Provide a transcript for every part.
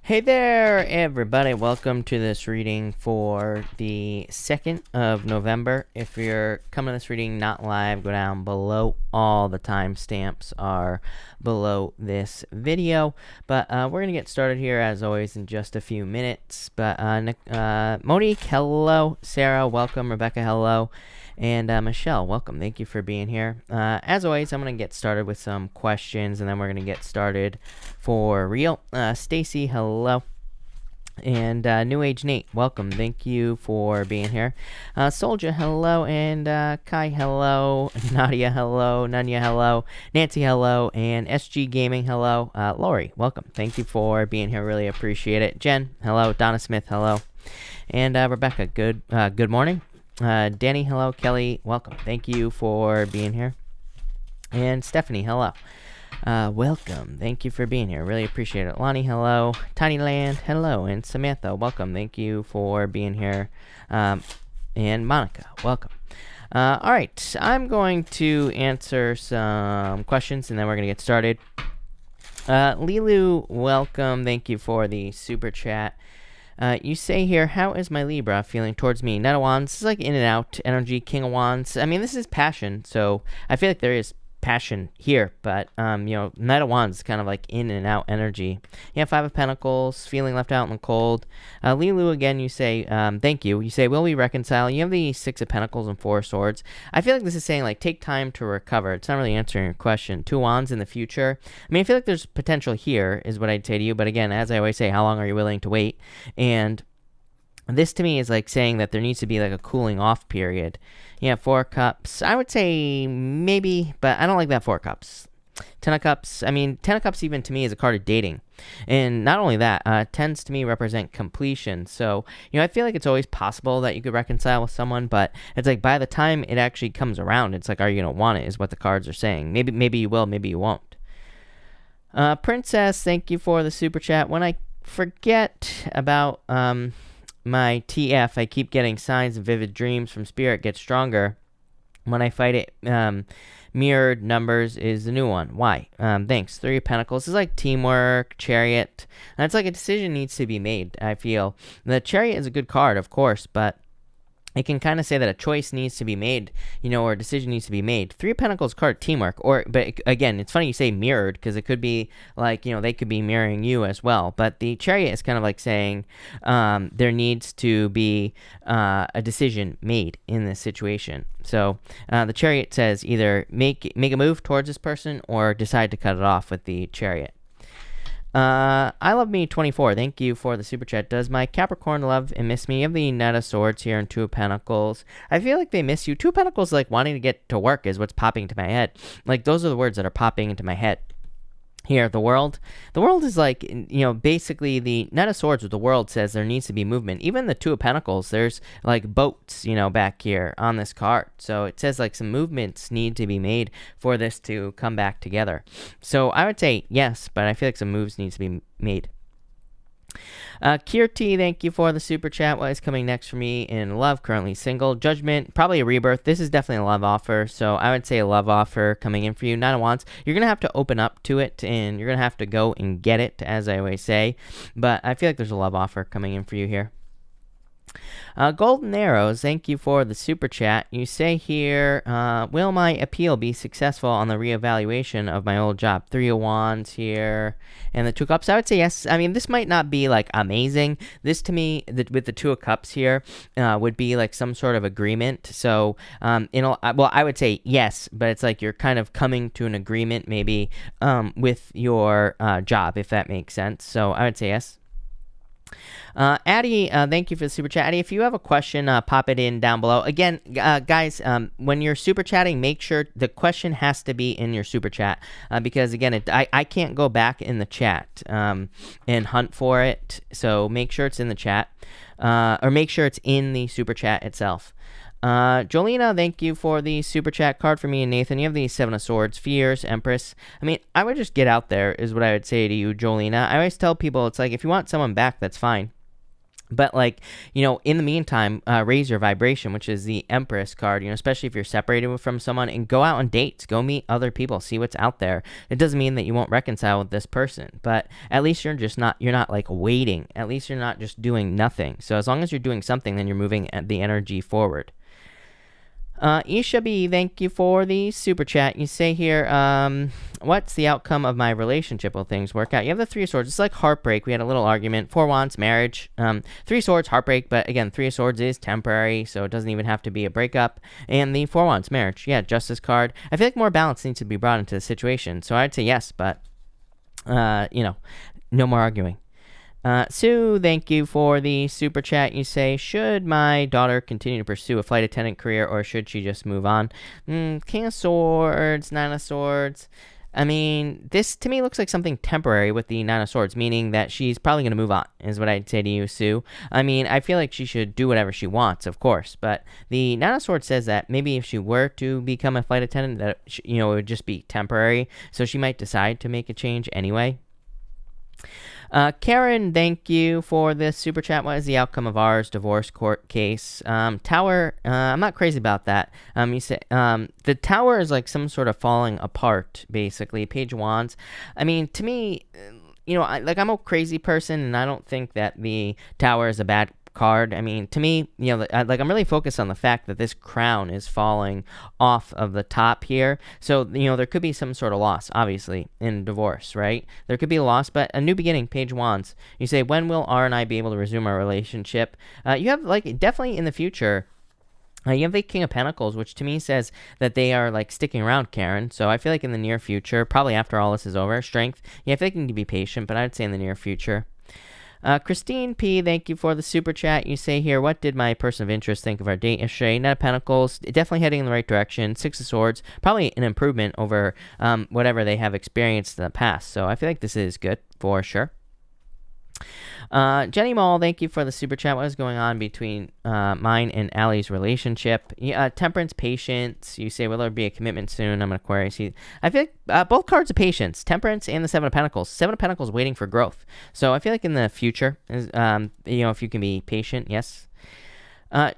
Hey there, everybody. Welcome to this reading for the 2nd of November. If you're coming to this reading not live, go down below. All the timestamps are below this video. But we're going to get started here, as always, in just a few minutes. But Monique, hello. Sarah, welcome. Rebecca, hello. And Michelle, welcome. Thank you for being here. As always, I'm going to get started with some questions, and then we're going to get started for real. Stacy, hello. And New Age Nate, welcome. Thank you for being here. Soldier, hello. And Kai, hello. Nadia, hello. Nunya, hello. Nancy, hello. And SG Gaming, hello. Lori, welcome. Thank you for being here. Really appreciate it. Jen, hello. Donna Smith, hello. And Rebecca, good morning. Danny, hello. Kelly, welcome. Thank you for being here. And Stephanie, hello. Welcome. Thank you for being here. Really appreciate it. Lonnie, hello. Tinyland, hello. And Samantha, welcome. Thank you for being here. And Monica, welcome. All right. I'm going to answer some questions, and then we're going to get started. Lilu, welcome. Thank you for the super chat. You say here, how is my Libra feeling towards me? Knight of Wands, this is like in and out energy. King of Wands, I mean, this is passion, so I feel like there is passion here, but Knight of Wands is kind of like in and out energy. Yeah, Five of Pentacles, feeling left out in the cold. Lilu, again, you say, thank you. You say, will we reconcile? You have the Six of Pentacles and Four of Swords. I feel like this is saying, like, take time to recover. It's not really answering your question. Two Wands in the future. I mean, I feel like there's potential here, is what I'd say to you, but again, as I always say, how long are you willing to wait? And this to me is like saying that there needs to be like a cooling off period. Yeah, Four of Cups. I would say maybe, but I don't like that Four of Cups. Ten of Cups. I mean, Ten of Cups even to me is a card of dating. And not only that, tens to me represent completion. So, I feel like it's always possible that you could reconcile with someone, but it's like by the time it actually comes around, it's like, are you going to want it, is what the cards are saying. Maybe you will, maybe you won't. Princess, thank you for the super chat. When I forget about my TF, I keep getting signs and vivid dreams from spirit get stronger. When I fight it, mirrored numbers is the new one. Why? Thanks. Three of Pentacles. This is like teamwork, Chariot. And it's like a decision needs to be made, I feel. The Chariot is a good card, of course, but it can kind of say that a choice needs to be made, or a decision needs to be made. Three of Pentacles card, teamwork. But again, it's funny you say mirrored, because it could be like, they could be mirroring you as well. But the Chariot is kind of like saying there needs to be a decision made in this situation. So the Chariot says either make a move towards this person or decide to cut it off with the Chariot. I love me 24. Thank you for the super chat. Does my Capricorn love and miss me? You have the Knight of Swords here and Two of Pentacles. I feel like they miss you. Two of Pentacles, like wanting to get to work, is what's popping into my head. Like those are the words that are popping into my head. Here, the world is like, basically the Knight of Swords with the world says there needs to be movement. Even the Two of Pentacles, there's like boats, back here on this card. So it says like some movements need to be made for this to come back together. So I would say yes, but I feel like some moves need to be made. Kirti, thank you for the super chat. What is coming next for me in love? Currently single. Judgment, probably a rebirth. This is definitely a love offer, so I would say a love offer coming in for you. Nine of Wands. You're going to have to open up to it, and you're going to have to go and get it, as I always say. But I feel like there's a love offer coming in for you here. Golden Arrows, thank you for the super chat. You say here, will my appeal be successful on the reevaluation of my old job? Three of Wands here, and the Two of Cups. I would say yes. I mean, this might not be like amazing. This to me, with the Two of Cups here, would be like some sort of agreement. So, I would say yes, but it's like you're kind of coming to an agreement maybe with your job, if that makes sense. So I would say yes. Addie, thank you for the super chat. Addie, if you have a question, pop it in down below. Again, guys, when you're super chatting, make sure the question has to be in your super chat, because again, I can't go back in the chat and hunt for it. So make sure it's in the chat, or make sure it's in the super chat itself. Jolena, thank you for the super chat card for me and Nathan. You have the Seven of Swords, Fears, Empress. I mean, I would just get out there is what I would say to you, Jolena. I always tell people, it's like, if you want someone back, that's fine. But like, in the meantime, raise your vibration, which is the Empress card, especially if you're separated from someone, and go out on dates, go meet other people, see what's out there. It doesn't mean that you won't reconcile with this person, but at least you're not like waiting. At least you're not just doing nothing. So as long as you're doing something, then you're moving the energy forward. Isha B, thank you for the super chat. You say here, what's the outcome of my relationship? Will things work out? You have the Three of Swords. It's like heartbreak. We had a little argument. Four Wands, marriage. Three of Swords, heartbreak. But again, Three of Swords is temporary, so it doesn't even have to be a breakup. And the Four Wands, marriage. Yeah, Justice card. I feel like more balance needs to be brought into the situation. So I'd say yes, but, no more arguing. Sue, thank you for the super chat. You say, should my daughter continue to pursue a flight attendant career, or should she just move on? King of Swords, Nine of Swords. I mean, this to me looks like something temporary with the Nine of Swords, meaning that she's probably going to move on, is what I'd say to you, Sue. I mean, I feel like she should do whatever she wants, of course, but the Nine of Swords says that maybe if she were to become a flight attendant, that, it would just be temporary, so she might decide to make a change anyway. Karen, thank you for this super chat. What is the outcome of ours divorce court case? Tower, I'm not crazy about that. You say the tower is like some sort of falling apart, basically. Page of Wands. I mean, to me, I'm a crazy person, and I don't think that the tower is a bad card. I mean, to me, I'm really focused on the fact that this crown is falling off of the top here. So, there could be some sort of loss, obviously, in divorce, right? There could be a loss, but a new beginning, Page of Wands. You say, when will R and I be able to resume our relationship? You have, definitely in the future. You have the King of Pentacles, which to me says that they are, sticking around, Karen. So I feel like in the near future, probably after all this is over, Strength. Yeah, I feel like you can be patient, but I'd say in the near future. Christine P, thank you for the super chat. You say here, what did my person of interest think of our date yesterday? Knight of Pentacles, definitely heading in the right direction. Six of Swords, probably an improvement over whatever they have experienced in the past. So I feel like this is good for sure. Jenny Mall, thank you for the super chat. What is going on between mine and Allie's relationship? Temperance, patience. You say, will there be a commitment soon? I'm an Aquarius. I feel like both cards of patience, Temperance and the Seven of Pentacles. Seven of Pentacles waiting for growth. So I feel like in the future, if you can be patient, yes.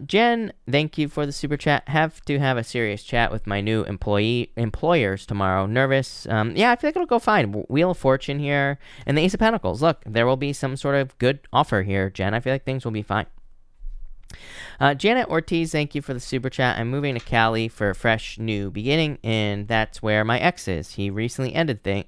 Jen, thank you for the super chat. Have to have a serious chat with my new employers tomorrow. Nervous. Yeah, I feel like it'll go fine. Wheel of Fortune here. And the Ace of Pentacles. Look, there will be some sort of good offer here, Jen. I feel like things will be fine. Janet Ortiz, thank you for the super chat. I'm moving to Cali for a fresh new beginning, and that's where my ex is. He recently ended things.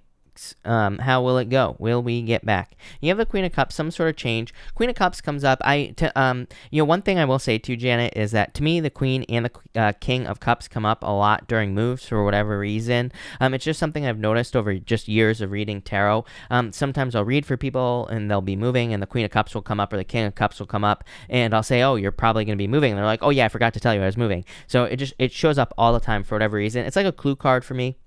How will it go? Will we get back? You have the Queen of Cups, some sort of change. Queen of Cups comes up. One thing I will say to Janet is that to me, the Queen and the King of Cups come up a lot during moves for whatever reason. It's just something I've noticed over just years of reading tarot. Sometimes I'll read for people and they'll be moving, and the Queen of Cups will come up or the King of Cups will come up, and I'll say, oh, you're probably going to be moving. And they're like, oh yeah, I forgot to tell you I was moving. So it shows up all the time for whatever reason. It's like a clue card for me.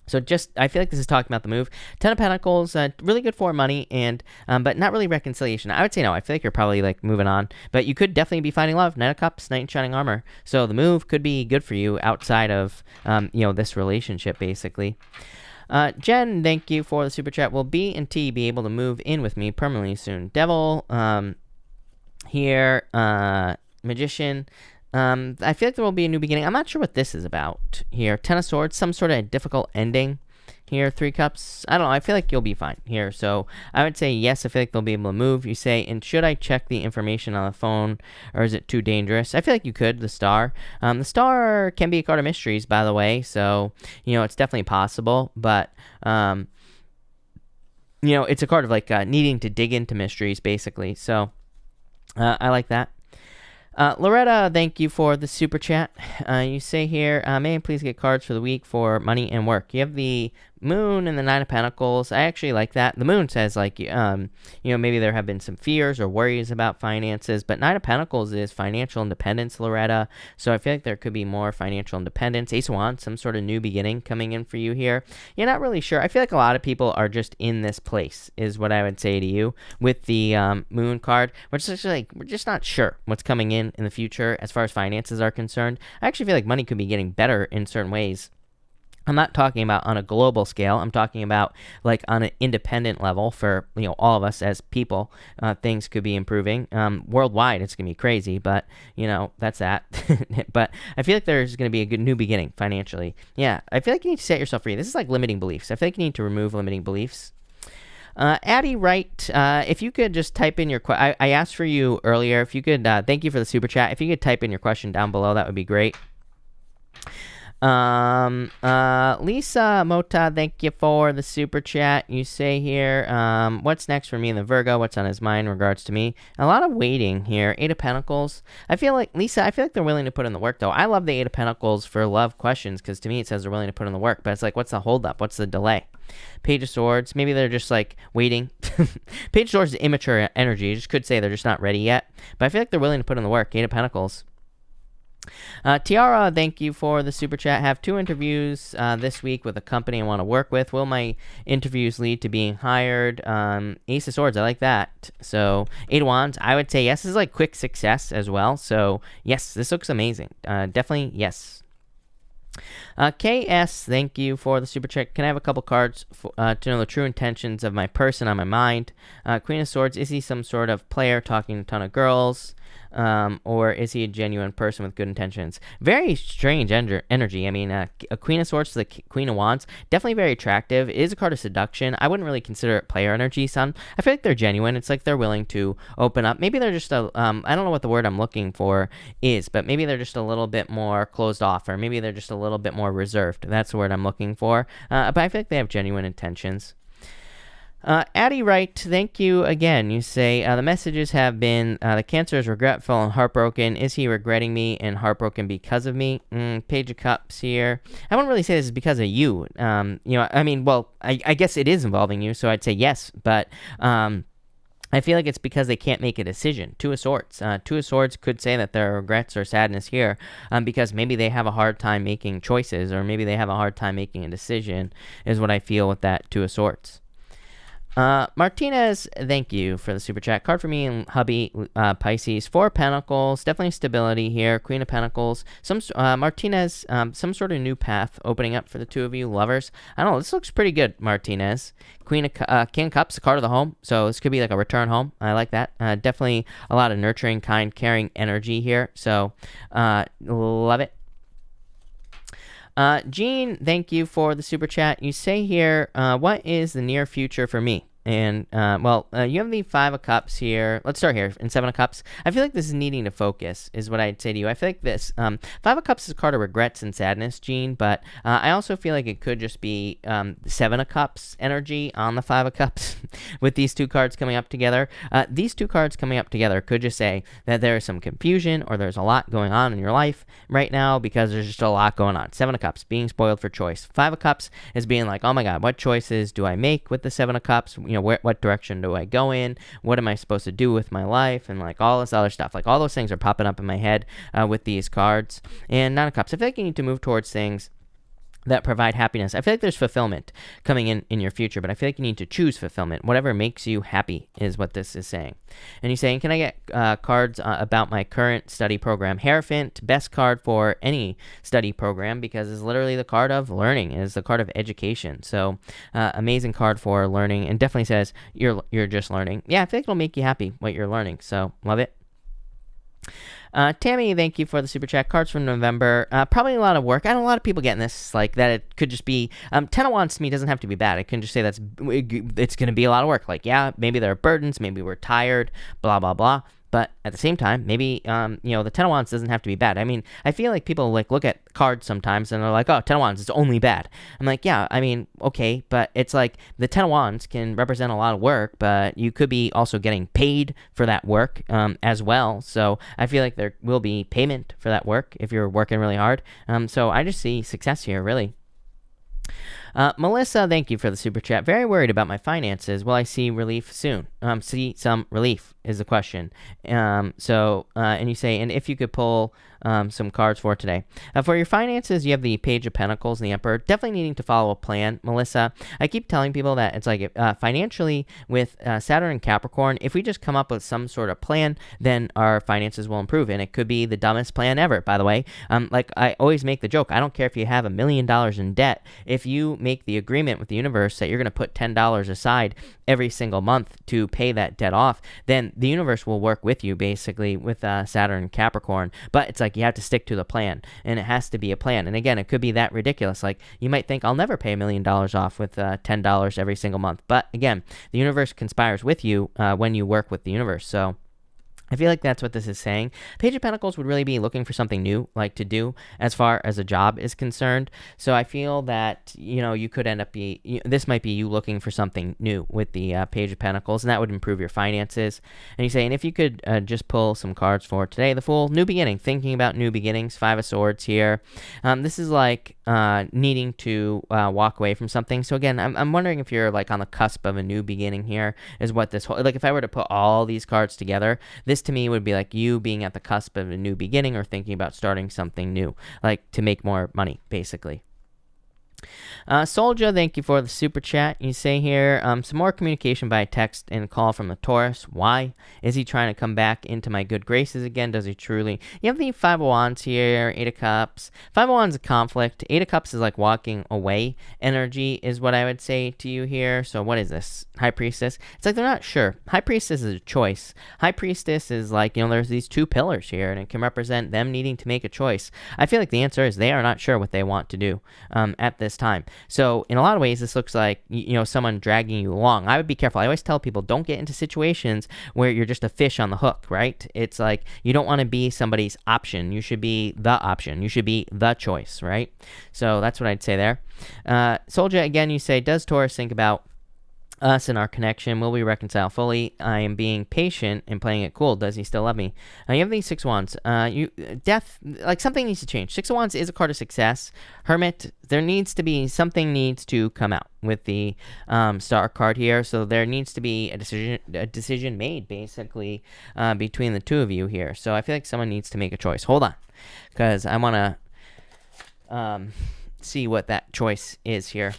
So I feel like this is talking about the move. Ten of Pentacles, really good for money, and but not really reconciliation. I would say no. I feel like you're probably moving on, but you could definitely be finding love. Knight of Cups, Knight in Shining Armor. So the move could be good for you outside of this relationship, basically. Jen, thank you for the super chat. Will B and T be able to move in with me permanently soon? Devil, here, Magician. I feel like there will be a new beginning. I'm not sure what this is about here. Ten of Swords, some sort of difficult ending here. Three Cups. I don't know. I feel like you'll be fine here. So I would say yes. I feel like they'll be able to move. You say, and should I check the information on the phone, or is it too dangerous? I feel like you could. The Star. The Star can be a card of mysteries, by the way. So, it's definitely possible. But, it's a card of needing to dig into mysteries, basically. So I like that. Loretta, thank you for the super chat. You say here, may I please get cards for the week for money and work? You have the Moon and the Nine of Pentacles. I actually like that. The Moon says maybe there have been some fears or worries about finances, but Nine of Pentacles is financial independence, Loretta. So I feel like there could be more financial independence. Ace of Wands, some sort of new beginning coming in for you here. You're not really sure. I feel like a lot of people are just in this place, is what I would say to you with the Moon card. We're just not sure what's coming in the future as far as finances are concerned. I actually feel like money could be getting better in certain ways. I'm not talking about on a global scale. I'm talking about like on an independent level for, all of us as people. Things could be improving. Worldwide, it's going to be crazy, but, that's that. But I feel like there's going to be a good new beginning financially. Yeah, I feel like you need to set yourself free. This is like limiting beliefs. I feel like you need to remove limiting beliefs. Addie Wright, if you could just type in your I asked for you earlier. If you could, thank you for the super chat. If you could type in your question down below, that would be great. Lisa Mota, thank you for the super chat. You say here, what's next for me in the Virgo? What's on his mind in regards to me? A lot of waiting here. 8 of Pentacles. Lisa, I feel like they're willing to put in the work, though. I love the 8 of Pentacles for love questions, because to me it says they're willing to put in the work, but it's like, what's the holdup? What's the delay? Page of Swords. Maybe they're just like waiting. Page of Swords is immature energy. You just could say they're just not ready yet, but I feel like they're willing to put in the work. 8 of Pentacles. Tiara, thank you for the super chat. Have 2 interviews this week with a company I want to work with. Will my interviews lead to being hired? Ace of Swords, I like that. So 8 of Wands, I would say yes. This is like quick success as well. So yes, this looks amazing. Definitely yes. KS, thank you for the super chat. Can I have a couple cards to know the true intentions of my person on my mind? Queen of Swords, is he some sort of player talking to a ton of girls? Or is he a genuine person with good intentions? Very strange energy. I mean, a Queen of Swords to the Queen of Wands, definitely very attractive. It is a card of seduction. I wouldn't really consider it player energy, son. I feel like they're genuine. It's like they're willing to open up. Maybe they're just I don't know what the word I'm looking for is, but maybe they're just a little bit more closed off, or maybe they're just a little bit more reserved. That's the word I'm looking for. But I feel like they have genuine intentions. Addie Wright, thank you again. You say, the messages have been, the Cancer is regretful and heartbroken. Is he regretting me and heartbroken because of me? Page of Cups here. I wouldn't really say this is because of you. I guess it is involving you, so I'd say yes, but, I feel like it's because they can't make a decision. 2 of Swords. 2 of Swords could say that there are regrets or sadness here because maybe they have a hard time making choices, or maybe they have a hard time making a decision, is what I feel with that 2 of Swords. Martinez, thank you for the super chat. Card for me and hubby, Pisces. 4 Pentacles, definitely stability here. Queen of Pentacles. Martinez, some sort of new path opening up for the 2 of you lovers. I don't know, this looks pretty good, Martinez. King of Cups, the card of the home. So this could be like a return home. I like that. Definitely a lot of nurturing, kind, caring energy here. So, love it. Jean, thank you for the super chat. You say here, what is the near future for me? And, you have the 5 of Cups here. Let's start here in 7 of Cups. I feel like this is needing to focus, is what I'd say to you. I feel like this 5 of Cups is a card of regrets and sadness, Gene, but I also feel like it could just be 7 of Cups energy on the 5 of Cups with these 2 cards coming up together. These 2 cards coming up together could just say that there is some confusion, or there's a lot going on in your life right now because there's just a lot going on. 7 of Cups, being spoiled for choice. 5 of Cups is being like, oh my God, what choices do I make with the 7 of Cups? What direction do I go in? What am I supposed to do with my life? And like all this other stuff. Like all those things are popping up in my head with these cards. And 9 of Cups, I feel like you need to move towards things that provide happiness. I feel like there's fulfillment coming in your future, but I feel like you need to choose fulfillment. Whatever makes you happy is what this is saying. And he's saying, can I get cards about my current study program? Hierophant, best card for any study program, because it's literally the card of learning. It is the card of education. So amazing card for learning, and definitely says you're just learning. Yeah, I feel like it'll make you happy what you're learning. So love it. Tammy, thank you for the super chat. Cards from November. Probably a lot of work. I know a lot of people getting this, like that it could just be, 10 of Wands to me doesn't have to be bad. It can just say it's going to be a lot of work. Like, yeah, maybe there are burdens, maybe we're tired, blah, blah, blah. But at the same time, maybe, the 10 of Wands doesn't have to be bad. I mean, I feel like people like look at cards sometimes and they're like, oh, 10 of Wands is only bad. I'm like, yeah, I mean, okay, but it's like the 10 of Wands can represent a lot of work, but you could be also getting paid for that work as well. So I feel like there will be payment for that work if you're working really hard. So I just see success here, really. Melissa, thank you for the super chat. Very worried about my finances. Will I see relief soon? See some relief is the question. And you say, and if you could pull some cards for today. For your finances, you have the Page of Pentacles and the Emperor. Definitely needing to follow a plan, Melissa. I keep telling people that it's like financially with Saturn and Capricorn, if we just come up with some sort of plan, then our finances will improve. And it could be the dumbest plan ever, by the way. Like I always make the joke, I don't care if you have $1 million in debt. If you make the agreement with the universe that you're going to put $10 aside every single month to pay that debt off, then the universe will work with you basically with Saturn and Capricorn. But it's like you have to stick to the plan, and it has to be a plan. And again, it could be that ridiculous. Like you might think, I'll never pay $1 million off with $10 every single month. But again, the universe conspires with you when you work with the universe. So I feel like that's what this is saying. Page of Pentacles would really be looking for something new, like to do as far as a job is concerned. So I feel that, you could end up this might be you looking for something new with the Page of Pentacles, and that would improve your finances. And you say, and if you could just pull some cards for today, the Fool, new beginning, thinking about new beginnings, Five of Swords here. This is like needing to walk away from something. So again, I'm wondering if you're like on the cusp of a new beginning here is what this whole, like if I were to put all these cards together, this to me would be like you being at the cusp of a new beginning or thinking about starting something new, like to make more money, basically. Soldier, thank you for the super chat. You say here, some more communication by text and call from the Taurus. Why? Is he trying to come back into my good graces again? Does he truly? You have the Five of Wands here, Eight of Cups. Five of Wands is conflict. Eight of Cups is like walking away energy is what I would say to you here. So what is this? High Priestess? It's like they're not sure. High Priestess is a choice. High Priestess is like, there's these two pillars here, and it can represent them needing to make a choice. I feel like the answer is they are not sure what they want to do at this time. So in a lot of ways, this looks like, someone dragging you along. I would be careful. I always tell people, don't get into situations where you're just a fish on the hook, right? It's like you don't want to be somebody's option. You should be the option. You should be the choice, right? So that's what I'd say there. Soldier, again, you say, does Taurus think about us and our connection? Will we reconcile fully? I am being patient and playing it cool. Does he still love me? You have these Six of Wands. Death, like something needs to change. Six of Wands is a card of success. Hermit, there needs to be, something needs to come out with the Star card here. So there needs to be a decision made basically between the two of you here. So I feel like someone needs to make a choice. Hold on, because I want to see what that choice is here.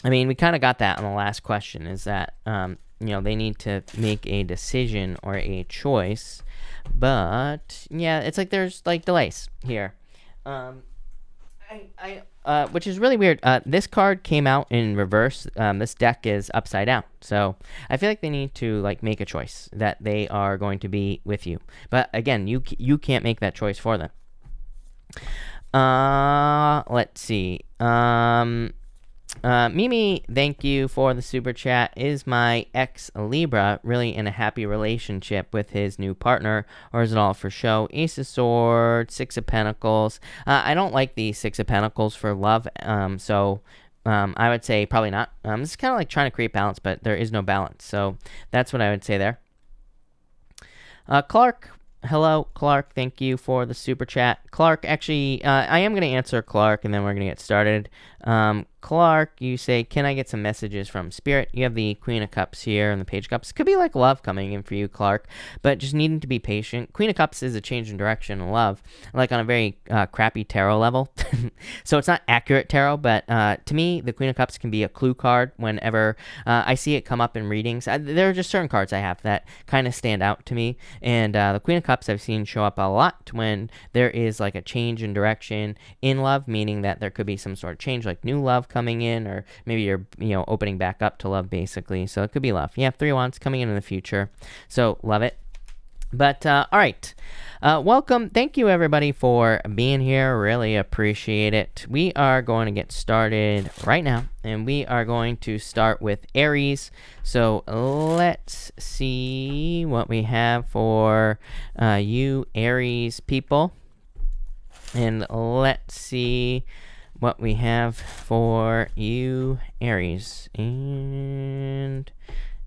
I mean, we kind of got that on the last question, is that, they need to make a decision or a choice. But, yeah, it's like there's, like, delays here. Which is really weird. This card came out in reverse. This deck is upside down. So I feel like they need to, like, make a choice that they are going to be with you. But, again, you can't make that choice for them. Let's see. Mimi, thank you for the super chat. Is my ex Libra really in a happy relationship with his new partner, or is it all for show? Ace of Swords, Six of Pentacles. I don't like the Six of Pentacles for love, so I would say probably not. This is kind of like trying to create balance, but there is no balance, so that's what I would say there. Clark. Hello, Clark. Thank you for the super chat. Clark, actually, I am going to answer Clark, and then we're going to get started. Clark, you say, can I get some messages from Spirit? You have the Queen of Cups here and the Page of Cups. Could be like love coming in for you, Clark, but just needing to be patient. Queen of Cups is a change in direction in love, like on a very crappy tarot level. So it's not accurate tarot, but to me, the Queen of Cups can be a clue card whenever I see it come up in readings. There are just certain cards I have that kind of stand out to me, and the Queen of Cups I've seen show up a lot when there is like a change in direction in love, meaning that there could be some sort of change, like new love coming in, or maybe you're opening back up to love basically. So it could be love. You have Three of Wands coming in the future, so love it. But all right, welcome. Thank you everybody for being here. Really appreciate it. We are going to get started right now, and we are going to start with Aries. So let's see what we have for you Aries people, and let's see what we have for you Aries. And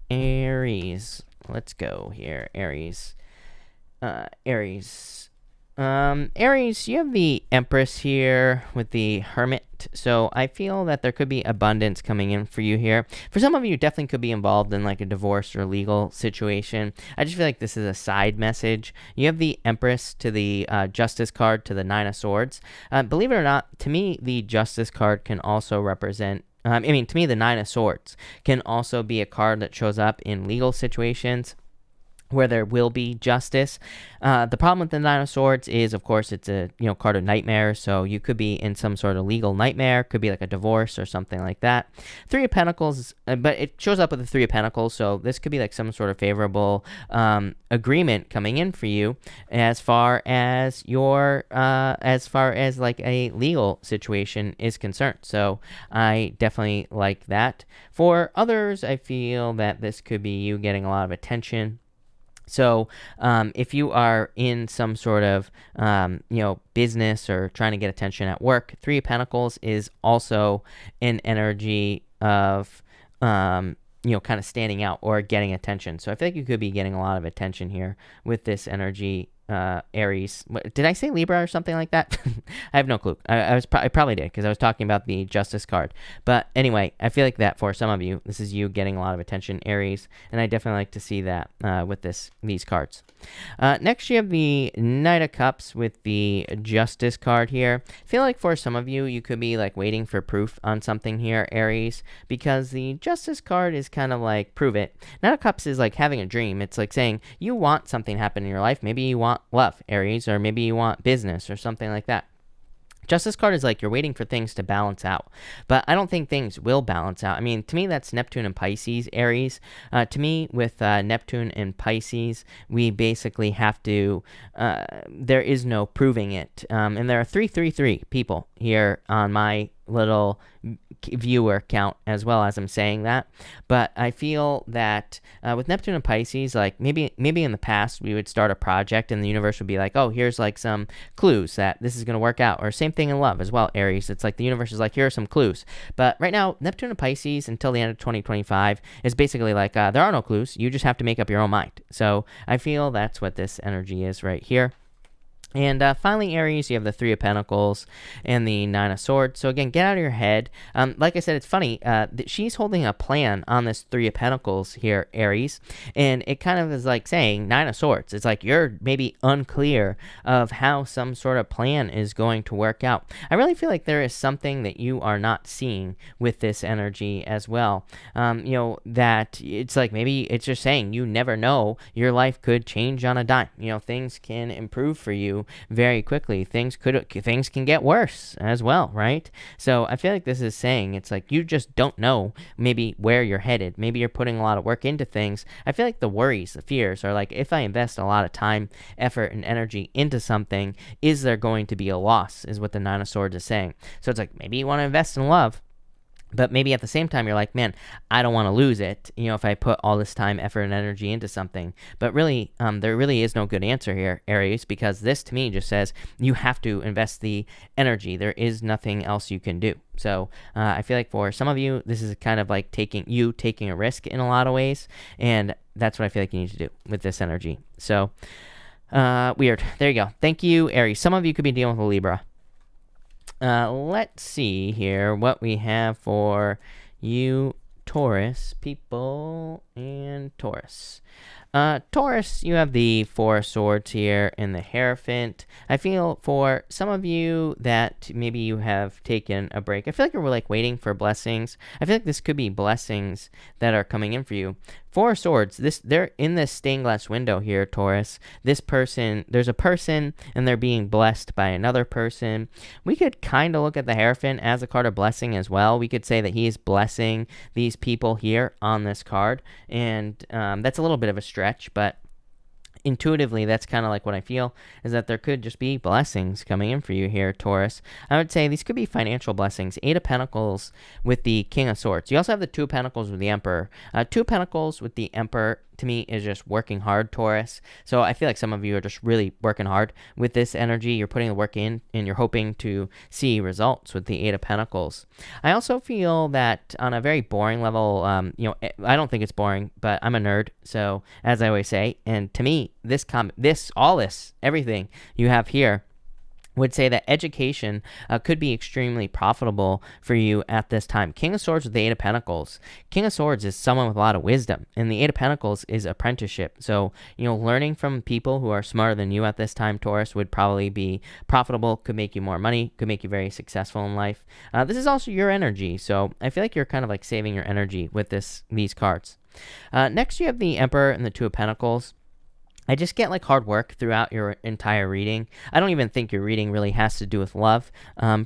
Aries, let's go here. Aries. Aries. Aries, you have the Empress here with the Hermit. So I feel that there could be abundance coming in for you here. For some of you, definitely could be involved in like a divorce or legal situation. I just feel like this is a side message. You have the Empress to the Justice card to the Nine of Swords. Believe it or not, to me, the Justice card can also represent to me, the Nine of Swords can also be a card that shows up in legal situations where there will be justice. The problem with the Nine of Swords is, of course, it's a card of nightmares, so you could be in some sort of legal nightmare, could be like a divorce or something like that. Three of Pentacles, but it shows up with the Three of Pentacles, so this could be like some sort of favorable agreement coming in for you as far as like a legal situation is concerned. So I definitely like that. For others, I feel that this could be you getting a lot of attention. So if you are in some sort of, business or trying to get attention at work, Three of Pentacles is also an energy of, kind of standing out or getting attention. So I feel like you could be getting a lot of attention here with this energy. Aries. Did I say Libra or something like that? I have no clue. I probably did because I was talking about the Justice card. But anyway, I feel like that for some of you, this is you getting a lot of attention, Aries, and I definitely like to see that with these cards. Next, you have the Knight of Cups with the Justice card here. I feel like for some of you, you could be like waiting for proof on something here, Aries, because the Justice card is kind of like prove it. Knight of Cups is like having a dream. It's like saying you want something to happen in your life. Maybe you want love, Aries, or maybe you want business or something like that. Justice card is like you're waiting for things to balance out, but I don't think things will balance out. I mean, to me, that's Neptune and Pisces, Aries. To me, with Neptune and Pisces, we basically have to, there is no proving it. And there are 333 people here on my little viewer count as well as I'm saying that. But I feel that with Neptune and Pisces, like maybe in the past we would start a project and the universe would be like, oh, here's like some clues that this is going to work out. Or same thing in love as well, Aries. It's like the universe is like, here are some clues. But right now, Neptune and Pisces until the end of 2025 is basically like there are no clues. You just have to make up your own mind. So I feel that's what this energy is right here. And finally, Aries, you have the Three of Pentacles and the Nine of Swords. So again, get out of your head. Like I said, it's funny. She's holding a plan on this Three of Pentacles here, Aries. And it kind of is like saying Nine of Swords. It's like you're maybe unclear of how some sort of plan is going to work out. I really feel like there is something that you are not seeing with this energy as well. That it's like maybe it's just saying you never know. Your life could change on a dime. Things can improve for you very quickly. Things can get worse as well, right? So I feel like this is saying it's like you just don't know maybe where you're headed. Maybe you're putting a lot of work into things. I feel like the worries, the fears are like, if I invest a lot of time, effort, and energy into something, is there going to be a loss, is what the Nine of Swords is saying. So it's like maybe you want to invest in love, but maybe at the same time, you're like, man, I don't want to lose it, if I put all this time, effort, and energy into something. But really, there really is no good answer here, Aries, because this to me just says you have to invest the energy. There is nothing else you can do. So I feel like for some of you, this is kind of like taking a risk in a lot of ways. And that's what I feel like you need to do with this energy. So weird. There you go. Thank you, Aries. Some of you could be dealing with a Libra. Let's see here what we have for you Taurus people and Taurus. Taurus, you have the Four of Swords here and the Hierophant. I feel for some of you that maybe you have taken a break. I feel like you're like waiting for blessings. I feel like this could be blessings that are coming in for you. Four of Swords, they're in this stained glass window here, Taurus. There's a person and they're being blessed by another person. We could kind of look at the Hierophant as a card of blessing as well. We could say that he is blessing these people here on this card. And that's a little bit of a stretch, but intuitively, that's kind of like what I feel, is that there could just be blessings coming in for you here, Taurus. I would say these could be financial blessings. Eight of Pentacles with the King of Swords. You also have the Two of Pentacles with the Emperor. Two of Pentacles with the Emperor, to me, is just working hard, Taurus. So I feel like some of you are just really working hard with this energy. You're putting the work in, and you're hoping to see results with the Eight of Pentacles. I also feel that on a very boring level, I don't think it's boring, but I'm a nerd, so as I always say, and to me, everything you have here would say that education could be extremely profitable for you at this time. King of Swords with the Eight of Pentacles. King of Swords is someone with a lot of wisdom, and the Eight of Pentacles is apprenticeship. So, learning from people who are smarter than you at this time, Taurus, would probably be profitable, could make you more money, could make you very successful in life. This is also your energy, so I feel like you're kind of like saving your energy with these cards. Next, you have the Emperor and the Two of Pentacles. I just get like hard work throughout your entire reading. I don't even think your reading really has to do with love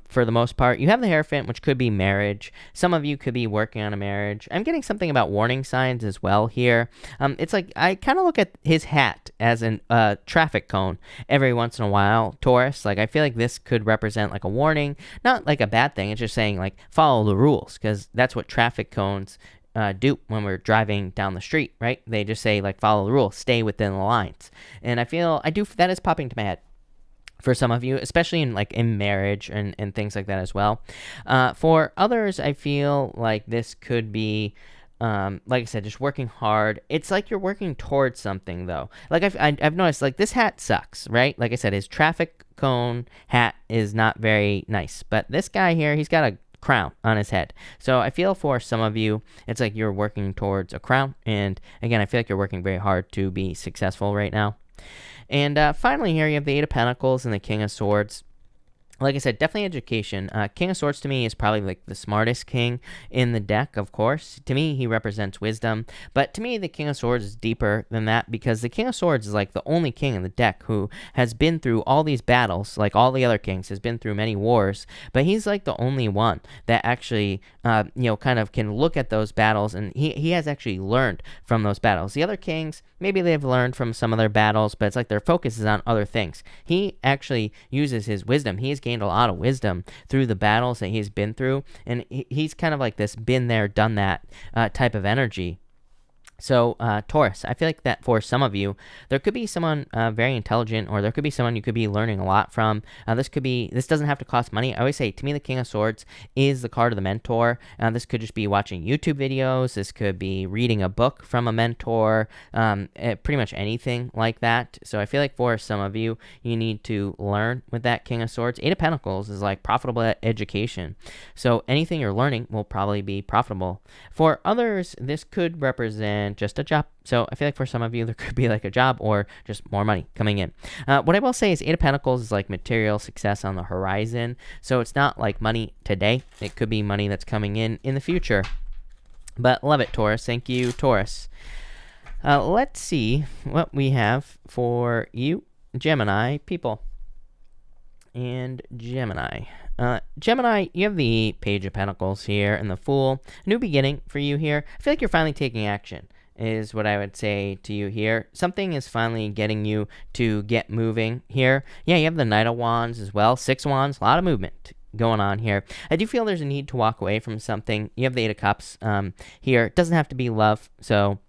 for the most part. You have the Hierophant, which could be marriage. Some of you could be working on a marriage. I'm getting something about warning signs as well here. It's like I kind of look at his hat as a traffic cone every once in a while, Taurus. Like I feel like this could represent like a warning, not like a bad thing. It's just saying like follow the rules, because that's what traffic cones do when we're driving down the street, right? They just say like follow the rules, stay within the lines. And that is popping to my head for some of you, especially in marriage and things like that as well. For others, I feel like this could be like I said, just working hard. It's like you're working towards something though. Like I've noticed like this hat sucks, right? Like I said, his traffic cone hat is not very nice, but this guy here, he's got a crown on his head. So I feel for some of you, it's like you're working towards a crown. And again, I feel like you're working very hard to be successful right now. And finally here, you have the Eight of Pentacles and the King of Swords. Like I said, definitely education. King of Swords to me is probably like the smartest king in the deck, of course. To me, he represents wisdom. But to me, the King of Swords is deeper than that, because the King of Swords is like the only king in the deck who has been through all these battles, like all the other kings, has been through many wars. But he's like the only one that actually, kind of can look at those battles, and he has actually learned from those battles. The other kings, maybe they've learned from some of their battles, but it's like their focus is on other things. He actually uses his wisdom. He has gained a lot of wisdom through the battles that he's been through, and he's kind of like this been there, done that type of energy. So, Taurus, I feel like that for some of you, there could be someone very intelligent, or there could be someone you could be learning a lot from. This doesn't have to cost money. I always say, to me, the King of Swords is the card of the mentor. This could just be watching YouTube videos. This could be reading a book from a mentor, pretty much anything like that. So I feel like for some of you, you need to learn with that King of Swords. Eight of Pentacles is like profitable education. So anything you're learning will probably be profitable. For others, this could represent just a job. So I feel like for some of you, there could be like a job or just more money coming in. What I will say is Eight of Pentacles is like material success on the horizon. So it's not like money today. It could be money that's coming in the future. But love it, Taurus. Thank you, Taurus. Let's see what we have for you, Gemini people. And Gemini. Gemini, you have the Page of Pentacles here and the Fool. New beginning for you here. I feel like you're finally taking action, is what I would say to you here. Something is finally getting you to get moving here. Yeah, you have the Knight of Wands as well. 6 Wands, a lot of movement going on here. I do feel there's a need to walk away from something. You have the Eight of Cups here. It doesn't have to be love, so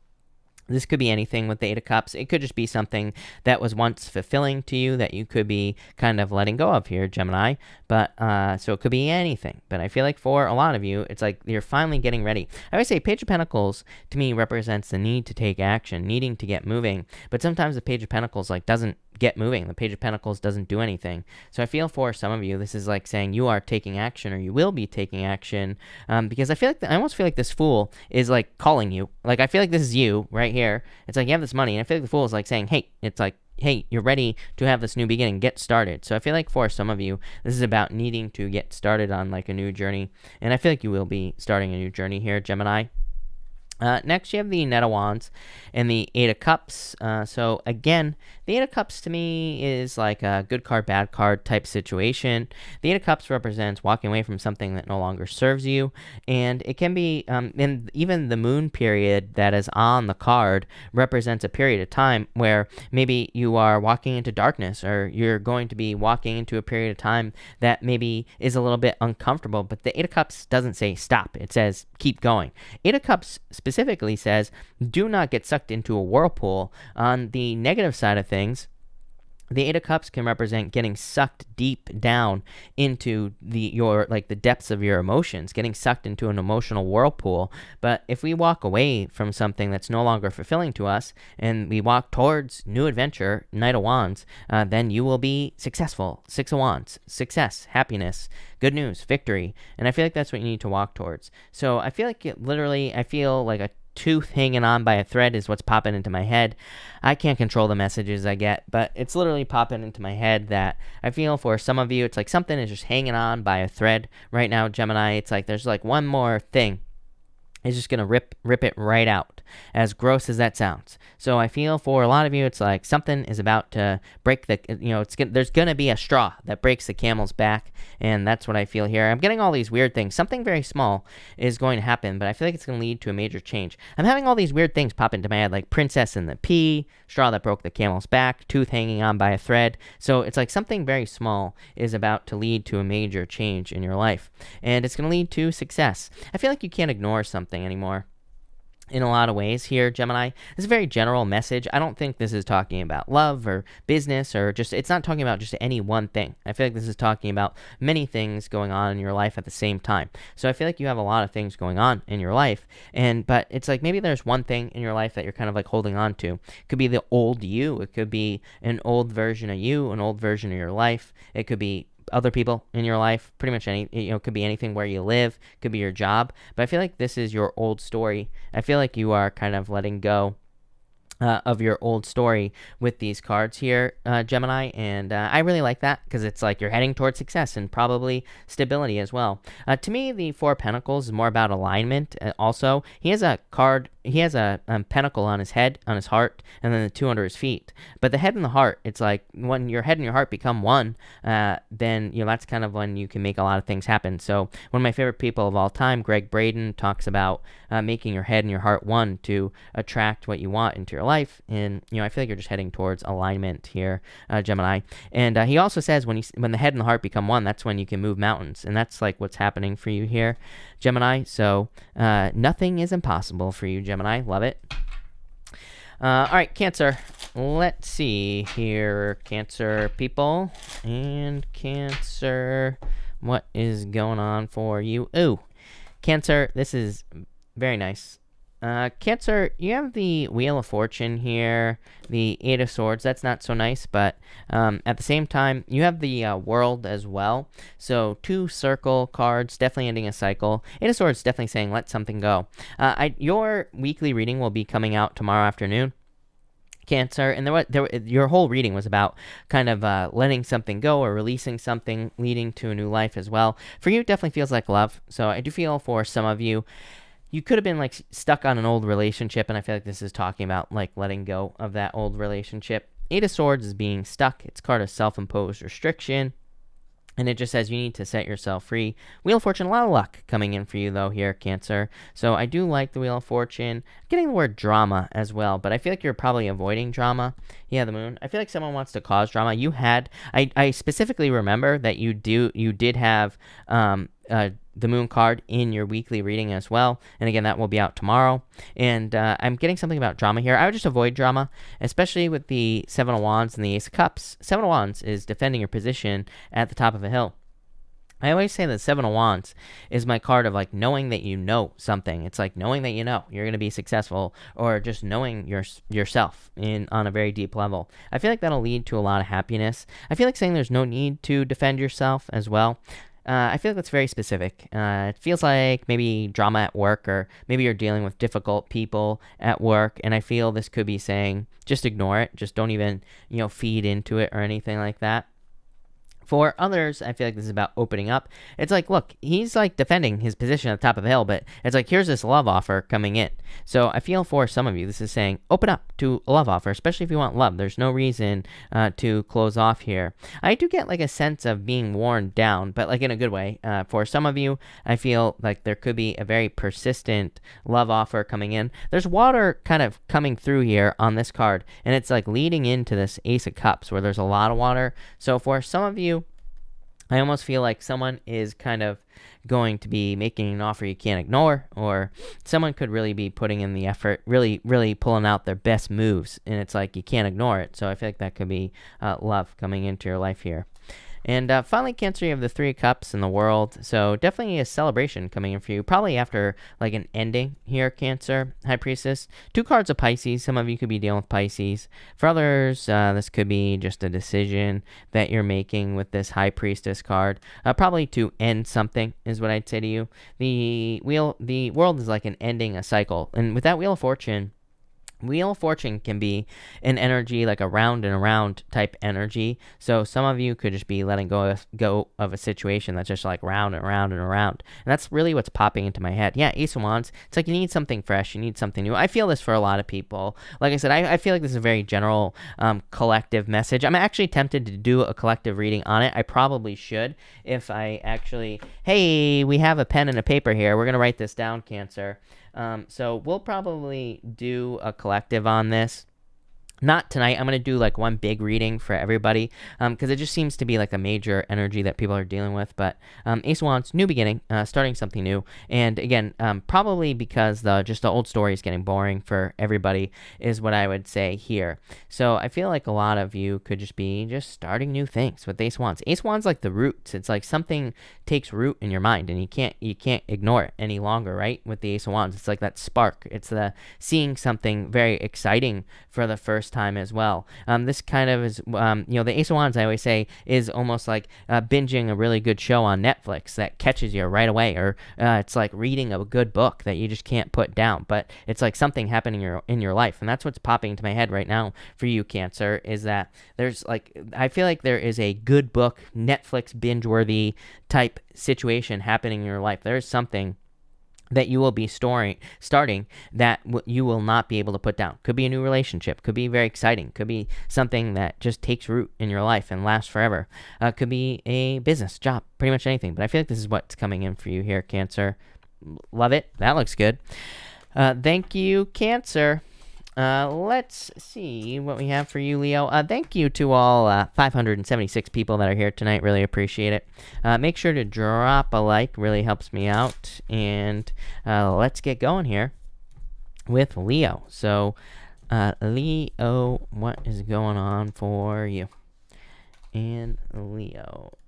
this could be anything with the Eight of Cups. It could just be something that was once fulfilling to you that you could be kind of letting go of here, Gemini. But so it could be anything. But I feel like for a lot of you, it's like you're finally getting ready. I always say Page of Pentacles to me represents the need to take action, needing to get moving. But sometimes the Page of Pentacles like doesn't get moving. The Page of Pentacles doesn't do anything. So I feel for some of you, this is like saying you are taking action, or you will be taking action, because I feel like I almost feel like this Fool is like calling you. Like I feel like this is you right here. It's like you have this money, and I feel like the Fool is like saying, hey, it's like, hey, you're ready to have this new beginning, get started. So I feel like for some of you, this is about needing to get started on like a new journey, and I feel like you will be starting a new journey here, Gemini. Next, you have the Knight of Wands and the Eight of Cups. So again, the Eight of Cups to me is like a good card, bad card type situation. The Eight of Cups represents walking away from something that no longer serves you. And it can be, and even the moon period that is on the card represents a period of time where maybe you are walking into darkness, or you're going to be walking into a period of time that maybe is a little bit uncomfortable. But the Eight of Cups doesn't say stop. It says keep going. Eight of Cups specifically says do not get sucked into a whirlpool. On the negative side of things, The Eight of Cups can represent getting sucked deep down into the depths of your emotions, getting sucked into an emotional whirlpool. But if we walk away from something that's no longer fulfilling to us and we walk towards new adventure, Knight of Wands, then you will be successful. Six of Wands, success, happiness, good news, victory. And I feel like that's what you need to walk towards. So I feel like I feel like a tooth hanging on by a thread is what's popping into my head. I can't control the messages I get, but it's literally popping into my head that I feel for some of you, it's like something is just hanging on by a thread right now, Gemini. It's like there's like one more thing. It's just going to rip it right out, as gross as that sounds. So I feel for a lot of you, it's like something is about to break there's going to be a straw that breaks the camel's back, and that's what I feel here. I'm getting all these weird things. Something very small is going to happen, but I feel like it's going to lead to a major change. I'm having all these weird things pop into my head, like princess and the pea, straw that broke the camel's back, tooth hanging on by a thread. So it's like something very small is about to lead to a major change in your life, and it's going to lead to success. I feel like you can't ignore something anymore in a lot of ways here, Gemini. It's a very general message. I don't think this is talking about love or business or it's not talking about just any one thing. I feel like this is talking about many things going on in your life at the same time. So I feel like you have a lot of things going on in your life, but it's like maybe there's one thing in your life that you're kind of like holding on to. It could be the old you. It could be an old version of you, an old version of your life. It could be other people in your life, pretty much it could be anything where you live, could be your job, but I feel like this is your old story. I feel like you are kind of letting go of your old story with these cards here, Gemini, and I really like that because it's like you're heading towards success and probably stability as well. To me, the Four of Pentacles is more about alignment. Also, he has a pentacle on his head, on his heart, and then the two under his feet. But the head and the heart, it's like when your head and your heart become one, then that's kind of when you can make a lot of things happen. So one of my favorite people of all time, Greg Braden, talks about making your head and your heart one to attract what you want into your life. And I feel like you're just heading towards alignment here, Gemini. And he also says when the head and the heart become one, that's when you can move mountains, and that's like what's happening for you here, Gemini. So nothing is impossible for you, Gemini. Love it. All right, Cancer. Let's see here, Cancer people. And Cancer, what is going on for you? Ooh, Cancer, this is very nice. Cancer, you have the Wheel of Fortune here, the Eight of Swords. That's not so nice, but at the same time, you have the World as well. So 2 circle cards, definitely ending a cycle. Eight of Swords definitely saying let something go. Your weekly reading will be coming out tomorrow afternoon, Cancer, and your whole reading was about kind of letting something go or releasing something, leading to a new life as well. For you, it definitely feels like love. So I do feel for some of you, you could have been like stuck on an old relationship, and I feel like this is talking about like letting go of that old relationship. Eight of Swords is being stuck. It's card of self-imposed restriction, and it just says you need to set yourself free. Wheel of Fortune, a lot of luck coming in for you though here, Cancer. So I do like the Wheel of Fortune. I'm getting the word drama as well, but I feel like you're probably avoiding drama. Yeah, the Moon. I feel like someone wants to cause drama. You had, I specifically remember that you did have the Moon card in your weekly reading as well, and again, that will be out tomorrow. And I'm getting something about drama here. I would just avoid drama, especially with the Seven of Wands and the Ace of Cups. Seven of Wands is defending your position at the top of a hill. I always say that Seven of Wands is my card of like knowing that you know something. It's like knowing that you're going to be successful, or just knowing yourself on a very deep level. I feel like that'll lead to a lot of happiness. I feel like saying there's no need to defend yourself as well. I feel like that's very specific. It feels like maybe drama at work, or maybe you're dealing with difficult people at work, and I feel this could be saying just ignore it. Just don't even, feed into it or anything like that. For others, I feel like this is about opening up. It's like, look, he's like defending his position at the top of the hill, but it's like, here's this love offer coming in. So I feel for some of you, this is saying open up to a love offer, especially if you want love. There's no reason to close off here. I do get like a sense of being worn down, but like in a good way. For some of you, I feel like there could be a very persistent love offer coming in. There's water kind of coming through here on this card, and it's like leading into this Ace of Cups where there's a lot of water. So for some of you, I almost feel like someone is kind of going to be making an offer you can't ignore, or someone could really be putting in the effort, really, really pulling out their best moves, and it's like you can't ignore it. So I feel like that could be love coming into your life here. And finally, Cancer, you have the Three of Cups in the World. So definitely a celebration coming in for you. Probably after like an ending here, Cancer, High Priestess. 2 cards of Pisces. Some of you could be dealing with Pisces. For others, this could be just a decision that you're making with this High Priestess card. Probably to end something is what I'd say to you. The world is like an ending a cycle. And with that Wheel of Fortune can be an energy, like a round and around type energy. So some of you could just be letting go of a situation that's just like round and around and around. And that's really what's popping into my head. Yeah, Ace of Wands. It's like you need something fresh. You need something new. I feel this for a lot of people. Like I said, I feel like this is a very general collective message. I'm actually tempted to do a collective reading on it. I probably should if I actually, hey, we have a pen and a paper here. We're going to write this down, Cancer. So we'll probably do a collective on this. Not tonight. I'm going to do like one big reading for everybody because it just seems to be like a major energy that people are dealing with. But Ace of Wands, new beginning, starting something new. And again, probably because just the old story is getting boring for everybody is what I would say here. So I feel like a lot of you could just be starting new things with Ace of Wands. Ace of Wands like the roots. It's like something takes root in your mind and you can't ignore it any longer, right? With the Ace of Wands, it's like that spark. It's the seeing something very exciting for the first time as well. This kind of is, the Ace of Wands, I always say, is almost like binging a really good show on Netflix that catches you right away, or it's like reading a good book that you just can't put down, but it's like something happening in your life. And that's what's popping into my head right now for you, Cancer, is that there's like, I feel like there is a good book, Netflix binge-worthy type situation happening in your life. There's something that you will be starting that you will not be able to put down. Could be a new relationship. Could be very exciting. Could be something that just takes root in your life and lasts forever. Could be a business, job, pretty much anything. But I feel like this is what's coming in for you here, Cancer. Love it. That looks good. Thank you, Cancer. Let's see what we have for you, Leo. Thank you to all 576 people that are here tonight. Really appreciate it. Make sure to drop a like. Really helps me out. And let's get going here with Leo. So, Leo, what is going on for you? And Leo.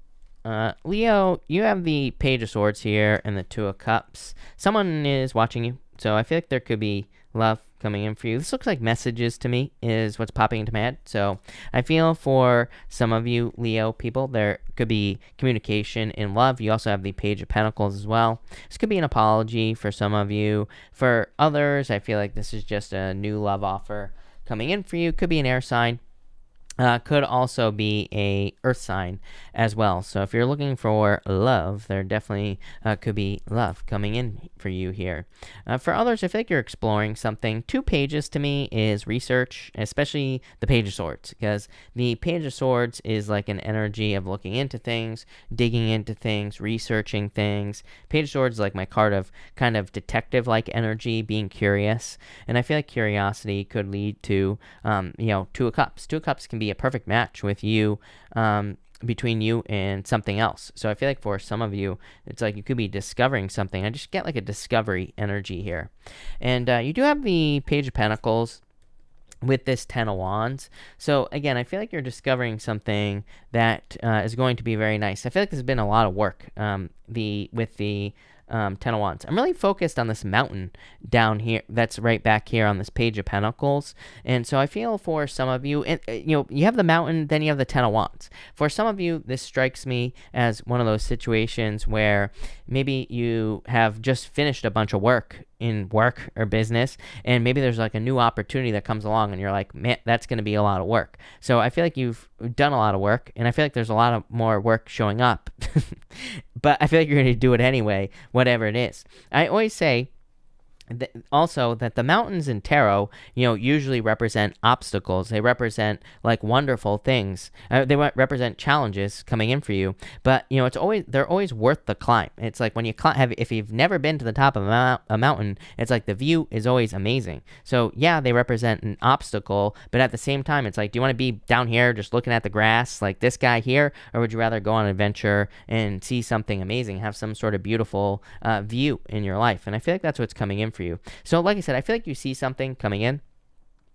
Leo, you have the Page of Swords here and the Two of Cups. Someone is watching you. So I feel like there could be love coming in for you. This looks like messages to me is what's popping into my head. So I feel for some of you Leo people, there could be communication in love. You also have the Page of Pentacles as well. This could be an apology for some of you. For others, I feel like this is just a new love offer coming in for you. Could be an air sign. Could also be a earth sign as well. So if you're looking for love, there definitely could be love coming in for you here. For others, I feel like you're exploring something. 2 pages to me is research, especially the Page of Swords, because the Page of Swords is like an energy of looking into things, digging into things, researching things. Page of Swords is like my card of kind of detective-like energy, being curious. And I feel like curiosity could lead to, Two of Cups. Two of Cups can be a perfect match with you, between you and something else. So I feel like for some of you, it's like you could be discovering something. I just get like a discovery energy here. And you do have the Page of Pentacles with this 10 of Wands. So again, I feel like you're discovering something that is going to be very nice. I feel like there's been a lot of work with the 10 of Wands. I'm really focused on this mountain down here that's right back here on this Page of Pentacles. And so I feel for some of you, you have the mountain, then you have the 10 of Wands. For some of you, this strikes me as one of those situations where maybe you have just finished a bunch of work in work or business, and maybe there's like a new opportunity that comes along and you're like, man, that's going to be a lot of work. So I feel like you've done a lot of work, and I feel like there's a lot of more work showing up, but I feel like you're going to do it anyway, whatever it is. I always say, also that the mountains in tarot, usually represent obstacles. They represent like wonderful things. They represent challenges coming in for you, but they're always worth the climb. It's like when you if you've never been to the top of a mountain, it's like the view is always amazing. So yeah, they represent an obstacle, but at the same time, it's like, do you want to be down here just looking at the grass like this guy here, or would you rather go on an adventure and see something amazing, have some sort of beautiful view in your life? And I feel like that's what's coming in for you. So like I said, I feel like you see something coming in.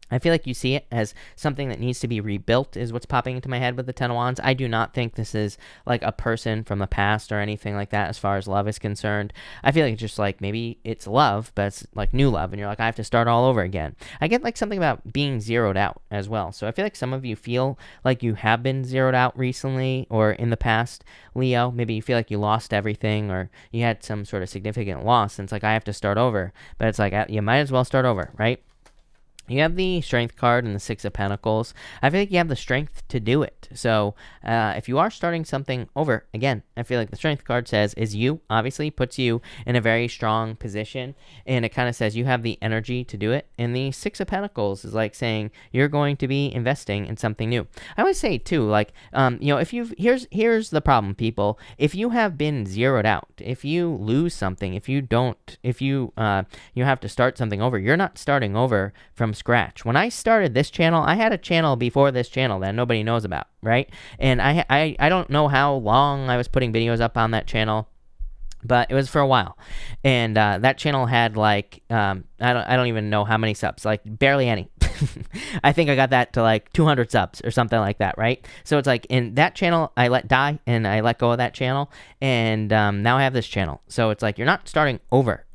I feel like you see it as something that needs to be rebuilt is what's popping into my head with the Ten of Wands. I do not think this is like a person from the past or anything like that as far as love is concerned. I feel like it's just like maybe it's love, but it's like new love, and you're like, I have to start all over again. I get like something about being zeroed out as well. So I feel like some of you feel like you have been zeroed out recently or in the past, Leo. Maybe you feel like you lost everything or you had some sort of significant loss, and it's like, I have to start over. But it's like, you might as well start over, right? You have the Strength card and the Six of Pentacles. I feel like you have the strength to do it. So if you are starting something over, again, I feel like the Strength card says is you, obviously, puts you in a very strong position. And it kind of says you have the energy to do it. And the Six of Pentacles is like saying you're going to be investing in something new. I would say, too, like, if here's the problem, people. If you have been zeroed out, if you lose something, if you have to start something over, you're not starting over from scratch. When I started this channel, I had a channel before this channel that nobody knows about, right? And I don't know how long I was putting videos up on that channel, but it was for a while. And that channel had like I don't even know how many subs, like barely any. I think I got that to like 200 subs or something like that, right? So it's like in that channel I let die, and I let go of that channel, and now I have this channel. So it's like you're not starting over,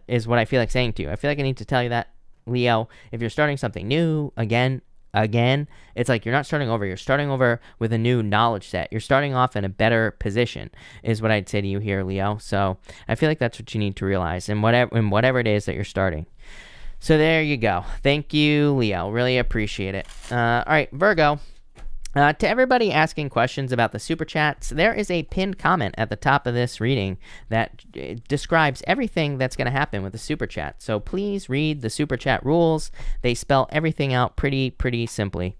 is what I feel like saying to you. I feel like I need to tell you that, Leo. If you're starting something new again, it's like you're not starting over. You're starting over with a new knowledge set. You're starting off in a better position is what I'd say to you here, Leo. So I feel like that's what you need to realize in whatever it is that you're starting. So there you go. Thank you, Leo. Really appreciate it. All right, Virgo. To everybody asking questions about the super chats, there is a pinned comment at the top of this reading that describes everything that's going to happen with the super chat. So please read the super chat rules. They spell everything out pretty simply.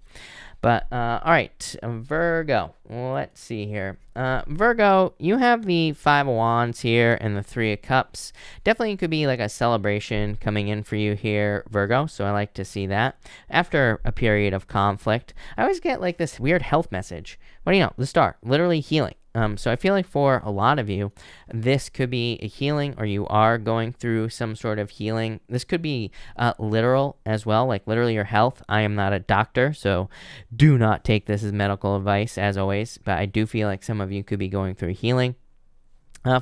But, all right, Virgo, let's see here. Virgo, you have the Five of Wands here and the Three of Cups. Definitely could be like a celebration coming in for you here, Virgo, so I like to see that. After a period of conflict, I always get like this weird health message. What do you know? The Star, literally healing. So I feel like for a lot of you, this could be a healing, or you are going through some sort of healing. This could be literal as well, like literally your health. I am not a doctor, so do not take this as medical advice, as always. But I do feel like some of you could be going through healing.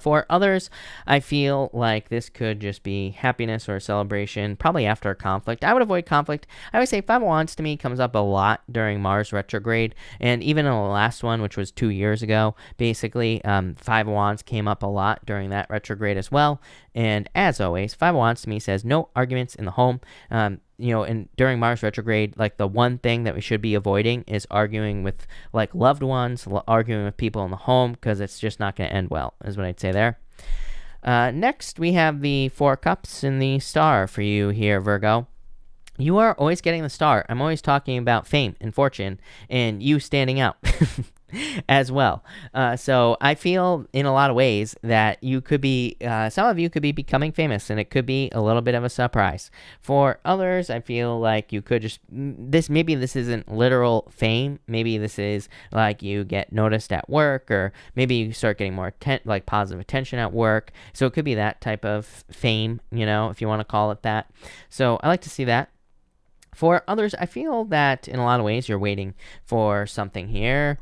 For others, I feel like this could just be happiness or a celebration, probably after a conflict. I would avoid conflict. I would say Five of Wands to me comes up a lot during Mars retrograde, and even in the last one, which was 2 years ago, basically, Five of Wands came up a lot during that retrograde as well. And as always, Five of Wands to me says no arguments in the home. And during Mars retrograde, like the one thing that we should be avoiding is arguing with like loved ones, arguing with people in the home, because it's just not going to end well, is what I'd say there. Next, we have the Four Cups and the Star for you here, Virgo. You are always getting the Star. I'm always talking about fame and fortune and you standing out as well. So I feel in a lot of ways that you could be, some of you could be becoming famous, and it could be a little bit of a surprise. For others, I feel like you could just, maybe this isn't literal fame. Maybe this is like you get noticed at work, or maybe you start getting more like positive attention at work. So it could be that type of fame, if you want to call it that. So I like to see that. For others, I feel that in a lot of ways you're waiting for something here.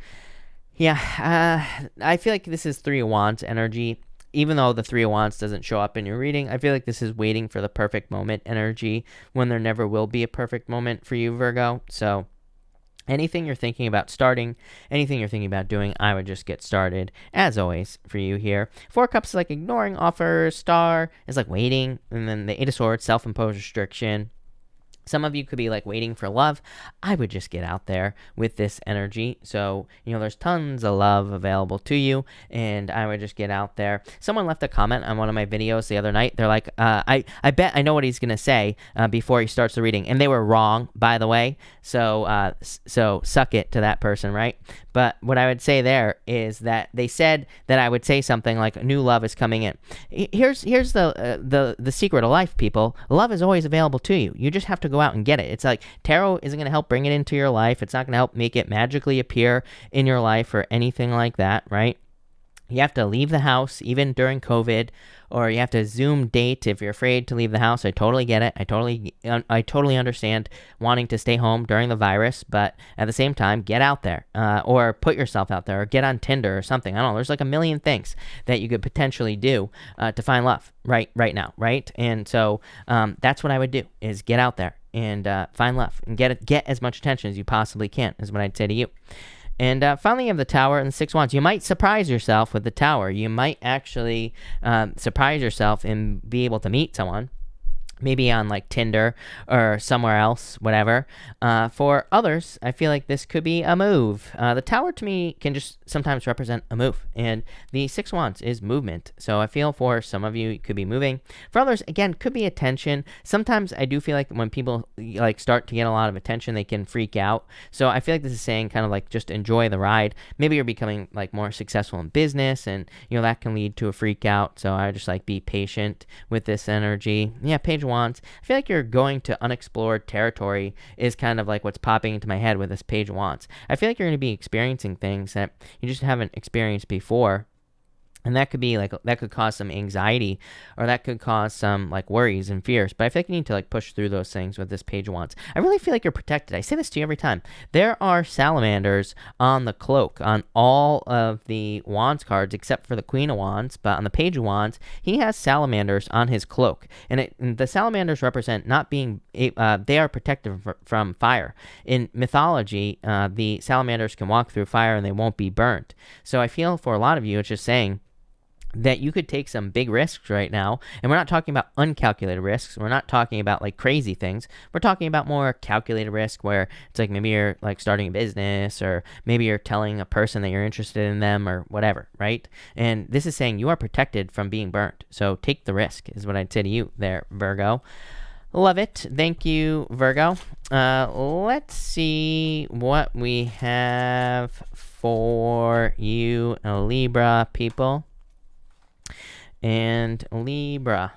Yeah, I feel like this is Three of Wands energy. Even though the Three of Wands doesn't show up in your reading, I feel like this is waiting for the perfect moment energy, when there never will be a perfect moment for you, Virgo. So anything you're thinking about starting, anything you're thinking about doing, I would just get started, as always, for you here. Four Cups is like ignoring offers. Star is like waiting. And then the Eight of Swords, self-imposed restriction. Some of you could be like waiting for love. I would just get out there with this energy. So, there's tons of love available to you, and I would just get out there. Someone left a comment on one of my videos the other night. They're like, I bet I know what he's going to say before he starts the reading. And they were wrong, by the way. So suck it to that person, right? But what I would say there is that they said that I would say something like new love is coming in. Here's the secret of life, people. Love is always available to you. You just have to go out and get it. It's like tarot isn't going to help bring it into your life. It's not going to help make it magically appear in your life or anything like that, right? You have to leave the house even during COVID, or you have to Zoom date if you're afraid to leave the house. I totally get it. I totally understand wanting to stay home during the virus, but at the same time, get out there, or put yourself out there, or get on Tinder or something. I don't know. There's like a million things that you could potentially do to find love right now, right? And so that's what I would do, is get out there and find love and get as much attention as you possibly can, is what I'd say to you. And finally, you have the Tower and the Six Wands. You might surprise yourself with the Tower. You might actually surprise yourself and be able to meet someone, maybe on like Tinder or somewhere else, whatever. For others, I feel like this could be a move. The Tower to me can just sometimes represent a move, and the Six Wands is movement. So I feel for some of you, it could be moving. For others, again, could be attention. Sometimes I do feel like when people like start to get a lot of attention, they can freak out. So I feel like this is saying kind of like just enjoy the ride. Maybe you're becoming like more successful in business, and that can lead to a freak out. So I just like be patient with this energy. Yeah, Page of Wands. I feel like you're going to unexplored territory is kind of like what's popping into my head with this Page of Wands. I feel like you're going to be experiencing things that you just haven't experienced before. And that could be like, that could cause some anxiety, or that could cause some like worries and fears. But I feel like you need to like push through those things with this Page of Wands. I really feel like you're protected. I say this to you every time. There are salamanders on the cloak on all of the Wands cards except for the Queen of Wands. But on the Page of Wands, he has salamanders on his cloak. And the salamanders represent not being, they are protected from fire. In mythology, the salamanders can walk through fire and they won't be burnt. So I feel for a lot of you, it's just saying that you could take some big risks right now. And we're not talking about uncalculated risks. We're not talking about like crazy things. We're talking about more calculated risk, where it's like maybe you're like starting a business, or maybe you're telling a person that you're interested in them, or whatever, right? And this is saying you are protected from being burnt. So take the risk, is what I'd say to you there, Virgo. Love it. Thank you, Virgo. Let's see what we have for you, Libra people. And Libra,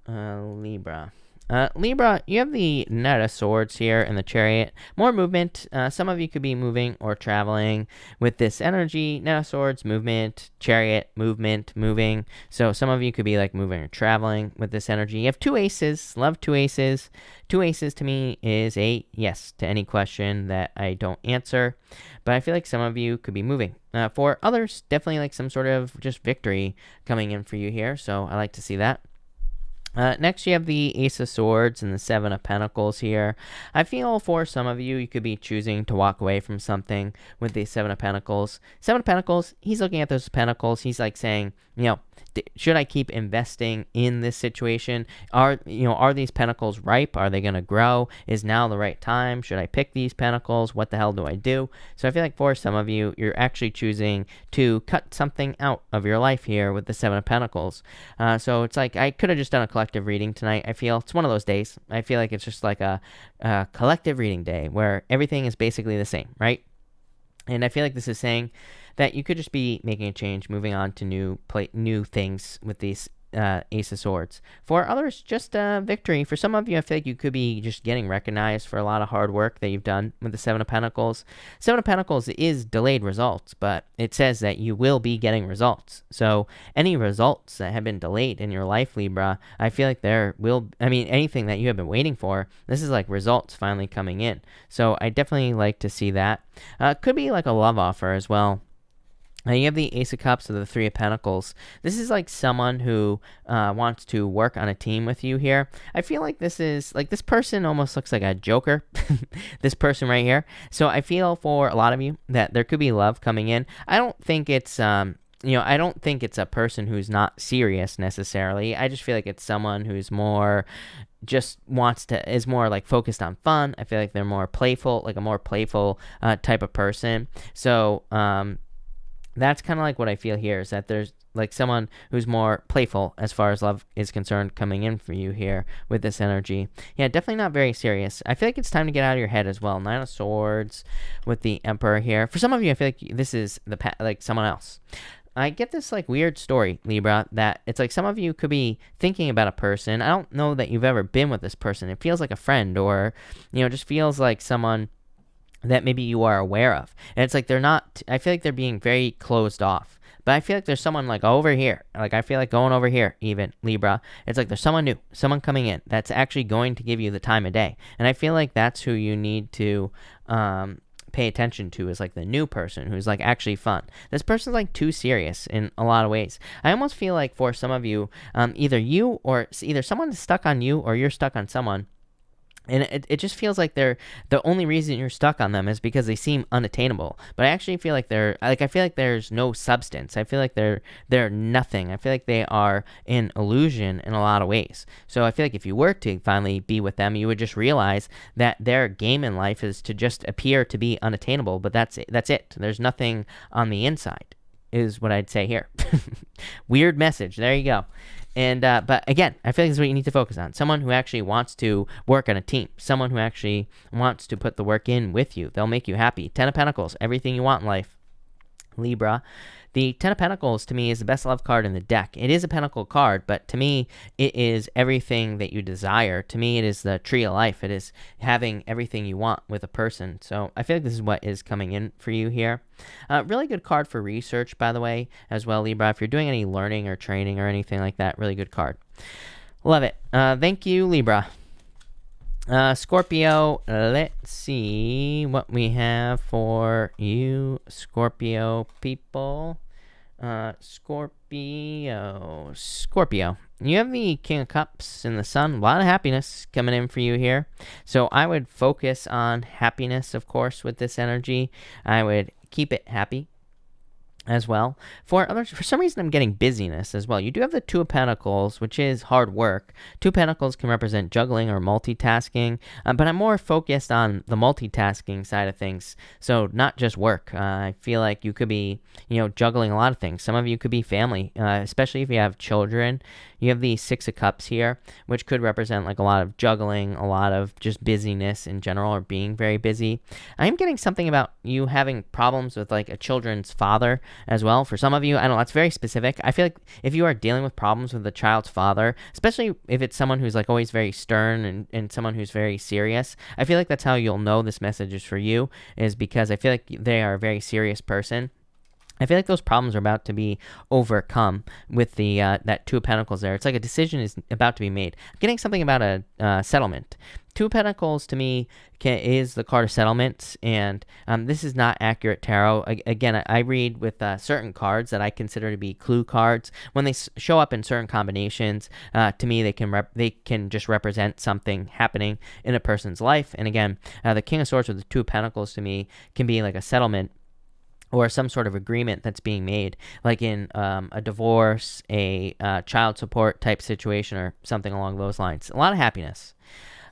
Libra, you have the Knight of Swords here and the Chariot. More movement. Some of you could be moving or traveling with this energy. Knight of Swords, movement. Chariot, movement, moving. So some of you could be like moving or traveling with this energy. You have two aces. Love two aces. Two aces to me is a yes to any question that I don't answer. But I feel like some of you could be moving. For others, definitely like some sort of just victory coming in for you here. So I like to see that. Next, you have the Ace of Swords and the Seven of Pentacles here. I feel for some of you, you could be choosing to walk away from something with the Seven of Pentacles. Seven of Pentacles, he's looking at those pentacles. He's like saying, should I keep investing in this situation? Are these pentacles ripe? Are they going to grow? Is now the right time? Should I pick these pentacles? What the hell do I do? So I feel like for some of you, you're actually choosing to cut something out of your life here with the Seven of Pentacles. So it's like, I could have just done a collective reading tonight. I feel it's one of those days. I feel like it's just like a collective reading day where everything is basically the same, right? And I feel like this is saying that you could just be making a change, moving on to new things with these Ace of Swords. For others, just victory. For some of you, I feel like you could be just getting recognized for a lot of hard work that you've done with the Seven of Pentacles. Seven of Pentacles is delayed results, but it says that you will be getting results. So any results that have been delayed in your life, Libra, I feel like anything that you have been waiting for, this is like results finally coming in. So I definitely like to see that. Could be like a love offer as well. You have the Ace of Cups or the Three of Pentacles. This is like someone who wants to work on a team with you here. I feel like this person almost looks like a joker, this person right here. So I feel for a lot of you that there could be love coming in. I don't think it's I don't think it's a person who's not serious necessarily. I just feel like it's someone who's more just is more like focused on fun. I feel like they're more playful, like a more playful type of person. So that's kind of like what I feel here, is that there's like someone who's more playful as far as love is concerned coming in for you here with this energy. Yeah, definitely not very serious. I feel like it's time to get out of your head as well. 9 of Swords with the Emperor here. For some of you, I feel like this is like someone else. I get this like weird story, Libra, that it's like some of you could be thinking about a person. I don't know that you've ever been with this person. It feels like a friend, or, just feels like someone that maybe you are aware of. And it's like they're not, I feel like they're being very closed off. But I feel like there's someone like over here. Like I feel like going over here, even, Libra. It's like there's someone new, someone coming in that's actually going to give you the time of day. And I feel like that's who you need to pay attention to, is like the new person who's like actually fun. This person's like too serious in a lot of ways. I almost feel like for some of you, either someone is stuck on you or you're stuck on someone. And it just feels like the only reason you're stuck on them is because they seem unattainable. But I actually feel like I feel like there's no substance. I feel like they're nothing. I feel like they are an illusion in a lot of ways. So I feel like if you were to finally be with them, you would just realize that their game in life is to just appear to be unattainable. But that's it. There's nothing on the inside, is what I'd say here. Weird message. There you go. And but again, I feel like this is what you need to focus on. Someone who actually wants to work on a team. Someone who actually wants to put the work in with you. They'll make you happy. 10 of Pentacles, everything you want in life, Libra. The 10 of Pentacles, to me, is the best love card in the deck. It is a Pentacle card, but to me, it is everything that you desire. To me, it is the tree of life. It is having everything you want with a person. So I feel like this is what is coming in for you here. Really good card for research, by the way, as well, Libra. If you're doing any learning or training or anything like that, really good card. Love it. Thank you, Libra. Scorpio, let's see what we have for you, Scorpio people. Scorpio. You have the King of Cups in the Sun. A lot of happiness coming in for you here. So I would focus on happiness, of course, with this energy. I would keep it happy as well. For others, for some reason, I'm getting busyness as well. You do have the Two of Pentacles, which is hard work. Two Pentacles can represent juggling or multitasking, but I'm more focused on the multitasking side of things. So not just work. I feel like you could be, juggling a lot of things. Some of you could be family, especially if you have children. You have the Six of Cups here, which could represent like a lot of juggling, a lot of just busyness in general, or being very busy. I'm getting something about you having problems with like a children's father as well. For some of you, I don't know, that's very specific. I feel like if you are dealing with problems with the child's father, especially if it's someone who's like always very stern and someone who's very serious, I feel like that's how you'll know this message is for you, is because I feel like they are a very serious person. I feel like those problems are about to be overcome with the that Two of Pentacles there. It's like a decision is about to be made. I'm getting something about a settlement. Two of Pentacles to me is the card of settlements, and this is not accurate tarot. Again, I read with certain cards that I consider to be clue cards. When they show up in certain combinations, to me they can just represent something happening in a person's life. And again, the King of Swords with the Two of Pentacles to me can be like a settlement, or some sort of agreement that's being made, like in a divorce, a child support type situation, or something along those lines. A lot of happiness.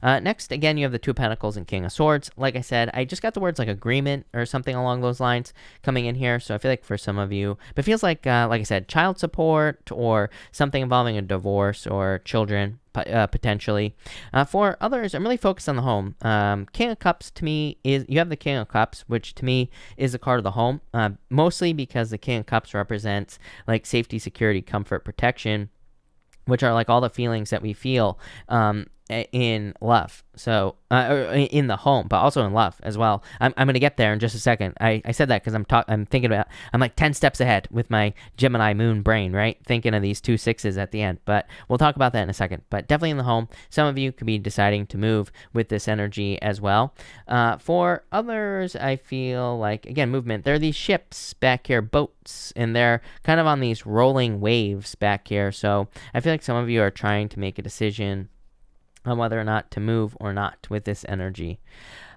Next, again, you have the Two of Pentacles and King of Swords. Like I said, I just got the words like agreement or something along those lines coming in here. So I feel like for some of you, but it feels like I said, child support or something involving a divorce or children, potentially. For others, I'm really focused on the home. King of Cups to me is, you have the King of Cups, which to me is a card of the home, mostly because the King of Cups represents like safety, security, comfort, protection, which are like all the feelings that we feel in love, so or in the home, but also in love as well. I'm gonna get there in just a second. I said that because I'm thinking about, I'm like 10 steps ahead with my Gemini moon brain, right? Thinking of these 2 6s at the end, but we'll talk about that in a second. But definitely in the home. Some of you could be deciding to move with this energy as well. For others, I feel like, again, movement. There are these ships back here, boats, and they're kind of on these rolling waves back here. So I feel like some of you are trying to make a decision on whether or not to move or not with this energy.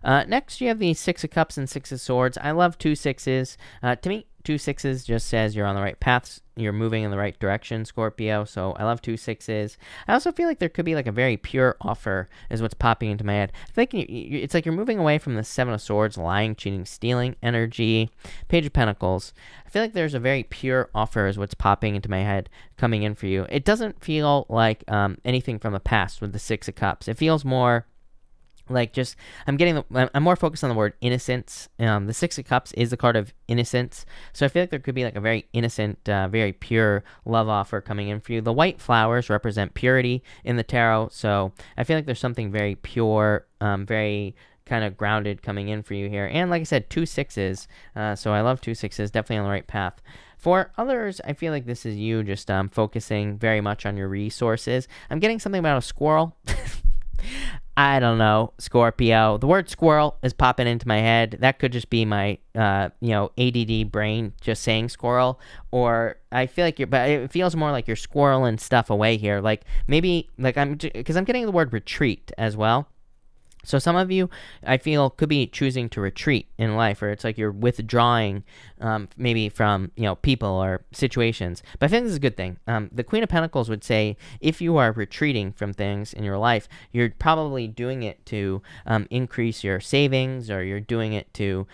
Next, you have the Six of Cups and Six of Swords. I love 2 6s. To me, two sixes just says you're on the right path. You're moving in the right direction, Scorpio. So I love two sixes. I also feel like there could be like a very pure offer is what's popping into my head. I think it's like you're moving away from the Seven of Swords, lying, cheating, stealing energy. Page of Pentacles. I feel like there's a very pure offer is what's popping into my head coming in for you. It doesn't feel like anything from the past with the Six of Cups. It feels more like just I'm more focused on the word innocence. The Six of Cups is the card of innocence, so I feel like there could be like a very innocent, very pure love offer coming in for you. The white flowers represent purity in the tarot, so I feel like there's something very pure, very kind of grounded coming in for you here. And like I said, two sixes, so I love two sixes, definitely on the right path. For others, I feel like this is you just focusing very much on your resources. I'm getting something about a squirrel. I don't know, Scorpio. The word squirrel is popping into my head. That could just be my, ADD brain just saying squirrel. Or I feel like but it feels more like you're squirreling stuff away here. Like maybe, because I'm getting the word retreat as well. So some of you, I feel, could be choosing to retreat in life, or it's like you're withdrawing maybe from, people or situations. But I think this is a good thing. The Queen of Pentacles would say if you are retreating from things in your life, you're probably doing it to increase your savings, or you're doing it to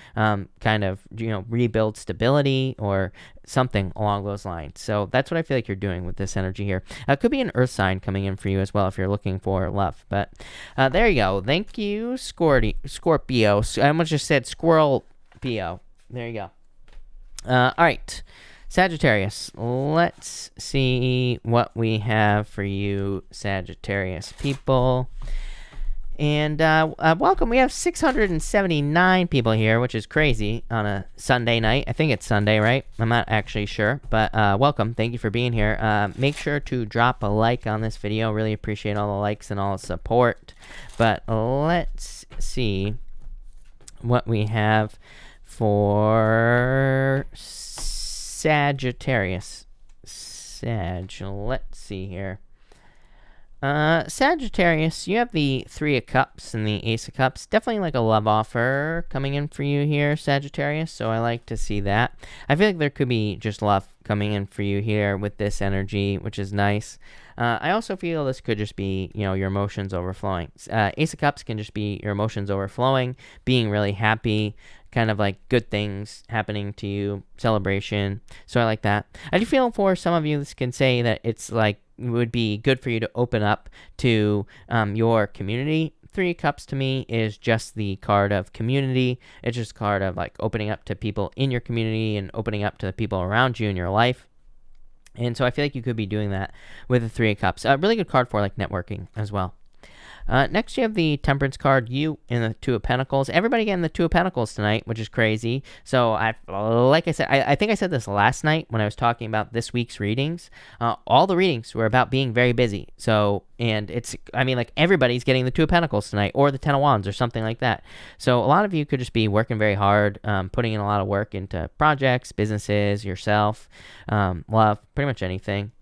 rebuild stability or something along those lines. So that's what I feel like you're doing with this energy here. It could be an earth sign coming in for you as well if you're looking for love. But there you go. Thank you, Scorpio. I almost just said Squirrel Pio. There you go. All right. Sagittarius. Let's see what we have for you, Sagittarius people. And welcome. We have 679 people here, which is crazy on a Sunday night. I think it's Sunday, right? I'm not actually sure, but welcome. Thank you for being here. Make sure to drop a like on this video. Really appreciate all the likes and all the support. But let's see what we have for Sagittarius. Let's see here. Sagittarius, you have the Three of Cups and the Ace of Cups. Definitely like a love offer coming in for you here, Sagittarius, so I like to see that. I feel like there could be just love coming in for you here with this energy, which is nice. I also feel this could just be, your emotions overflowing. Ace of Cups can just be your emotions overflowing, being really happy, kind of like good things happening to you, celebration. So I like that. I do feel for some of you, this can say that it's like, it would be good for you to open up to your community. Three of Cups to me is just the card of community. It's just a card of like opening up to people in your community and opening up to the people around you in your life. And so I feel like you could be doing that with the Three of Cups. A really good card for like networking as well. Next, you have the Temperance card, you in the Two of Pentacles. Everybody getting the Two of Pentacles tonight, which is crazy. So, like I said, I think I said this last night when I was talking about this week's readings. All the readings were about being very busy. So, and everybody's getting the Two of Pentacles tonight, or the Ten of Wands, or something like that. So, a lot of you could just be working very hard, putting in a lot of work into projects, businesses, yourself, love, pretty much anything.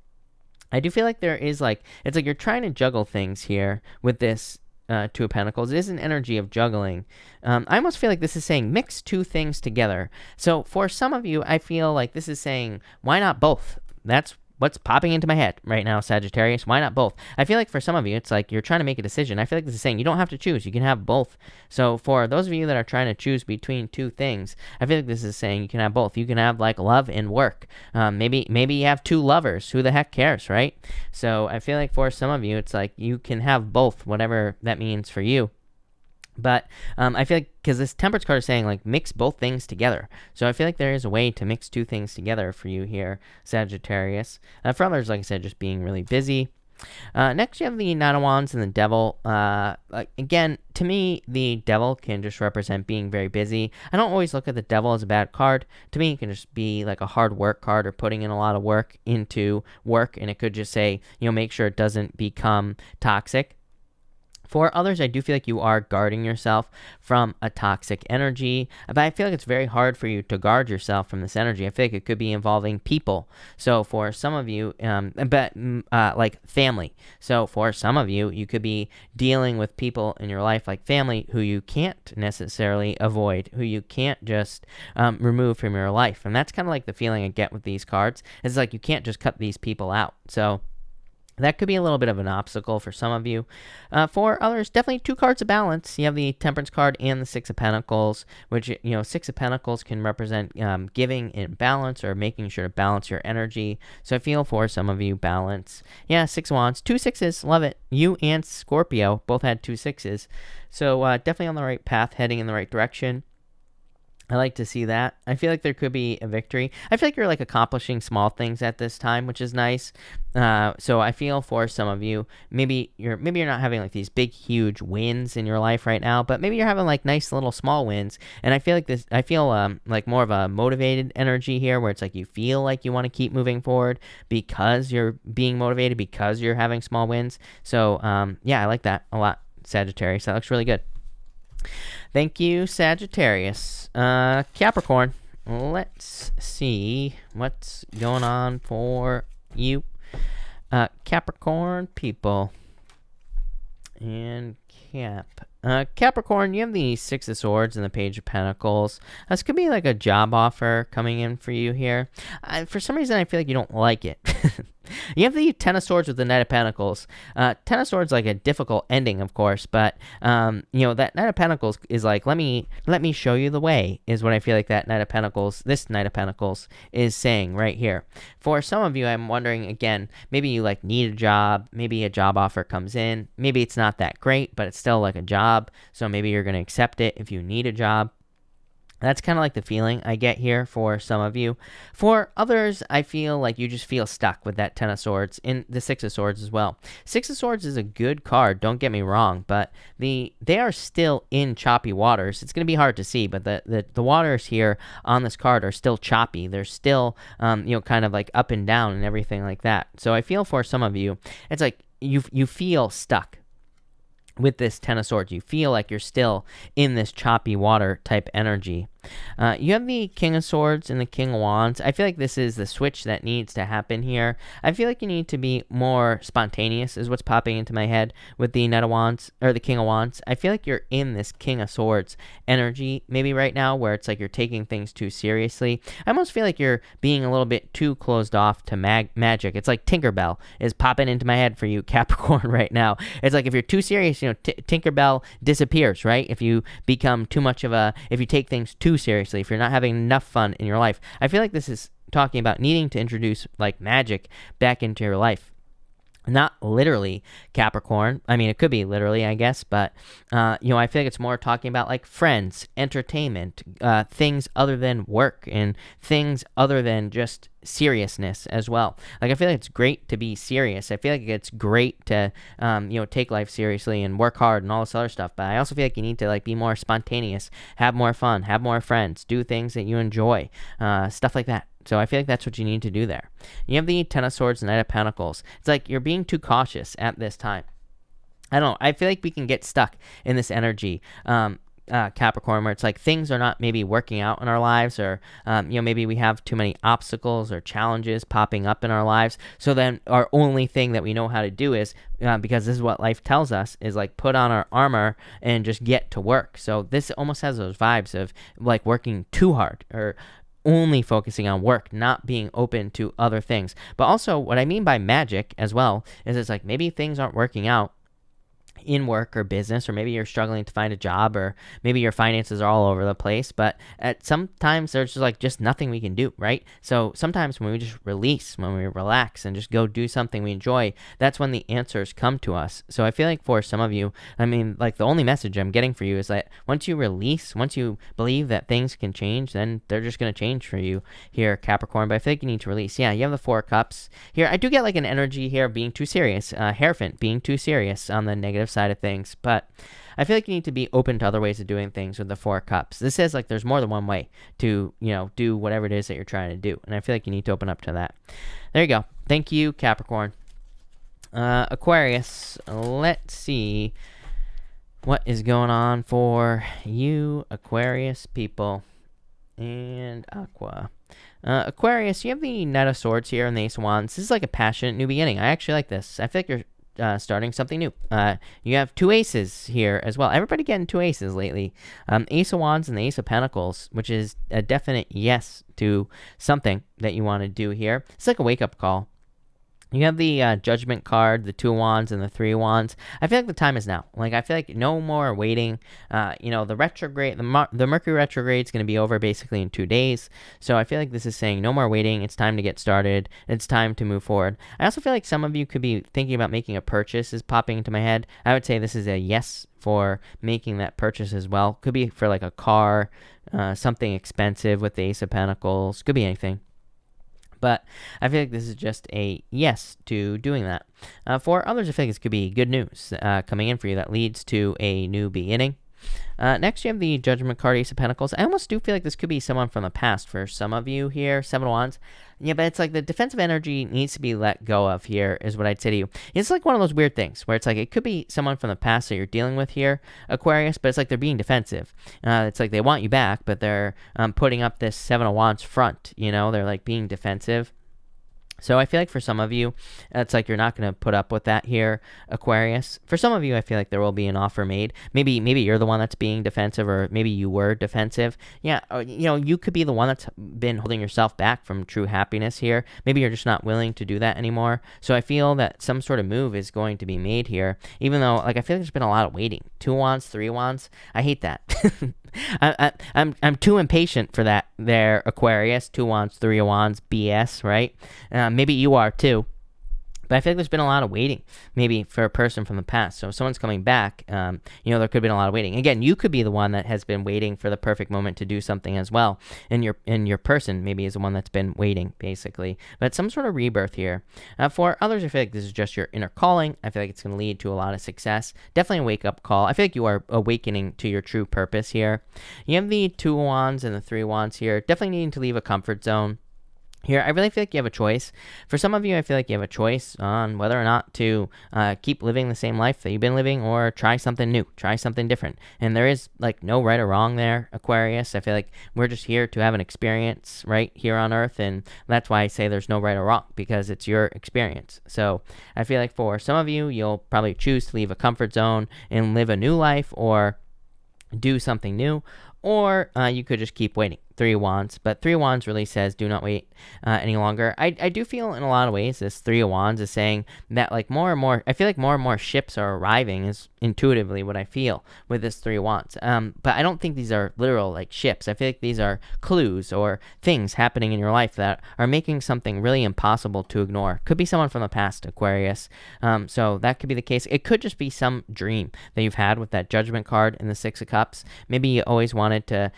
I do feel like there is it's like you're trying to juggle things here with this Two of Pentacles. It is an energy of juggling. I almost feel like this is saying mix two things together. So for some of you, I feel like this is saying, why not both? That's what's popping into my head right now, Sagittarius. Why not both? I feel like for some of you, it's like you're trying to make a decision. I feel like this is saying you don't have to choose. You can have both. So for those of you that are trying to choose between two things, I feel like this is saying you can have both. You can have like love and work. Maybe you have two lovers. Who the heck cares, right? So I feel like for some of you, it's like you can have both, whatever that means for you. But I feel like because this Temperance card is saying like mix both things together. So I feel like there is a way to mix two things together for you here, Sagittarius. For others, like I said, just being really busy. Next, you have the Nine of Wands and the Devil. Again, to me, the Devil can just represent being very busy. I don't always look at the Devil as a bad card. To me, it can just be like a hard work card or putting in a lot of work into work. And it could just say, make sure it doesn't become toxic. For others, I do feel like you are guarding yourself from a toxic energy, but I feel like it's very hard for you to guard yourself from this energy. I feel like it could be involving people. So for some of you, like family. So for some of you, you could be dealing with people in your life, like family, who you can't necessarily avoid, who you can't just remove from your life. And that's kind of like the feeling I get with these cards. It's like you can't just cut these people out. So that could be a little bit of an obstacle for some of you. For others, definitely 2 cards of balance. You have the Temperance card and the Six of Pentacles, which, Six of Pentacles can represent giving in balance or making sure to balance your energy. So I feel for some of you, balance. Yeah, 6 of Wands, 2 sixes, love it. You and Scorpio both had 2 sixes. So definitely on the right path, heading in the right direction. I like to see that. I feel like there could be a victory. I feel like you're like accomplishing small things at this time, which is nice. So I feel for some of you, maybe you're not having like these big, huge wins in your life right now, but maybe you're having like nice little small wins. And I feel like more of a motivated energy here, where it's like you feel like you want to keep moving forward because you're being motivated, because you're having small wins. So yeah, I like that a lot, Sagittarius. That looks really good. Thank you, Sagittarius. Capricorn, let's see what's going on for you. Capricorn people. And Capricorn, you have the Six of Swords and the Page of Pentacles. This could be like a job offer coming in for you here. For some reason, I feel like you don't like it. You have the Ten of Swords with the Knight of Pentacles. Ten of Swords, like a difficult ending, of course, but that Knight of Pentacles is like, let me show you the way, is what I feel like this Knight of Pentacles is saying right here. For some of you, I'm wondering, again, maybe you like need a job, maybe a job offer comes in, maybe it's not that great, but it's still like a job, so maybe you're going to accept it if you need a job. That's kind of like the feeling I get here for some of you. For others, I feel like you just feel stuck with that Ten of Swords and the Six of Swords as well. Six of Swords is a good card, don't get me wrong, but they are still in choppy waters. It's going to be hard to see, but the waters here on this card are still choppy. They're still, kind of like up and down and everything like that. So I feel for some of you, it's like you feel stuck with this Ten of Swords. You feel like you're still in this choppy water type energy. You have the King of Swords and the King of Wands. I feel like this is the switch that needs to happen here. I feel like you need to be more spontaneous, is what's popping into my head with the Knight of Wands, or the King of Wands. I feel like you're in this King of Swords energy maybe right now, where it's like you're taking things too seriously. I almost feel like you're being a little bit too closed off to magic. It's like Tinkerbell is popping into my head for you, Capricorn, right now. It's like if you're too serious, Tinkerbell disappears, right? If you become too much of if you take things too seriously, if you're not having enough fun in your life. I feel like this is talking about needing to introduce like magic back into your life. Not literally, Capricorn. I mean, it could be literally, I guess, but, I feel like it's more talking about, like, friends, entertainment, things other than work, and things other than just seriousness as well. Like, I feel like it's great to be serious. I feel like it's great to, take life seriously and work hard and all this other stuff, but I also feel like you need to, like, be more spontaneous, have more fun, have more friends, do things that you enjoy, stuff like that. So I feel like that's what you need to do there. You have the Ten of Swords and Knight of Pentacles. It's like you're being too cautious at this time. I don't know. I feel like we can get stuck in this energy, Capricorn, where it's like things are not maybe working out in our lives, or maybe we have too many obstacles or challenges popping up in our lives. So then our only thing that we know how to do is, because this is what life tells us, is like put on our armor and just get to work. So this almost has those vibes of like working too hard, or only focusing on work, not being open to other things. But also what I mean by magic as well is it's like maybe things aren't working out in work or business, or maybe you're struggling to find a job, or maybe your finances are all over the place, but sometimes there's just nothing we can do, right? So sometimes when we just release, when we relax and just go do something we enjoy, that's when the answers come to us. So I feel like for some of you, I mean, like the only message I'm getting for you is that once you release, once you believe that things can change, then they're just going to change for you here, Capricorn. But I feel like you need to release. Yeah, you have the Four of Cups here. I do get like an energy here of being too serious, Hierophant being too serious on the negative side of things, but I feel like you need to be open to other ways of doing things with the Four of Cups. This says like there's more than one way to, do whatever it is that you're trying to do, and I feel like you need to open up to that. There you go. Thank you, Capricorn. Aquarius, let's see What is going on for you, Aquarius people and Aqua? Aquarius, you have the Knight of Swords here and the Ace of Wands. This is like a passionate new beginning. I actually like this. I feel like you're starting something new. You have two aces here as well. Everybody getting two aces lately. Ace of Wands and the Ace of Pentacles, which is a definite yes to something that you want to do here. It's like a wake-up call. You have the Judgment card, the 2 of Wands, and the 3 of Wands. I feel like the time is now. Like, I feel like no more waiting. The retrograde, the Mercury retrograde is going to be over basically in 2 days. So I feel like this is saying no more waiting. It's time to get started. It's time to move forward. I also feel like some of you could be thinking about making a purchase is popping into my head. I would say this is a yes for making that purchase as well. Could be for like a car, something expensive with the Ace of Pentacles. Could be anything. But I feel like this is just a yes to doing that. For others, I feel like this could be good news coming in for you that leads to a new beginning. Next, you have the Judgment card, Ace of Pentacles. I almost do feel like this could be someone from the past for some of you here. 7 of Wands. Yeah, but it's like the defensive energy needs to be let go of here is what I'd say to you. It's like one of those weird things where it's like it could be someone from the past that you're dealing with here, Aquarius, but it's like they're being defensive. It's like they want you back, but they're putting up this 7 of Wands front. They're like being defensive. So I feel like for some of you, it's like you're not going to put up with that here, Aquarius. For some of you, I feel like there will be an offer made. Maybe you're the one that's being defensive, or maybe you were defensive. Yeah, you could be the one that's been holding yourself back from true happiness here. Maybe you're just not willing to do that anymore. So I feel that some sort of move is going to be made here, even though like I feel like there's been a lot of waiting. 2 Wands, 3 Wands. I hate that. I'm too impatient for that there, Aquarius. 2 Wands, 3 of Wands, BS, right? Maybe you are too. But I feel like there's been a lot of waiting, maybe for a person from the past. So if someone's coming back, there could have been a lot of waiting. Again, you could be the one that has been waiting for the perfect moment to do something as well. And your person maybe is the one that's been waiting, basically. But some sort of rebirth here. For others, I feel like this is just your inner calling. I feel like it's going to lead to a lot of success. Definitely a wake-up call. I feel like you are awakening to your true purpose here. You have the 2 Wands and the 3 Wands here. Definitely needing to leave a comfort zone. Here, I really feel like you have a choice. For some of you, I feel like you have a choice on whether or not to keep living the same life that you've been living or try something new, try something different. And there is like no right or wrong there, Aquarius. I feel like we're just here to have an experience right here on Earth. And that's why I say there's no right or wrong, because it's your experience. So I feel like for some of you, you'll probably choose to leave a comfort zone and live a new life or do something new. Or you could just keep waiting. 3 Wands. But 3 Wands really says do not wait any longer. I do feel in a lot of ways this 3 of Wands is saying that like more and more, I feel like more and more ships are arriving is intuitively what I feel with this 3 of Wands. But I don't think these are literal like ships. I feel like these are clues or things happening in your life that are making something really impossible to ignore. Could be someone from the past, Aquarius. So that could be the case. It could just be some dream that you've had with that Judgment card and the 6 of Cups. Maybe you always wanted to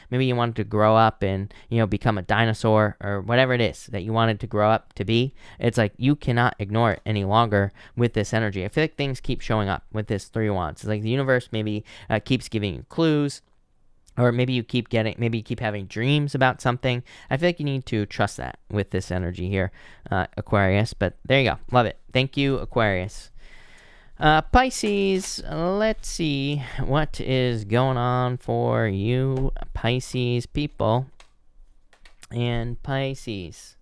grow up and become a dinosaur or whatever it is that you wanted to grow up to be. It's like you cannot ignore it any longer with this energy. I feel like things keep showing up with this 3 of Wands. It's like the universe maybe keeps giving you clues, or maybe you keep having dreams about something. I feel like you need to trust that with this energy here, Aquarius. But there you go. Love it. Thank you, Aquarius. Pisces, let's see what is going on for you, Pisces people. And Pisces.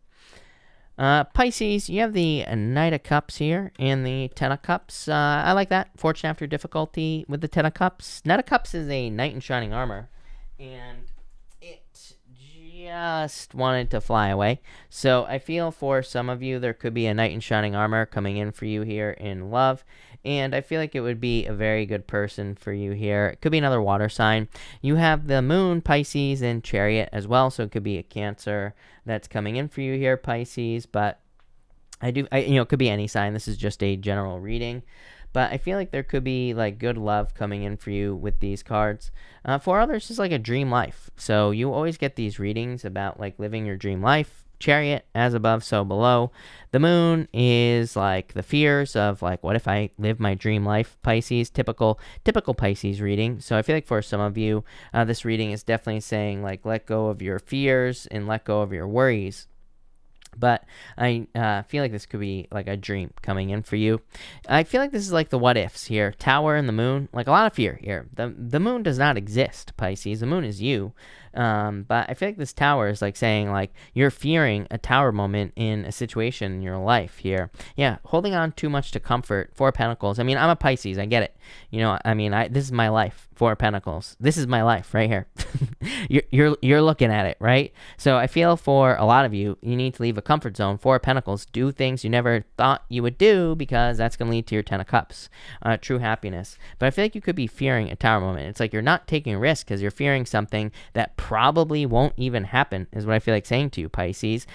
Pisces, you have the Knight of Cups here and the 10 of Cups. I like that. Fortune after difficulty with the 10 of Cups. Knight of Cups is a knight in shining armor, and it just wanted to fly away. So I feel for some of you, there could be a knight in shining armor coming in for you here in love. And I feel like it would be a very good person for you here. It could be another water sign. You have the moon, Pisces, and Chariot as well. So it could be a Cancer that's coming in for you here, Pisces. But it could be any sign. This is just a general reading. But I feel like there could be like good love coming in for you with these cards. For others, it's like a dream life. So you always get these readings about like living your dream life. Chariot, as above, so below. The moon is like the fears of like, what if I live my dream life? Pisces, typical Pisces reading. So I feel like for some of you, this reading is definitely saying like, let go of your fears and let go of your worries. But I feel like this could be like a dream coming in for you. I feel like this is like the what ifs here. Tower and the moon, like a lot of fear here. The moon does not exist, Pisces. The moon is you. But I feel like this tower is like saying like you're fearing a tower moment in a situation in your life here. Yeah, holding on too much to comfort. Four of Pentacles. I mean, I'm a Pisces. I get it. You know, I mean, this is my life. Four of Pentacles. This is my life right here. you're looking at it, right? So I feel for a lot of you, you need to leave a comfort zone. Four of Pentacles. Do things you never thought you would do because that's going to lead to your Ten of Cups. True happiness. But I feel like you could be fearing a tower moment. It's like you're not taking a risk because you're fearing something that probably won't even happen is what I feel like saying to you, Pisces.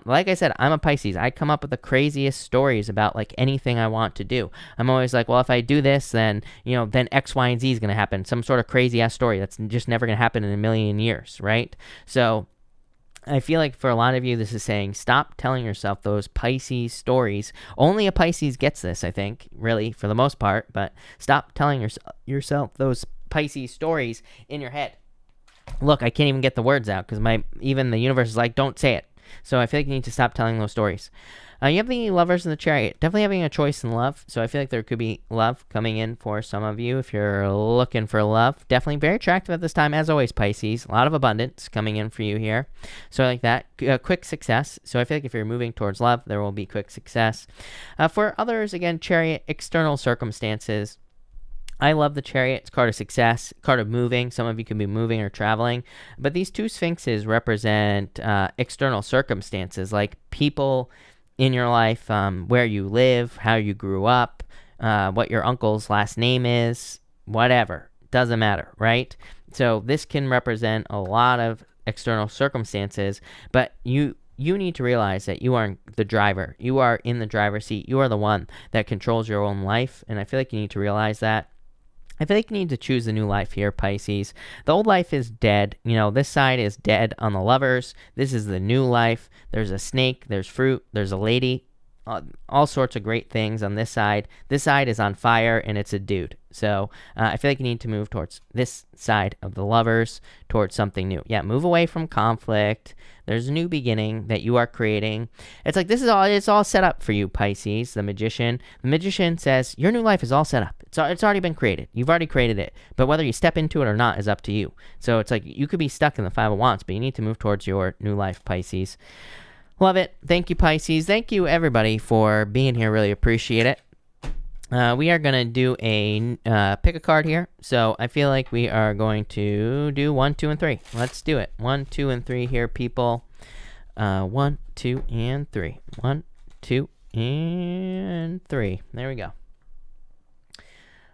Like I said, I'm a Pisces. I come up with the craziest stories about like anything I want to do. I'm always like, well, if I do this, then, you know, then X, Y, and Z is going to happen. Some sort of crazy ass story that's just never going to happen in a million years, right? So I feel like for a lot of you, this is saying stop telling yourself those Pisces stories. Only a Pisces gets this, I think, really, for the most part. But stop telling yourself those Pisces stories in your head. Look, I can't even get the words out because even the universe is like, don't say it. So I feel like you need to stop telling those stories. You have the Lovers and the Chariot. Definitely having a choice in love. So I feel like there could be love coming in for some of you if you're looking for love. Definitely very attractive at this time, as always, Pisces. A lot of abundance coming in for you here. So I like that. Quick success. So I feel like if you're moving towards love, there will be quick success. For others, again, Chariot, external circumstances. I love the Chariot. It's card of success, card of moving. Some of you could be moving or traveling. But these two Sphinxes represent external circumstances, like people in your life, where you live, how you grew up, what your uncle's last name is, whatever. Doesn't matter, right? So this can represent a lot of external circumstances, but you need to realize that you are the driver. You are in the driver's seat. You are the one that controls your own life, and I feel like you need to realize that. I feel like you need to choose a new life here, Pisces. The old life is dead. You know, this side is dead on the Lovers. This is the new life. There's a snake. There's fruit. There's a lady. All sorts of great things on this side. This side is on fire, and it's a dude. So I feel like you need to move towards this side of the Lovers, towards something new. Yeah, move away from conflict. There's a new beginning that you are creating. It's like it's all set up for you, Pisces, the Magician. The Magician says your new life is all set up. It's already been created. You've already created it. But whether you step into it or not is up to you. So it's like you could be stuck in the Five of Wands, but you need to move towards your new life, Pisces. Love it. Thank you, Pisces. Thank you, everybody, for being here. Really appreciate it. We are going to do a pick a card here. So I feel like we are going to do 1, 2, and 3. Let's do it. 1, 2, and 3 here, people. 1, 2, and 3. 1, 2, and 3. There we go.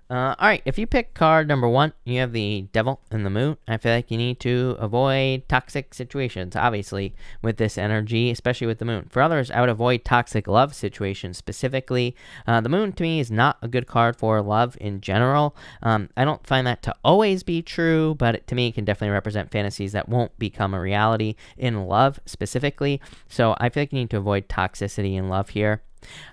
All right, if you pick card number 1, you have the Devil and the Moon. I feel like you need to avoid toxic situations, obviously, with this energy, especially with the Moon. For others, I would avoid toxic love situations specifically. The Moon, to me, is not a good card for love in general. I don't find that to always be true, but to me, it can definitely represent fantasies that won't become a reality in love specifically. So I feel like you need to avoid toxicity in love here.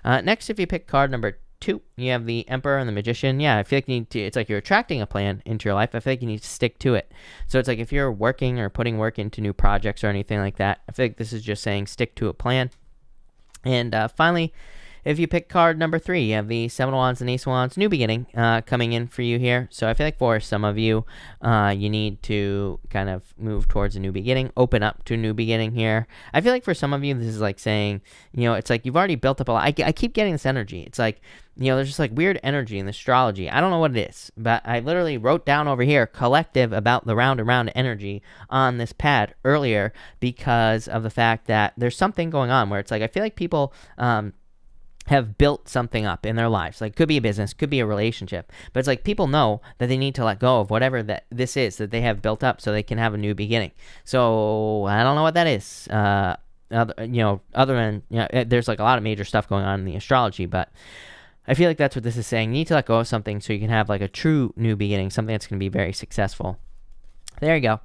Next, if you pick card number 2, you have the Emperor and the Magician. Yeah, I feel like you need to, it's like you're attracting a plan into your life. I feel like you need to stick to it. So it's like if you're working or putting work into new projects or anything like that, I feel like this is just saying stick to a plan. And finally, if you pick card number 3, you have the Seven of Wands and Ace of Wands, new beginning coming in for you here. So I feel like for some of you, you need to kind of move towards a new beginning, open up to a new beginning here. I feel like for some of you, this is like saying, you know, it's like you've already built up a lot. I keep getting this energy. It's like, you know, there's just like weird energy in astrology. I don't know what it is, but I literally wrote down over here collective about the round and round energy on this pad earlier because of the fact that there's something going on where it's like I feel like people have built something up in their lives. Like, could be a business, could be a relationship. But it's like people know that they need to let go of whatever that this is that they have built up so they can have a new beginning. So I don't know what that is. Other than, there's like a lot of major stuff going on in the astrology, but I feel like that's what this is saying. You need to let go of something so you can have like a true new beginning, something that's going to be very successful. There you go.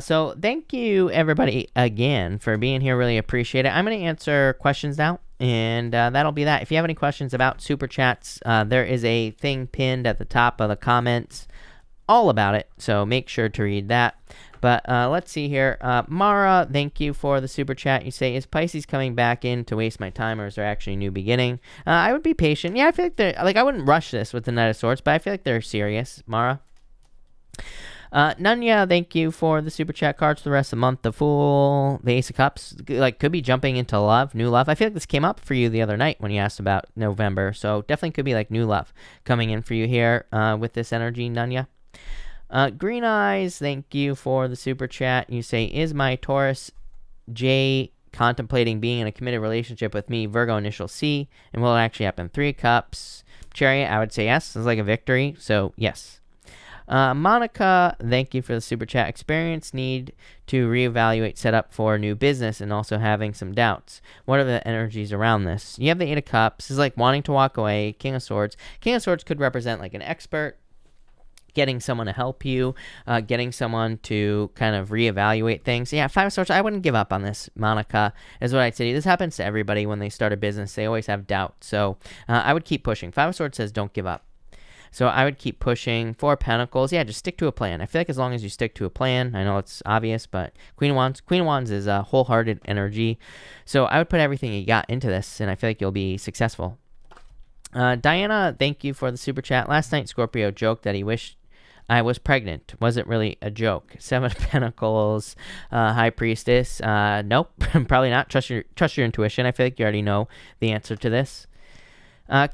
So thank you, everybody, again, for being here. Really appreciate it. I'm going to answer questions now, and that'll be that. If you have any questions about Super Chats, there is a thing pinned at the top of the comments all about it, so make sure to read that. But let's see here. Mara, thank you for the super chat. You say, is Pisces coming back in to waste my time, or is there actually a new beginning? I would be patient. Yeah, I feel like they're, like, I wouldn't rush this with the Knight of Swords, but I feel like they're serious, Mara. Nunya, thank you for the super chat. Cards for the rest of the month. The Fool, the Ace of Cups, like, could be jumping into love, new love. I feel like this came up for you the other night when you asked about November, so definitely could be like new love coming in for you here with this energy, Nunya. Green Eyes, thank you for the super chat. You say, is my Taurus J contemplating being in a committed relationship with me, Virgo initial C, and will it actually happen? 3 Cups. Chariot, I would say yes. It's like a victory, so yes. Monica, thank you for the super chat. Experience need to reevaluate setup for new business and also having some doubts. What are the energies around this? You have the 8 of Cups. This is like wanting to walk away. King of Swords. King of Swords could represent like an expert, getting someone to help you, getting someone to kind of reevaluate things. Yeah, 5 of Swords, I wouldn't give up on this, Monica, is what I'd say to you. This happens to everybody when they start a business. They always have doubt. So I would keep pushing. 5 of Swords says don't give up. So I would keep pushing. 4 of Pentacles, yeah, just stick to a plan. I feel like as long as you stick to a plan, I know it's obvious, but Queen of Wands is a wholehearted energy. So I would put everything you got into this, and I feel like you'll be successful. Diana, thank you for the super chat. Last night, Scorpio joked that he wished I was pregnant. Was it really a joke? 7 of Pentacles, High Priestess. Nope, probably not. Trust your intuition. I feel like you already know the answer to this.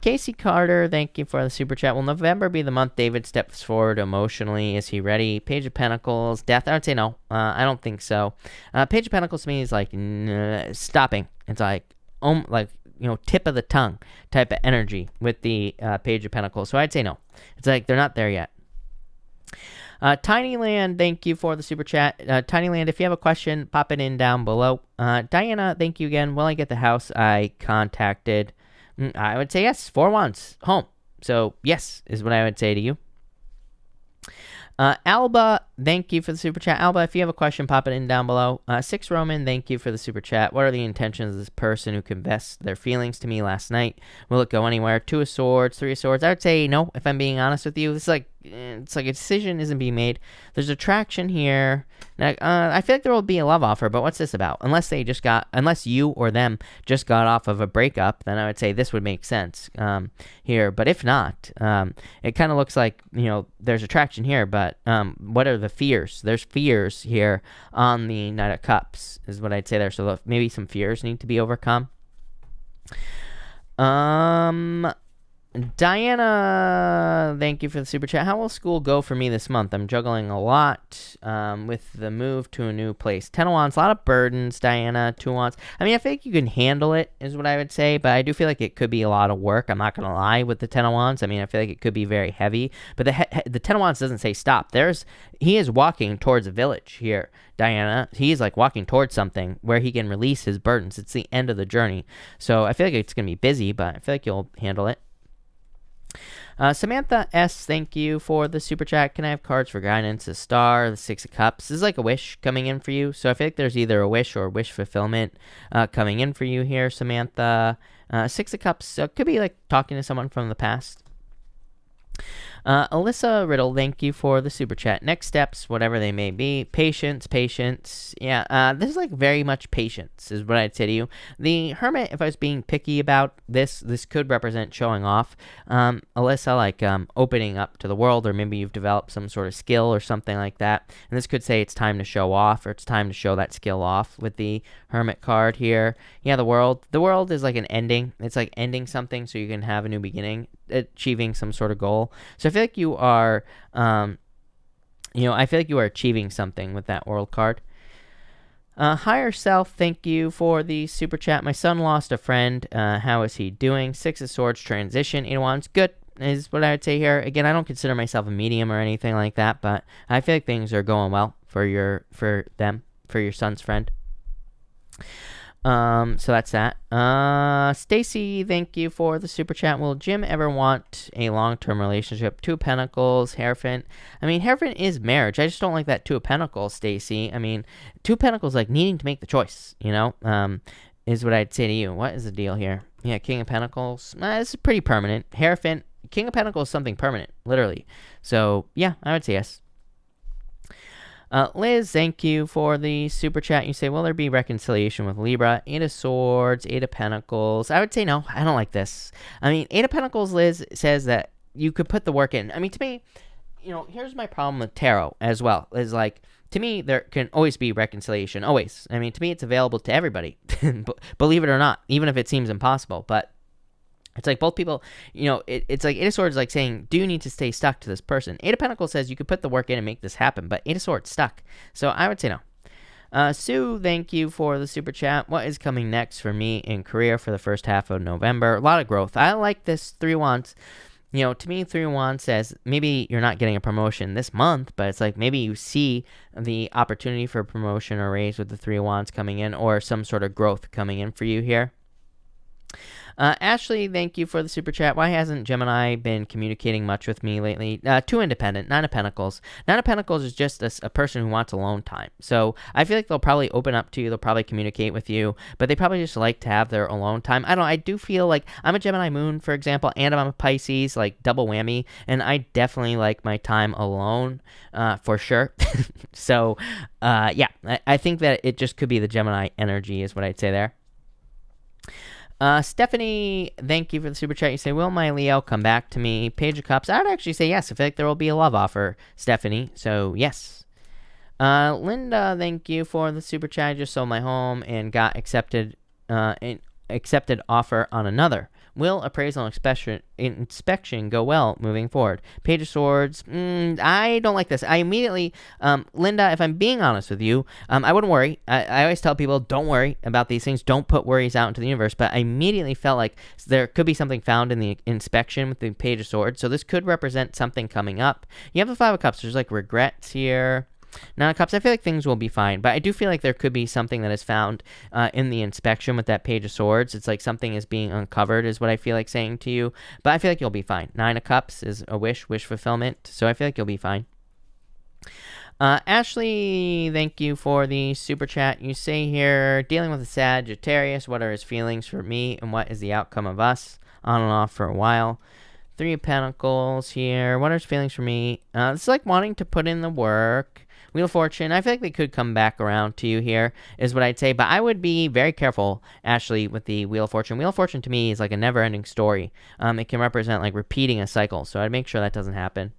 Casey Carter, thank you for the super chat. Will November be the month David steps forward emotionally? Is he ready? Page of Pentacles, Death. I would say no. I don't think so. Page of Pentacles to me is like stopping. It's like tip of the tongue type of energy with the Page of Pentacles. So I'd say no. It's like they're not there yet. Tinyland, thank you for the super chat. Tinyland, if you have a question, pop it in down below. Diana, thank you again. Will I get the house I contacted? I would say yes. 4 Wands, home. So yes is what I would say to you. Alba, thank you for the super chat. Alba, if you have a question, pop it in down below. 6 Roman, thank you for the super chat. What are the intentions of this person who confessed their feelings to me last night? Will it go anywhere? 2 of Swords, 3 of Swords. I would say no, if I'm being honest with you. It's like a decision isn't being made. There's attraction here. Now, I feel like there will be a love offer, but what's this about? Unless you or them just got off of a breakup, then I would say this would make sense here. But if not, it kind of looks like, there's attraction here, but what are the fears? There's fears here on the Knight of Cups is what I'd say there. So maybe some fears need to be overcome. Diana, thank you for the super chat. How will school go for me this month? I'm juggling a lot with the move to a new place. 10 of Wands, a lot of burdens, Diana. 2 of Wands. I mean, I think you can handle it is what I would say, but I do feel like it could be a lot of work. I'm not going to lie with the 10 of Wands. I mean, I feel like it could be very heavy, but the 10 of Wands doesn't say stop. He is walking towards a village here, Diana. He's like walking towards something where he can release his burdens. It's the end of the journey. So I feel like it's going to be busy, but I feel like you'll handle it. Samantha S, thank you for the super chat. Can I have cards for guidance? A star, the 6 of Cups. This is like a wish coming in for you. So I feel like there's either a wish or wish fulfillment coming in for you here, Samantha. 6 of Cups could be like talking to someone from the past. Alyssa Riddle, thank you for the super chat. Next steps, whatever they may be. Patience. Yeah, this is like very much patience is what I'd say to you. The Hermit, if I was being picky about this could represent showing off. Alyssa, like opening up to the world, or maybe you've developed some sort of skill or something like that. And this could say it's time to show off, or it's time to show that skill off with the Hermit card here. Yeah, the world. The world is like an ending. It's like ending something so you can have a new beginning, achieving some sort of goal. So I feel like you are, I feel like you are achieving something with that World card. Higher Self, thank you for the super chat. My son lost a friend. How is he doing? 6 of Swords, transition. 8 of Wands, good is what I would say here. Again, I don't consider myself a medium or anything like that, but I feel like things are going well for your son's friend. So that's that. Stacy, thank you for the super chat. Will Jim ever want a long-term relationship? 2 of Pentacles, Hierophant. I mean, Hierophant is marriage. I just don't like that 2 of Pentacles, Stacy. I mean, 2 of Pentacles, like needing to make the choice, is what I'd say to you. What is the deal here? Yeah, King of Pentacles. This is pretty permanent. Hierophant, King of Pentacles is something permanent, literally. So, yeah, I would say yes. Liz, thank you for the super chat. You say, will there be reconciliation with Libra? Eight of Swords, Eight of Pentacles. I would say no. I don't like this. I mean, Eight of Pentacles, Liz, says that you could put the work in. I mean, to me, here's my problem with tarot as well. Is like, to me, there can always be reconciliation. Always. I mean, to me, it's available to everybody. Believe it or not, even if it seems impossible. But it's like both people, it's like Eight of Swords like saying, do you need to stay stuck to this person? Eight of Pentacles says you could put the work in and make this happen, but Eight of Swords stuck. So I would say no. Sue, thank you for the super chat. What is coming next for me in career for the first half of November? A lot of growth. I like this Three of Wands. To me, Three of Wands says maybe you're not getting a promotion this month, but it's like maybe you see the opportunity for a promotion or raise with the Three of Wands coming in, or some sort of growth coming in for you here. Ashley, thank you for the super chat. Why hasn't Gemini been communicating much with me lately? Too independent. Nine of Pentacles. Nine of Pentacles is just a person who wants alone time. So I feel like they'll probably open up to you. They'll probably communicate with you, but they probably just like to have their alone time. I do feel like I'm a Gemini moon, for example, and I'm a Pisces, like double whammy, and I definitely like my time alone, for sure. So, yeah, I think that it just could be the Gemini energy is what I'd say there. Stephanie, thank you for the super chat. You say, will my Leo come back to me? Page of Cups. I would actually say yes. I feel like there will be a love offer, Stephanie. So, yes. Linda, thank you for the super chat. I just sold my home and got accepted offer on another. Will appraisal inspection go well moving forward? Page of Swords. I don't like this. I immediately, Linda, if I'm being honest with you, I wouldn't worry. I always tell people, don't worry about these things. Don't put worries out into the universe. But I immediately felt like there could be something found in the inspection with the Page of Swords. So this could represent something coming up. You have the Five of Cups. There's like regrets here. Nine of Cups, I feel like things will be fine, but I do feel like there could be something that is found in the inspection with that Page of Swords. It's like something is being uncovered is what I feel like saying to you, but I feel like you'll be fine. Nine of Cups is a wish fulfillment, so I feel like you'll be fine. Ashley, thank you for the super chat. You say here, dealing with a Sagittarius, what are his feelings for me, and what is the outcome of us? On and off for a while. Three of Pentacles here. What are his feelings for me? It's like wanting to put in the work. Wheel of Fortune, I feel like they could come back around to you here, is what I'd say. But I would be very careful, Ashley, with the Wheel of Fortune. Wheel of Fortune to me is like a never-ending story. It can represent like repeating a cycle, so I'd make sure that doesn't happen.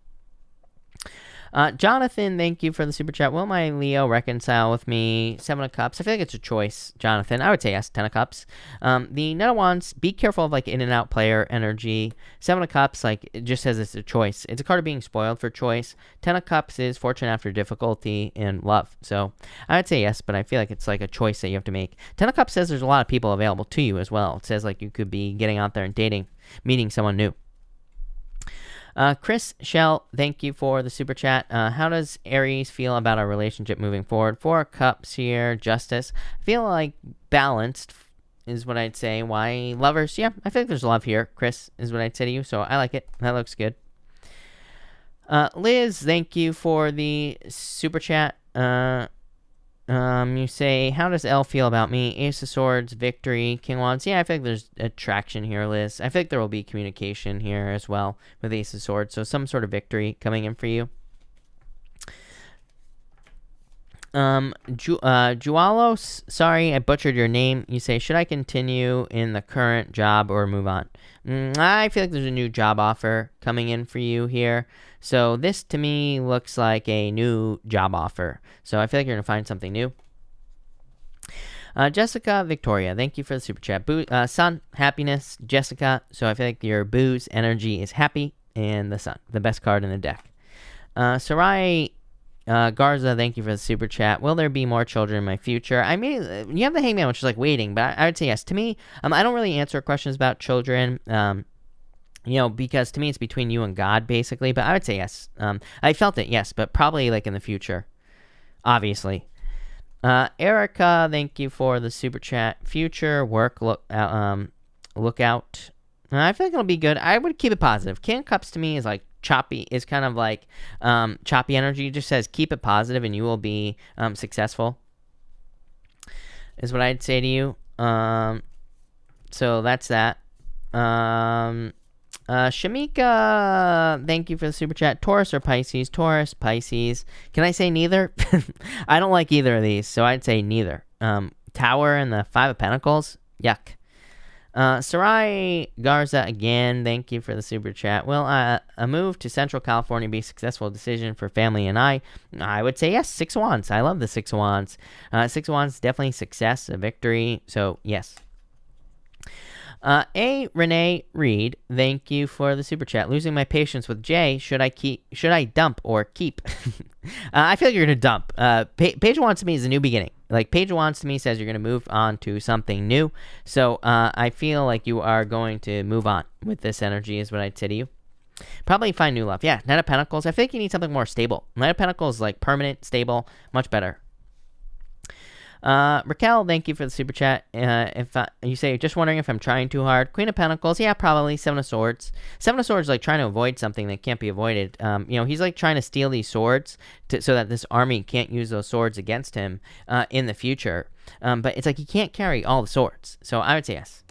Jonathan, thank you for the super chat. Will my Leo reconcile with me? Seven of Cups. I feel like it's a choice, Jonathan. I would say yes. Ten of Cups. The Knight of Wands, be careful of like in and out player energy. Seven of Cups, like it just says it's a choice. It's a card of being spoiled for choice. Ten of Cups is fortune after difficulty and love. So I would say yes, but I feel like it's like a choice that you have to make. Ten of Cups says there's a lot of people available to you as well. It says like you could be getting out there and dating, meeting someone new. Chris Shell, thank you for the super chat. How does Aries feel about our relationship moving forward? Four of Cups here, Justice. I feel like balanced is what I'd say. Why lovers? Yeah, I feel like there's love here, Chris, is what I'd say to you. So I like it. That looks good. Liz, thank you for the super chat. You say, how does Elle feel about me? Ace of Swords, Victory, King of Wands. Yeah, I feel like there's attraction here, Liz. I feel like there will be communication here as well with Ace of Swords. So some sort of victory coming in for you. Jualos, sorry, I butchered your name. You say, should I continue in the current job or move on? I feel like there's a new job offer coming in for you here. So this to me looks like a new job offer. So I feel like you're going to find something new. Jessica Victoria, thank you for the super chat. Sun, happiness, Jessica. So I feel like your booze energy is happy, and the sun, the best card in the deck. Sarai Garza, thank you for the super chat. Will there be more children in my future? I mean, you have the Hangman, which is like waiting, but I would say yes. To me, I don't really answer questions about children, because to me it's between you and God, basically. But I would say yes. I felt it, yes, but probably like in the future, obviously. Erica, thank you for the super chat. Future work lookout. I feel like it'll be good. I would keep it positive. King of Cups to me is like choppy, is kind of like choppy energy. It just says keep it positive and you will be successful, is what I'd say to you. So that's that. Shamika, thank you for the super chat. Taurus or Pisces? Taurus, Pisces. Can I say neither? I don't like either of these, so I'd say neither. Tower and the Five of Pentacles. Yuck. Sarai Garza again, thank you for the super chat. Will a move to Central California be a successful decision for family and I would say yes. Six of Wands. I love the Six of Wands. Six of Wands, definitely success, a victory. So yes. Renee Reed, thank you for the super chat. Losing my patience with Jay. Should I dump or keep? I feel like you're gonna dump. Page Wands to me is a new beginning. Like Page Wands to me says you're gonna move on to something new. So I feel like you are going to move on with this energy, is what I'd say to you. Probably find new love. Yeah, Knight of Pentacles. I think you need something more stable. Knight of Pentacles is like permanent, stable, much better. Raquel, thank you for the super chat. You say, just wondering if I'm trying too hard. Queen of Pentacles, yeah, probably. Seven of Swords. Seven of Swords is like trying to avoid something that can't be avoided. He's like trying to steal these swords so that this army can't use those swords against him in the future. But it's like he can't carry all the swords. So I would say yes.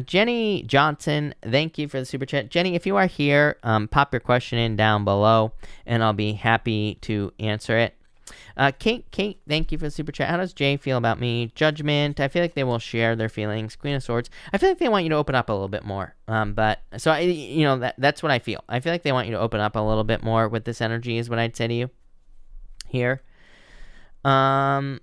Jenny Johnson, thank you for the super chat. Jenny, if you are here, pop your question in down below, and I'll be happy to answer it. Kate, thank you for the super chat. How does Jay feel about me? Judgment. I feel like they will share their feelings. Queen of Swords. I feel like they want you to open up a little bit more. That's what I feel. I feel like they want you to open up a little bit more with this energy, is what I'd say to you here. Brenda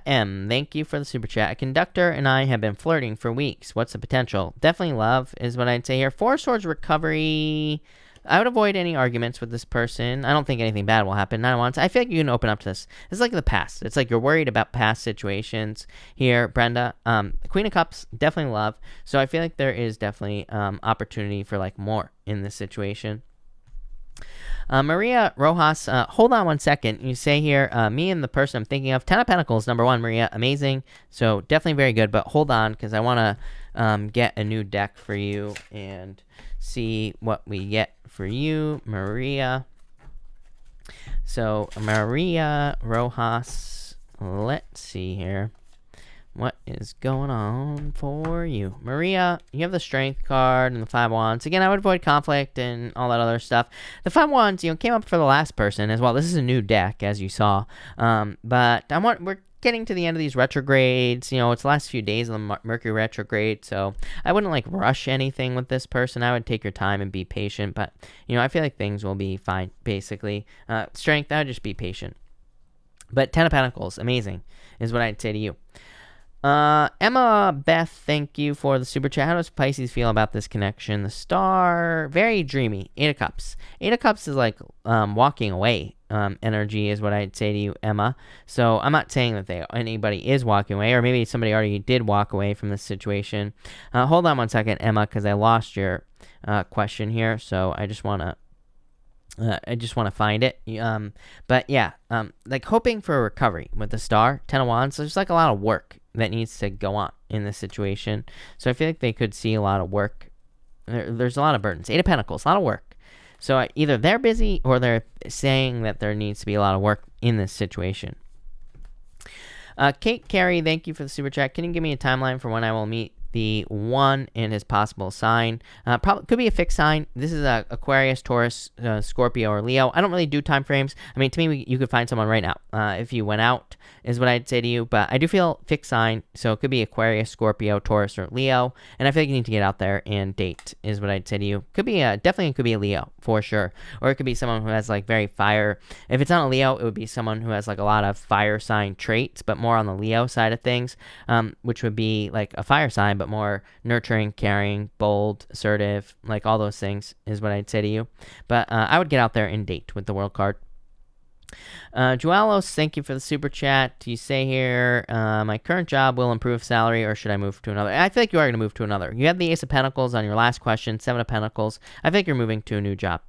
M, thank you for the super chat. A conductor and I have been flirting for weeks. What's the potential? Definitely love, is what I'd say here. Four of Swords recovery. I would avoid any arguments with this person. I don't think anything bad will happen. Nine of Wands. I feel like you can open up to this. It's like the past. It's like you're worried about past situations here, Brenda. Queen of Cups, definitely love. So I feel like there is definitely opportunity for like more in this situation. Maria Rojas, hold on one second. You say here, me and the person I'm thinking of. Ten of Pentacles, number one, Maria, amazing. So definitely very good, but hold on because I want to get a new deck for you and see what we get for you, Maria. So Maria Rojas, let's see here. What is going on for you? Maria, you have the Strength card and the Five Wands. Again, I would avoid conflict and all that other stuff. The Five Wands, came up for the last person as well. This is a new deck, as you saw. But we're getting to the end of these retrogrades. It's the last few days of the Mercury retrograde, so I wouldn't rush anything with this person. I would take your time and be patient, but I feel like things will be fine, basically. Strength, I would just be patient. But Ten of Pentacles, amazing, is what I'd say to you. Emma Beth, thank you for the super chat. How does Pisces feel about this connection? The star, very dreamy. Eight of Cups. Eight of Cups is like walking away energy, is what I'd say to you, Emma. So I'm not saying that anybody is walking away, or maybe somebody already did walk away from this situation. Hold on one second, Emma, because I lost your question here. So I just want to find it. But yeah, like hoping for a recovery with the star, Ten of Wands. There's like a lot of work that needs to go on in this situation. So I feel like they could see a lot of work. There's a lot of burdens. Eight of Pentacles, a lot of work. So either they're busy or they're saying that there needs to be a lot of work in this situation. Kate Carey, thank you for the super chat. Can you give me a timeline for when I will meet the one in his possible sign? Probably could be a fixed sign. This is Aquarius, Taurus, Scorpio, or Leo. I don't really do time frames. I mean, to me, you could find someone right now if you went out, is what I'd say to you. But I do feel fixed sign, so it could be Aquarius, Scorpio, Taurus, or Leo. And I feel like you need to get out there and date, is what I'd say to you. Could be definitely could be a Leo for sure, or it could be someone who has like very fire. If it's not a Leo, it would be someone who has like a lot of fire sign traits, but more on the Leo side of things, which would be like a fire sign, but more nurturing, caring, bold, assertive, like all those things, is what I'd say to you. But I would get out there and date with the World card. Joalos, thank you for the super chat. You say here, my current job will improve salary, or should I move to another? I feel like you are going to move to another. You had the Ace of Pentacles on your last question, Seven of Pentacles. I think you're moving to a new job.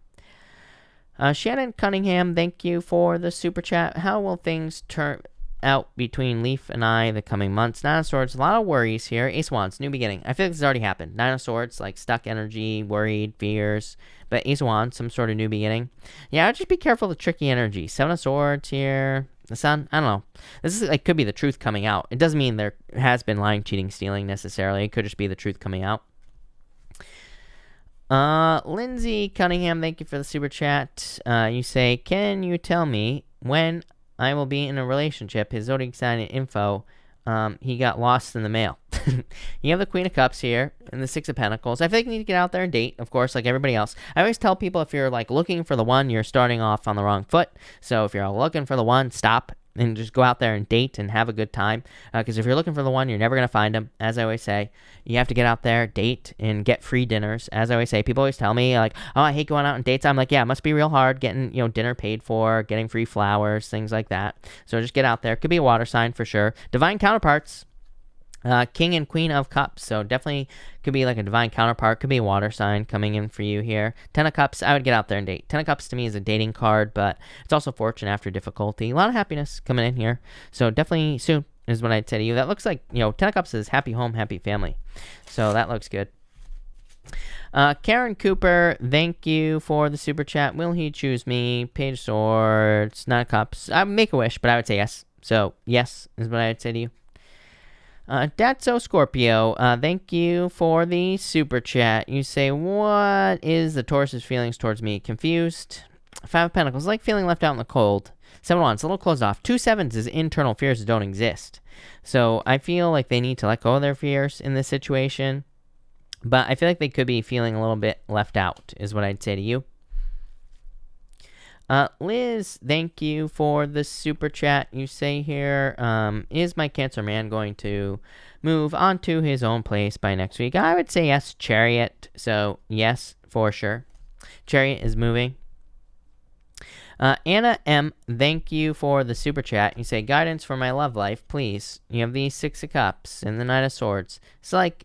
Shannon Cunningham, thank you for the super chat. How will things turn out between Leaf and I the coming months? Nine of Swords, a lot of worries here. Ace of Wands, new beginning. I feel like this has already happened. Nine of Swords, like stuck energy, worried, fears. But Ace of Wands, some sort of new beginning. Yeah, I'd just be careful of the tricky energy. Seven of Swords here. The Sun, I don't know. This is like could be the truth coming out. It doesn't mean there has been lying, cheating, stealing necessarily. It could just be the truth coming out. Lindsay Cunningham, thank you for the super chat. You say, can you tell me when I will be in a relationship? His zodiac sign and info. He got lost in the mail. You have the Queen of Cups here and the Six of Pentacles. I feel like you need to get out there and date, of course, like everybody else. I always tell people if you're like looking for the one, you're starting off on the wrong foot. So if you're looking for the one, stop and just go out there and date and have a good time. Because if you're looking for the one, you're never going to find them. As I always say, you have to get out there, date, and get free dinners. As I always say, people always tell me, like, oh, I hate going out on dates. I'm like, yeah, it must be real hard getting, dinner paid for, getting free flowers, things like that. So just get out there. Could be a water sign for sure. Divine counterparts. King and Queen of Cups, so definitely could be like a divine counterpart, could be a water sign coming in for you here. Ten of Cups, I would get out there and date. Ten of Cups to me is a dating card, but it's also fortune after difficulty. A lot of happiness coming in here, so definitely soon is what I'd say to you. That looks like, Ten of Cups is happy home, happy family, so that looks good. Karen Cooper, thank you for the super chat. Will he choose me? Page of Swords, Nine of Cups. I make a wish, but I would say yes. So yes is what I would say to you. Datso Scorpio, thank you for the super chat. You say, what is the Taurus's feelings towards me? Confused. Five of Pentacles, like feeling left out in the cold. 7 of Wands, a little closed off. 2 sevens is internal fears that don't exist. So I feel like they need to let go of their fears in this situation. But I feel like they could be feeling a little bit left out, is what I'd say to you. Liz, thank you for the super chat. You say here, is my Cancer man going to move on to his own place by next week? I would say yes, Chariot. So yes, for sure. Chariot is moving. Anna M, thank you for the super chat. You say, guidance for my love life, please. You have the Six of Cups and the Knight of Swords. It's like,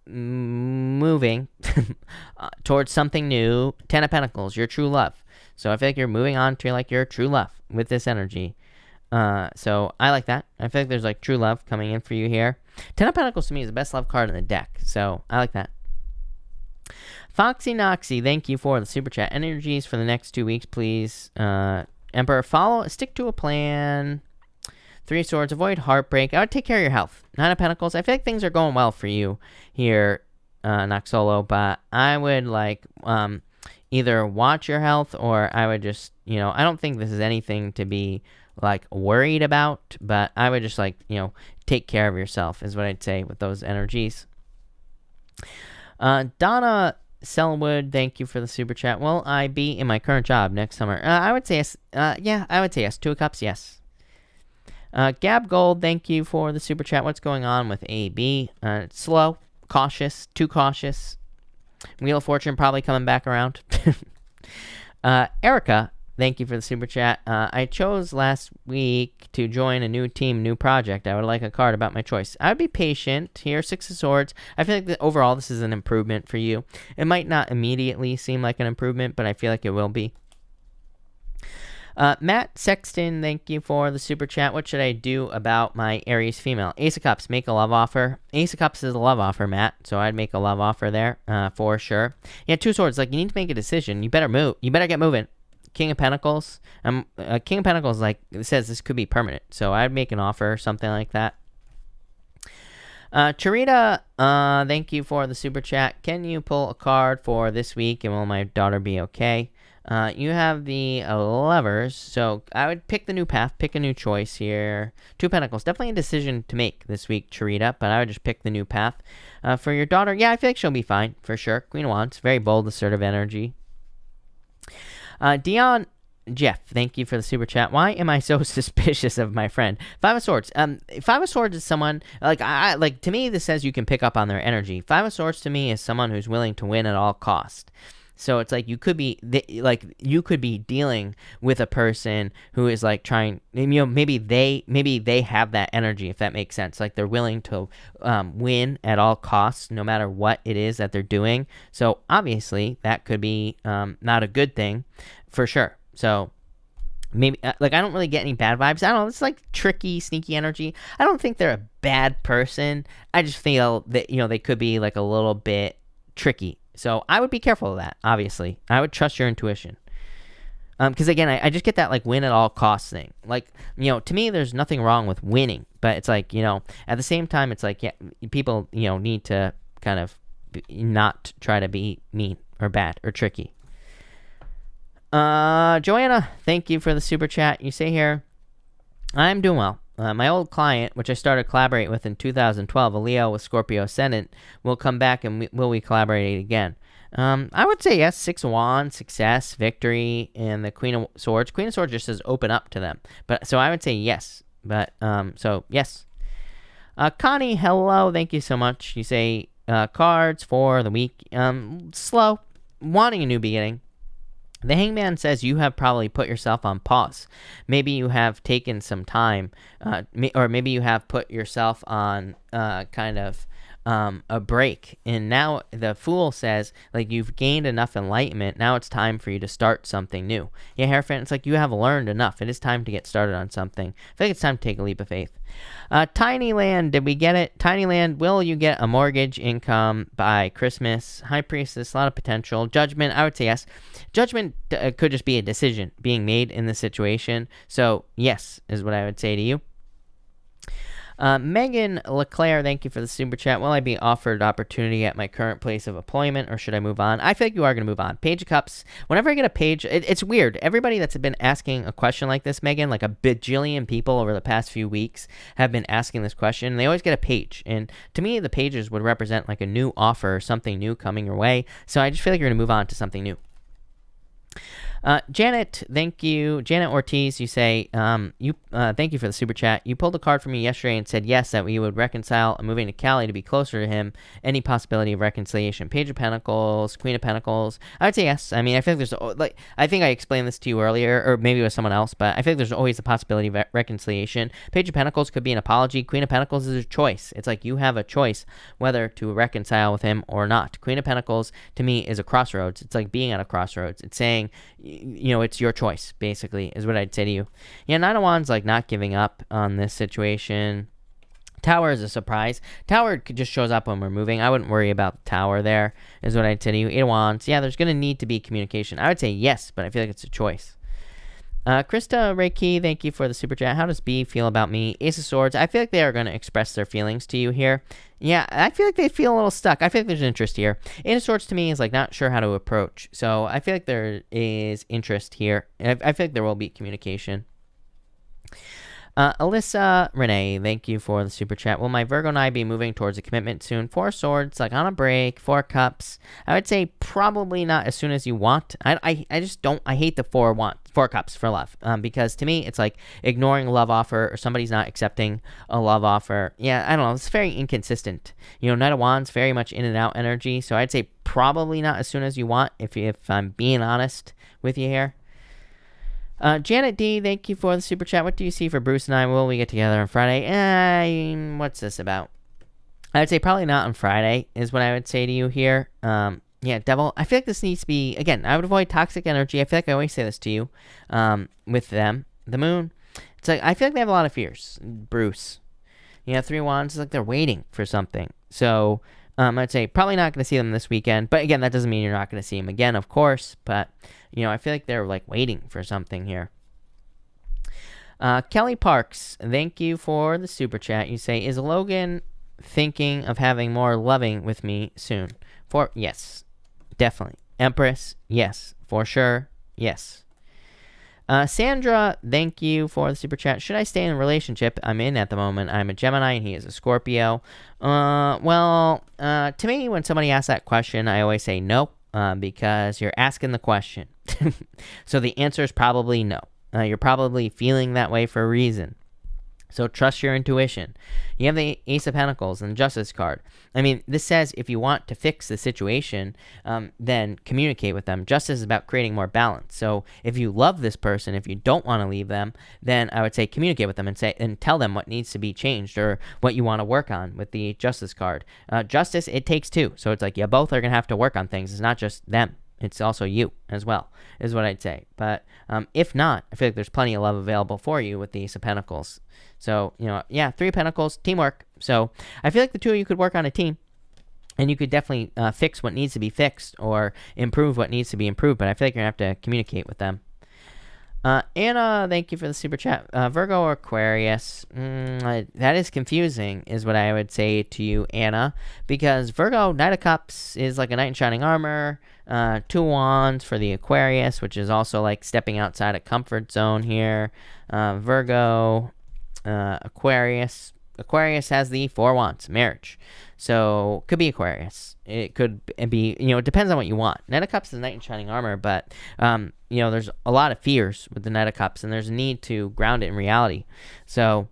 moving towards something new. 10 of Pentacles, your true love. So I feel like you're moving on to like your true love with this energy. So I like that. I feel like there's like true love coming in for you here. 10 of Pentacles to me is the best love card in the deck. So I like that. Foxy Noxy, thank you for the super chat. Energies for the next 2 weeks, please. Emperor, stick to a plan. 3 of Swords, avoid heartbreak. I would take care of your health. 9 of Pentacles, I feel like things are going well for you here, Noxolo, but I would like, either watch your health or I would just, I don't think this is anything to be like worried about, but I would just like, take care of yourself is what I'd say with those energies. Donna Selwood, thank you for the super chat. Will I be in my current job next summer? I would say yes. Yeah, I would say yes. 2 of Cups, yes. Gab Gold, thank you for the super chat. What's going on with AB? It's slow, cautious, too cautious. Wheel of Fortune probably coming back around. Erica, thank you for the super chat. I chose last week to join a new team, new project. I would like a card about my choice. I would be patient here. 6 of Swords. I feel like overall this is an improvement for you. It might not immediately seem like an improvement, but I feel like it will be. Matt Sexton, thank you for the super chat. What should I do about my Aries female? Ace of Cups, make a love offer. Ace of Cups is a love offer, Matt, so I'd make a love offer there for sure. Yeah, 2 Swords, like you need to make a decision. You better move. You better get moving. King of Pentacles. King of Pentacles, like it says, this could be permanent, so I'd make an offer or something like that. Charita, thank you for the super chat. Can you pull a card for this week, and will my daughter be okay? You have the Lovers, so I would pick the new path, pick a new choice here. 2 Pentacles, definitely a decision to make this week, Charita, but I would just pick the new path. For your daughter, yeah, I feel like she'll be fine, for sure. Queen of Wands, very bold, assertive energy. Dion Jeff, thank you for the super chat. Why am I so suspicious of my friend? 5 of Swords. 5 of Swords is someone, like to me, this says you can pick up on their energy. 5 of Swords to me is someone who's willing to win at all cost. So it's like you could be dealing with a person who is like trying, maybe they have that energy, if that makes sense. Like they're willing to win at all costs, no matter what it is that they're doing. So obviously that could be not a good thing, for sure. So maybe like I don't really get any bad vibes. I don't know. It's like tricky, sneaky energy. I don't think they're a bad person. I just feel that they could be like a little bit tricky. So I would be careful of that, obviously. I would trust your intuition. Because again, I just get that like win at all costs thing. Like, to me, there's nothing wrong with winning, but it's like, at the same time, it's like, yeah, people, need to kind of not try to be mean or bad or tricky. Joanna, thank you for the super chat. You say here, I'm doing well. My old client, which I started collaborating with in 2012, a Leo with Scorpio ascendant, will come back and will we collaborate again? I would say yes. 6 of Wands, success, victory, and the Queen of Swords. Queen of Swords just says open up to them. But so I would say yes. But so yes. Connie, hello. Thank you so much. You say cards for the week. Slow. Wanting a new beginning. The Hangman says you have probably put yourself on pause. Maybe you have taken some time, or maybe you have put yourself on kind of a break. And now the Fool says, like, you've gained enough enlightenment. Now it's time for you to start something new. Yeah, Hierophant, it's like you have learned enough. It is time to get started on something. I feel like it's time to take a leap of faith. Tiny Land, did we get it? Tiny Land, will you get a mortgage income by Christmas? High Priestess, a lot of potential. Judgment, I would say yes. Judgment could just be a decision being made in the situation. So yes, is what I would say to you. Megan Leclerc, thank you for the super chat. Will I be offered opportunity at my current place of employment, or should I move on? I feel like you are going to move on. Page of Cups. Whenever I get a page, it's weird. Everybody that's been asking a question like this, Megan, like a bajillion people over the past few weeks have been asking this question. They always get a page. And to me, the pages would represent like a new offer or something new coming your way. So I just feel like you're going to move on to something new. Janet, thank you. Janet Ortiz, you say, thank you for the super chat. You pulled a card for me yesterday and said yes, that we would reconcile. I'm moving to Cali to be closer to him. Any possibility of reconciliation? Page of Pentacles, Queen of Pentacles. I would say yes. I mean, I feel like there's, I think I explained this to you earlier, or maybe it was someone else, but I feel like there's always a possibility of reconciliation. Page of Pentacles could be an apology. Queen of Pentacles is a choice. It's like you have a choice whether to reconcile with him or not. Queen of Pentacles, to me, is a crossroads. It's like being at a crossroads. It's saying, it's your choice, basically, is what I'd say to you. Yeah, Nine of Wands, like, not giving up on this situation. Tower is a surprise. Tower just shows up when we're moving. I wouldn't worry about the Tower there, is what I'd say to you. Eight of Wands, yeah, there's going to need to be communication. I would say yes, but I feel like it's a choice. Krista Reiki, thank you for the super chat. How does B feel about me? Ace of Swords, I feel like they are going to express their feelings to you here. Yeah, I feel like they feel a little stuck. I feel like there's interest here. Ace of Swords to me is like not sure how to approach. So I feel like there is interest here. I feel like there will be communication. Alyssa Renee, thank you for the super chat. Will my Virgo and I be moving towards a commitment soon? 4 of Swords, like on a break. 4 of Cups. I would say probably not as soon as you want. I just don't. I hate the 4 Cups for love. Because to me, it's like ignoring a love offer, or somebody's not accepting a love offer. Yeah, I don't know. It's very inconsistent. Knight of Wands, very much in and out energy. So I'd say probably not as soon as you want. If I'm being honest with you here. Janet D, thank you for the super chat. What do you see for Bruce and I? Will we get together on Friday? What's this about? I would say probably not on Friday, is what I would say to you here. Yeah, Devil, I feel like this needs to be, again, I would avoid toxic energy. I feel like I always say this to you with them. The Moon, it's like, I feel like they have a lot of fears. Bruce, 3 Wands, it's like they're waiting for something. So I'd say probably not going to see them this weekend. But again, that doesn't mean you're not going to see them again, of course. But, I feel like they're like waiting for something here. Kelly Parks, thank you for the super chat. You say, is Logan thinking of having more loving with me soon? Yes, definitely. Empress, yes. For sure, yes. Sandra, thank you for the super chat. Should I stay in a relationship I'm in at the moment? I'm a Gemini and he is a Scorpio. To me, when somebody asks that question, I always say no, because you're asking the question. So the answer is probably no. You're probably feeling that way for a reason. So trust your intuition. You have the Ace of Pentacles and Justice card. I mean, this says if you want to fix the situation, then communicate with them. Justice is about creating more balance. So if you love this person, if you don't want to leave them, then I would say communicate with them and tell them what needs to be changed or what you want to work on with the Justice card. Justice, it takes two. So it's like you both are going to have to work on things. It's not just them. It's also you as well, is what I'd say. But if not, I feel like there's plenty of love available for you with the Ace of Pentacles. So, 3 of Pentacles, teamwork. So I feel like the two of you could work on a team. And you could definitely fix what needs to be fixed or improve what needs to be improved. But I feel like you're going to have to communicate with them. Anna, thank you for the super chat. Virgo or Aquarius? That is confusing, is what I would say to you, Anna, because Virgo, Knight of Cups is like a knight in shining armor. Two Wands for the Aquarius, which is also like stepping outside a comfort zone here. Virgo, Aquarius. Aquarius has the Four Wands, marriage. So, could be Aquarius. It could be, it depends on what you want. Knight of Cups is Knight in shining armor, but, there's a lot of fears with the Knight of Cups, and there's a need to ground it in reality. So,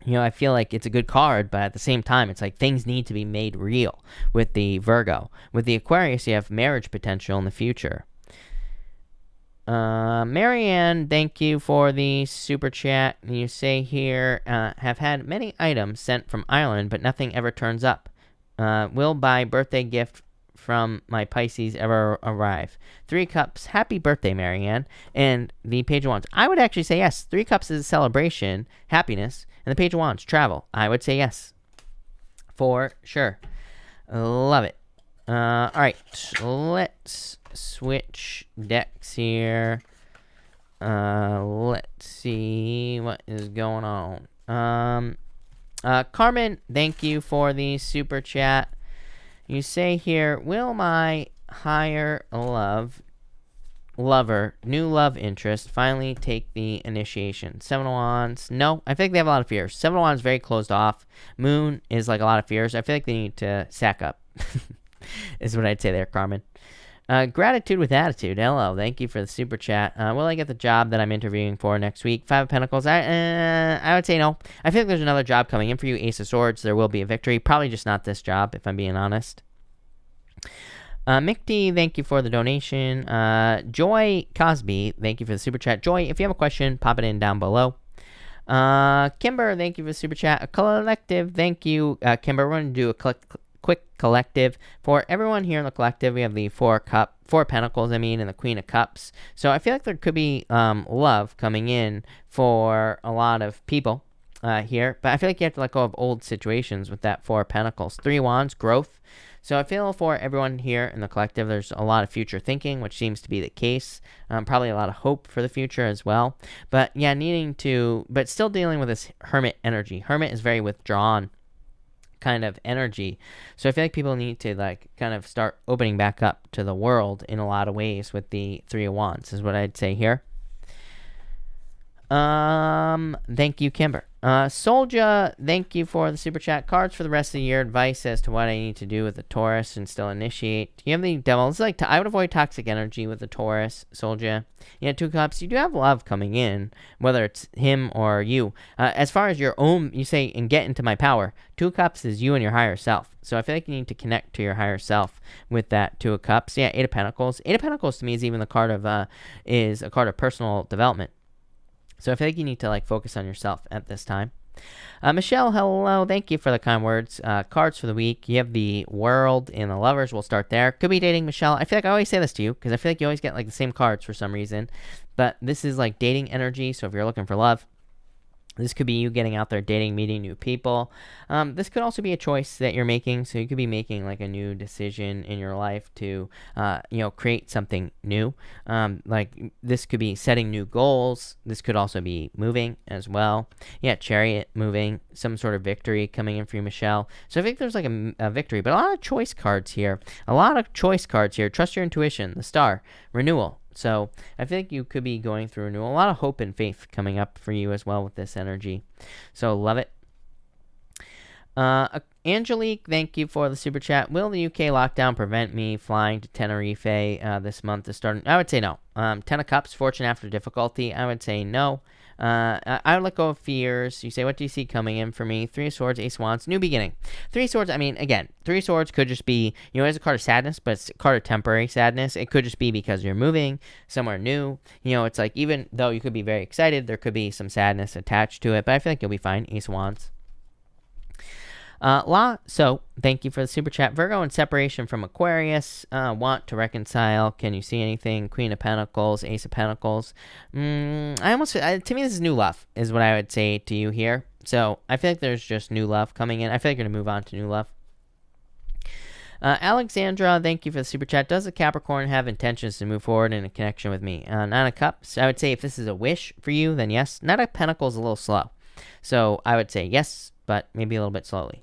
I feel like it's a good card, but at the same time, it's like things need to be made real with the Virgo. With the Aquarius, you have marriage potential in the future. Marianne, thank you for the super chat. You say here, have had many items sent from Ireland, but nothing ever turns up. Will my birthday gift from my Pisces ever arrive? 3 Cups, happy birthday, Marianne. And the Page of Wands, I would actually say yes. 3 Cups is a celebration, happiness, and the Page of Wands, travel. I would say yes, for sure. Love it. All right, let's switch decks here. Let's see what is going on. Carmen, thank you for the super chat. You say here, will my higher lover, new love interest, finally take the initiation? 7 of Wands, no. I feel like they have a lot of fears. 7 of Wands, very closed off. Moon is like a lot of fears. I feel like they need to sack up. Is what I'd say there, Carmen. Gratitude with attitude. Hello, thank you for the super chat. Will I get the job that I'm interviewing for next week? 5 of Pentacles. I would say no. I feel like there's another job coming in for you. Ace of Swords. There will be a victory. Probably just not this job, if I'm being honest. Mick thank you for the donation. Joy Cosby, thank you for the super chat. Joy, if you have a question, pop it in down below. Kimber, thank you for the super chat. A collective, thank you, Kimber. We're going to do a quick collective for everyone here in the collective. We have the 4 Pentacles, and the Queen of Cups. So I feel like there could be love coming in for a lot of people here, but I feel like you have to let go of old situations with that 4 Pentacles. 3 Wands, growth. So I feel for everyone here in the collective, there's a lot of future thinking, which seems to be the case. Probably a lot of hope for the future as well. But yeah, but still dealing with this Hermit energy. Hermit is very withdrawn kind of energy. So I feel like people need to kind of start opening back up to the world in a lot of ways with the 3 of Wands, is what I'd say here. Thank you, Kimber. Soldier, thank you for the super chat. Cards for the rest of the year. Advice as to what I need to do with the Taurus and still initiate. You have the Devil. It's like I would avoid toxic energy with the Taurus, Soldier. 2 Cups. You do have love coming in, whether it's him or you. As far as your own, you say, and get into my power. 2 Cups is you and your higher self. So I feel like you need to connect to your higher self with that 2 of Cups. Yeah, 8 of Pentacles. 8 of Pentacles to me is even the card of is a card of personal development. So I feel like you need to focus on yourself at this time. Michelle, hello. Thank you for the kind words. Cards for the week. You have the World and the Lovers. We'll start there. Could be dating, Michelle. I feel like I always say this to you because I feel like you always get the same cards for some reason. But this is dating energy. So if you're looking for love, this could be you getting out there, dating, meeting new people. This could also be a choice that you're making. So you could be making a new decision in your life to, create something new. This could be setting new goals. This could also be moving as well. Yeah, Chariot, moving, some sort of victory coming in for you, Michelle. So I think there's a victory, but a lot of choice cards here. Trust your intuition, the Star, renewal. So I think you could be going through renewal. A lot of hope and faith coming up for you as well with this energy. So love it. Angelique, thank you for the super chat. Will the UK lockdown prevent me flying to Tenerife this month to start? I would say no. 10 of Cups, fortune after difficulty. I would say no. I would let go of fears. You say, what do you see coming in for me? 3 of Swords, Ace of Wands, new beginning. 3 Swords, again, 3 Swords could just be, it's a card of sadness, but it's a card of temporary sadness. It could just be because you're moving somewhere new. It's even though you could be very excited, there could be some sadness attached to it, but I feel like you'll be fine. Ace of Wands. So thank you for the super chat. Virgo in separation from Aquarius, want to reconcile. Can you see anything? Queen of Pentacles, Ace of Pentacles. To me, this is new love, is what I would say to you here. So I feel like there's just new love coming in. I feel like you're going to move on to new love. Alexandra, thank you for the super chat. Does a Capricorn have intentions to move forward in a connection with me? Nine of Cups, I would say if this is a wish for you, then yes. Nine of Pentacles is a little slow. So I would say yes, but maybe a little bit slowly.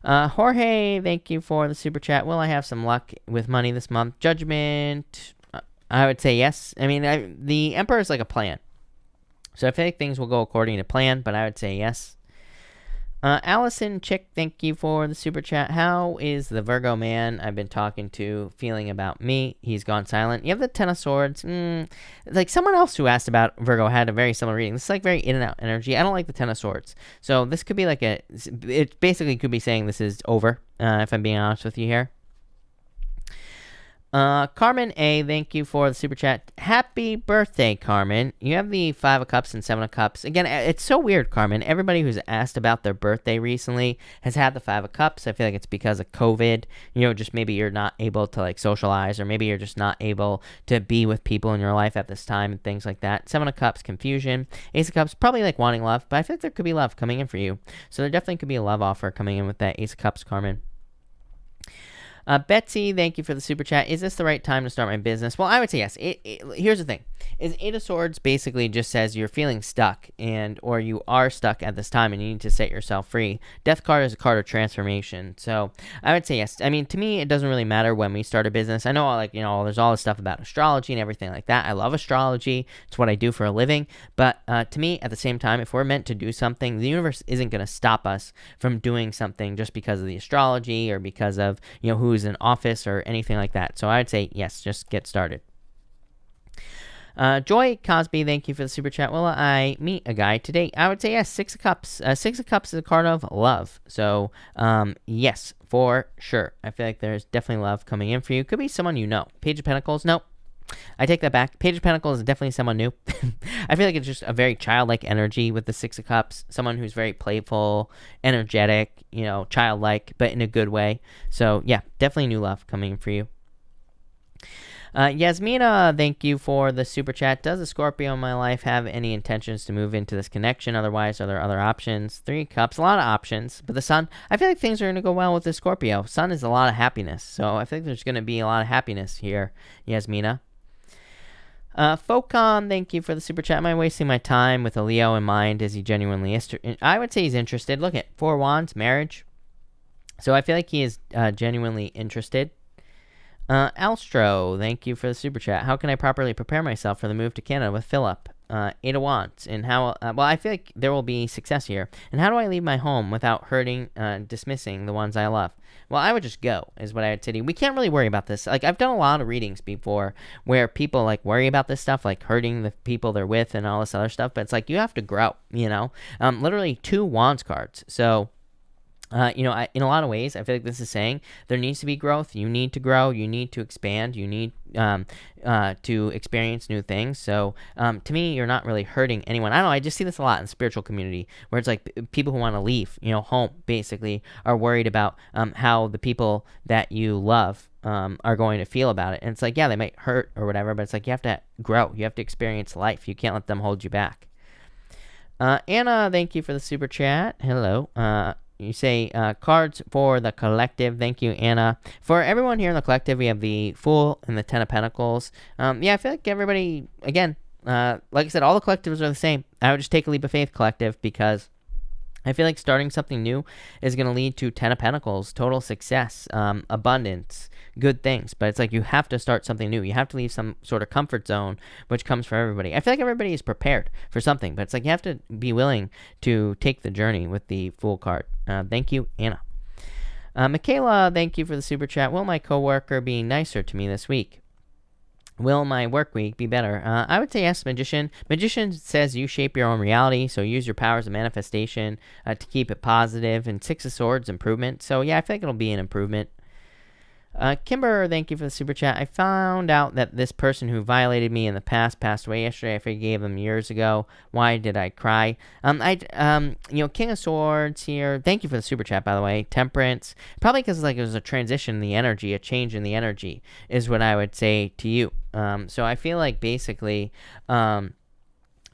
Jorge, thank you for the super chat. Will I have some luck with money this month? Judgment, I would say yes. I mean, the Emperor is like a plan. So I feel like things will go according to plan, but I would say yes. Allison Chick, thank you for the super chat. How is the Virgo man I've been talking to feeling about me? He's gone silent. You have the Ten of Swords. Like someone else who asked about Virgo had a very similar reading. This is like very in and out energy. I don't like the Ten of Swords. So this could be like it basically could be saying this is over, if I'm being honest with you here. Carmen A, thank you for the super chat. Happy birthday, Carmen. You have the 5 of Cups and 7 of Cups. Again, it's so weird, Carmen. Everybody who's asked about their birthday recently has had the 5 of Cups. I feel like it's because of COVID. You know, just maybe you're not able to like socialize, or maybe you're just not able to be with people in your life at this time and things like that. 7 of Cups, confusion. Ace of Cups, probably like wanting love, but I feel like there could be love coming in for you. So there definitely could be a love offer coming in with that Ace of Cups, Carmen. Betsy, thank you for the super chat. Is this the right time to start my business? Well, I would say yes. Here's the thing. Eight of Swords basically just says you're feeling stuck, or you are stuck at this time and you need to set yourself free. Death card is a card of transformation. So I would say yes. I mean, to me, it doesn't really matter when we start a business. I know, like, you know, there's all this stuff about astrology and everything like that. I love astrology. It's what I do for a living. But to me, at the same time, if we're meant to do something, the universe isn't going to stop us from doing something just because of the astrology or because of, you know, who's in office or anything like that. So I would say yes, just get started. Joy Cosby, thank you for the super chat. Will I meet a guy today? I would say yes. 6 of Cups. 6 of Cups is a card of love. So yes, for sure. I feel like there's definitely love coming in for you. Could be someone you know. Page of Pentacles. Nope. I take that back. Page of Pentacles is definitely someone new. I feel like it's just a very childlike energy with the 6 of Cups. Someone who's very playful, energetic, you know, childlike, but in a good way. So yeah, definitely new love coming in for you. Yasmina, thank you for the super chat. Does a Scorpio in my life have any intentions to move into this connection? Otherwise, are there other options? 3 Cups, a lot of options. But the Sun, I feel like things are going to go well with the Scorpio. Sun is a lot of happiness. So I think there's going to be a lot of happiness here, Yasmina. Focon, thank you for the super chat. Am I wasting my time with a Leo in mind? Is he genuinely I would say he's interested. Look at 4 Wands, marriage. So I feel like he is genuinely interested. Alstro, thank you for the super chat. How can I properly prepare myself for the move to Canada with Philip? 8 of Wands. And how, well, I feel like there will be success here. And how do I leave my home without hurting, dismissing the ones I love? Well, I would just go, is what I would say to you. We can't really worry about this. Like, I've done a lot of readings before where people, like, worry about this stuff, like hurting the people they're with and all this other stuff. But it's like, you have to grow, you know? Literally 2 Wands cards. So, you know, in a lot of ways, I feel like this is saying there needs to be growth. You need to grow. You need to expand. You need to experience new things. So to me, you're not really hurting anyone. I don't know. I just see this a lot in the spiritual community where it's like people who want to leave, you know, home basically are worried about how the people that you love are going to feel about it. And it's like, yeah, they might hurt or whatever, but it's like you have to grow. You have to experience life. You can't let them hold you back. Anna, thank you for the super chat. Hello. You say cards for the collective. Thank you, Anna. For everyone here in the collective, we have the Fool and the 10 of Pentacles. Yeah, I feel like everybody, again, like I said, all the collectives are the same. I would just take a leap of faith collective because I feel like starting something new is going to lead to 10 of Pentacles, total success, abundance, good things. But it's like you have to start something new. You have to leave some sort of comfort zone, which comes for everybody. I feel like everybody is prepared for something, but it's like you have to be willing to take the journey with the Fool card. Thank you, Anna. Michaela, thank you for the super chat. Will my coworker be nicer to me this week? Will my work week be better? I would say yes, Magician. Magician says you shape your own reality, so use your powers of manifestation to keep it positive. And 6 of Swords, improvement. So yeah, I feel like it'll be an improvement. Kimber, thank you for the super chat. I found out that this person who violated me in the past passed away yesterday. I forgave them years ago. Why did I cry? You know, King of Swords here. Thank you for the super chat, by the way. Temperance. Probably because like it was a transition in the energy, a change in the energy is what I would say to you. So I feel like basically,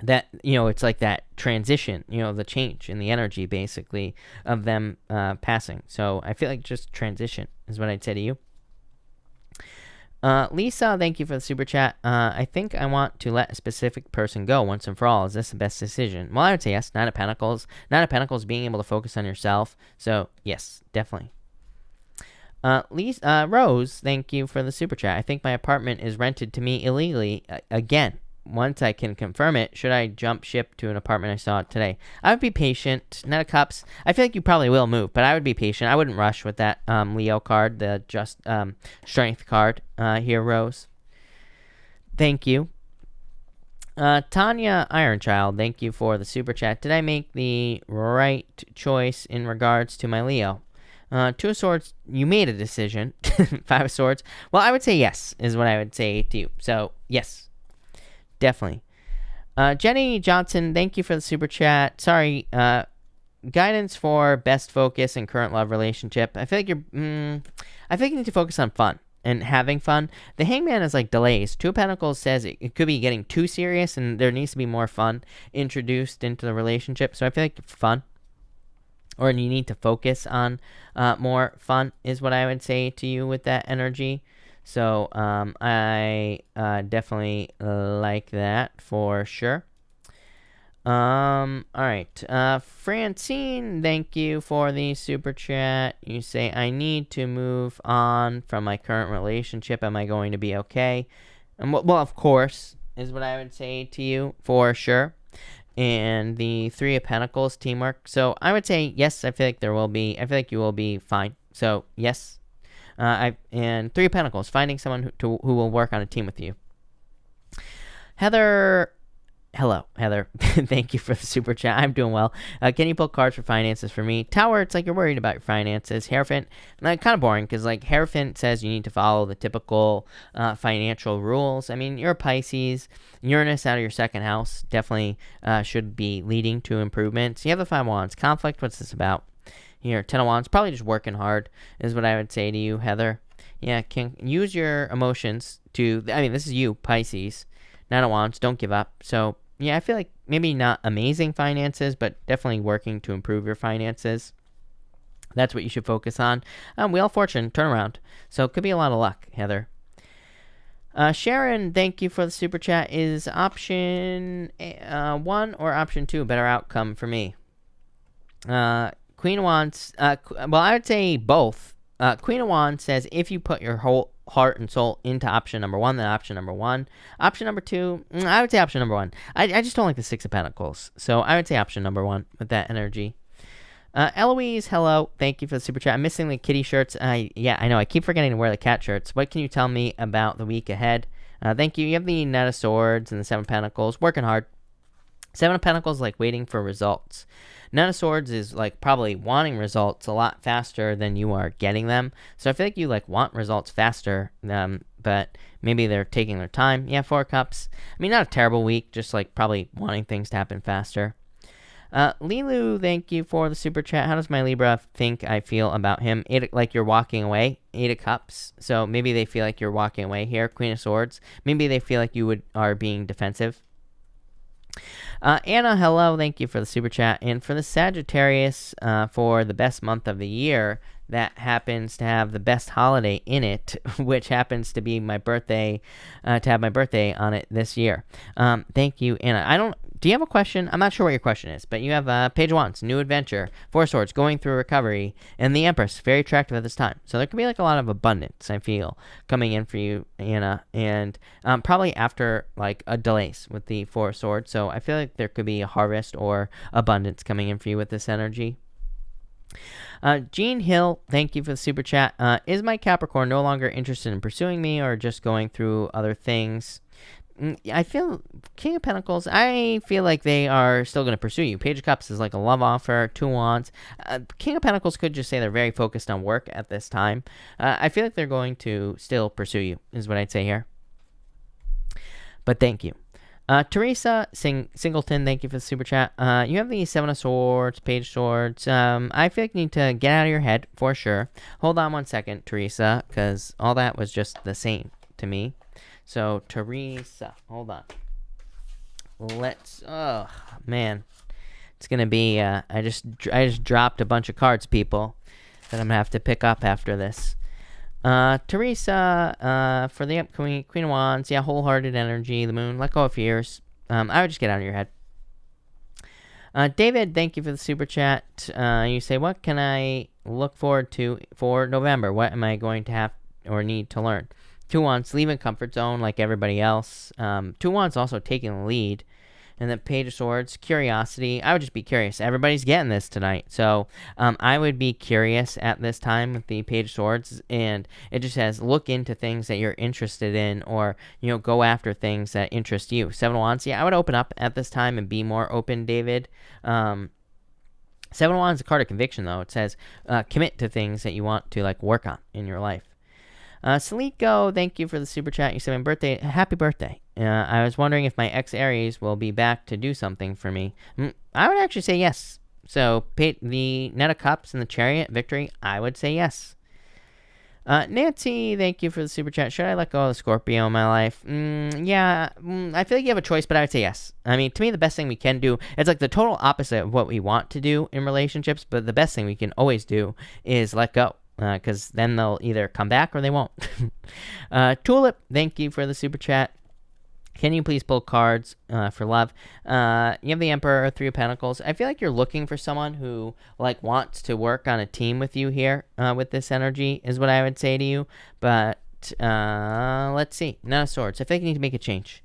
that, it's like that transition, the change in the energy, basically, of them passing. So I feel like just transition is what I'd say to you. Lisa, thank you for the super chat. I think I want to let a specific person go once and for all. Is this the best decision? Well, I would say yes. Nine of Pentacles. Nine of Pentacles, being able to focus on yourself. So, yes, definitely. Rose, thank you for the super chat. I think my apartment is rented to me illegally again. Once I can confirm it, should I jump ship to an apartment I saw today? I would be patient. Nine of Cups. I feel like you probably will move, but I would be patient. I wouldn't rush with that Leo card, the just strength card here, Rose. Thank you. Tanya Ironchild, thank you for the super chat. Did I make the right choice in regards to my Leo? Two of Swords, you made a decision. Five of Swords. Well, I would say yes, is what I would say to you. So, yes. Definitely. Jenny Johnson, thank you for the super chat. Sorry, guidance for best focus in current love relationship. I feel like I think you need to focus on fun and having fun. The Hangman is like delays. Two of Pentacles says it could be getting too serious and there needs to be more fun introduced into the relationship. So I feel like fun, or you need to focus on more fun is what I would say to you with that energy. So I definitely like that for sure. All right. Francine, thank you for the super chat. You say, I need to move on from my current relationship. Am I going to be okay? And well, of course, is what I would say to you for sure. And the Three of Pentacles, teamwork. So I would say yes. I feel like I feel like you will be fine. So yes. And Three of Pentacles, finding someone who will work on a team with you. Heather, hello, Heather. Thank you for the super chat. I'm doing well. Can you pull cards for finances for me? Tower, it's like you're worried about your finances. Hierophant, kind of boring because like Hierophant says you need to follow the typical financial rules. I mean, you're a Pisces. Uranus out of your second house definitely should be leading to improvements. You have the Five of Wands. Conflict, what's this about? Here, Ten of Wands, probably just working hard is what I would say to you, Heather. Yeah, can use your emotions to, this is you, Pisces. Nine of Wands, don't give up. So, yeah, I feel like maybe not amazing finances, but definitely working to improve your finances. That's what you should focus on. Wheel of Fortune, turn around. So, it could be a lot of luck, Heather. Sharon, thank you for the super chat. Is option 1 or option 2 a better outcome for me? Queen of Wands, well, I would say both. Queen of Wands says if you put your whole heart and soul into option number 1, then option number 1. Option number 2, I would say option number 1. I just don't like the Six of Pentacles. So I would say option number 1 with that energy. Eloise, hello. Thank you for the super chat. I'm missing the kitty shirts. Yeah, I know. I keep forgetting to wear the cat shirts. What can you tell me about the week ahead? Thank you. You have the Knight of Swords and the Seven of Pentacles. Working hard. Seven of Pentacles, like waiting for results. Nine of Swords is like probably wanting results a lot faster than you are getting them. So I feel like you like want results faster, but maybe they're taking their time. Yeah, Four of Cups. I mean, not a terrible week, just like probably wanting things to happen faster. Lilu, thank you for the super chat. How does my Libra think I feel about him? Like you're walking away. Eight of Cups. So maybe they feel like you're walking away here. Queen of Swords. Maybe they feel like you are being defensive. Anna, hello. Thank you for the super chat. And for the Sagittarius, for the best month of the year, that happens to have the best holiday in it, which happens to be my birthday, to have my birthday on it this year. Thank you, Anna. Do you have a question? I'm not sure what your question is, but you have Page of Wands, new adventure, Four of Swords, going through recovery, and the Empress, very attractive at this time. So there could be like a lot of abundance, I feel, coming in for you, Anna, and probably after like a delays with the Four of Swords. So I feel like there could be a harvest or abundance coming in for you with this energy. Jean Hill, thank you for the super chat. Is my Capricorn no longer interested in pursuing me or just going through other things? I feel King of Pentacles, I feel like they are still going to pursue you. Page of Cups is like a love offer. Two Wands. King of Pentacles could just say they're very focused on work at this time. I feel like they're going to still pursue you, is what I'd say here. But thank you. Teresa Singleton, thank you for the super chat. You have the Seven of Swords, Page of Swords. I feel like you need to get out of your head for sure. Hold on one second, Teresa, because all that was just the same to me. So, Teresa, hold on. let's. Oh man, it's gonna be. I just dropped a bunch of cards, people, that I'm gonna have to pick up after this. Teresa, for the upcoming Queen of Wands, yeah, wholehearted energy, the moon, let go of fears. I would just get out of your head. David, thank you for the super chat. You say, what can I look forward to for November? What am I going to have or need to learn? 2 Wands, leaving comfort zone like everybody else. 2 Wands also taking the lead. And then Page of Swords, curiosity. I would just be curious. Everybody's getting this tonight. So I would be curious at this time with the Page of Swords. And it just says, look into things that you're interested in, or, go after things that interest you. 7 of Wands, yeah, I would open up at this time and be more open, David. 7 of Wands is a card of conviction, though. It says, commit to things that you want to, work on in your life. Saliko, thank you for the super chat. You said, my birthday, happy birthday. I was wondering if my ex Aries will be back to do something for me. I would actually say yes. So, the Knight of Cups and the Chariot victory, I would say yes. Nancy, thank you for the super chat. Should I let go of the Scorpio in my life? Yeah, I feel like you have a choice, but I would say yes. I mean, to me, the best thing we can do, it's like the total opposite of what we want to do in relationships, but the best thing we can always do is let go. Because then they'll either come back or they won't. Tulip, thank you for the super chat. Can you please pull cards for love? You have the Emperor, 3 of Pentacles. I feel like you're looking for someone who wants to work on a team with you here with this energy is what I would say to you. But let's see. Nine of Swords. I feel like you need to make a change.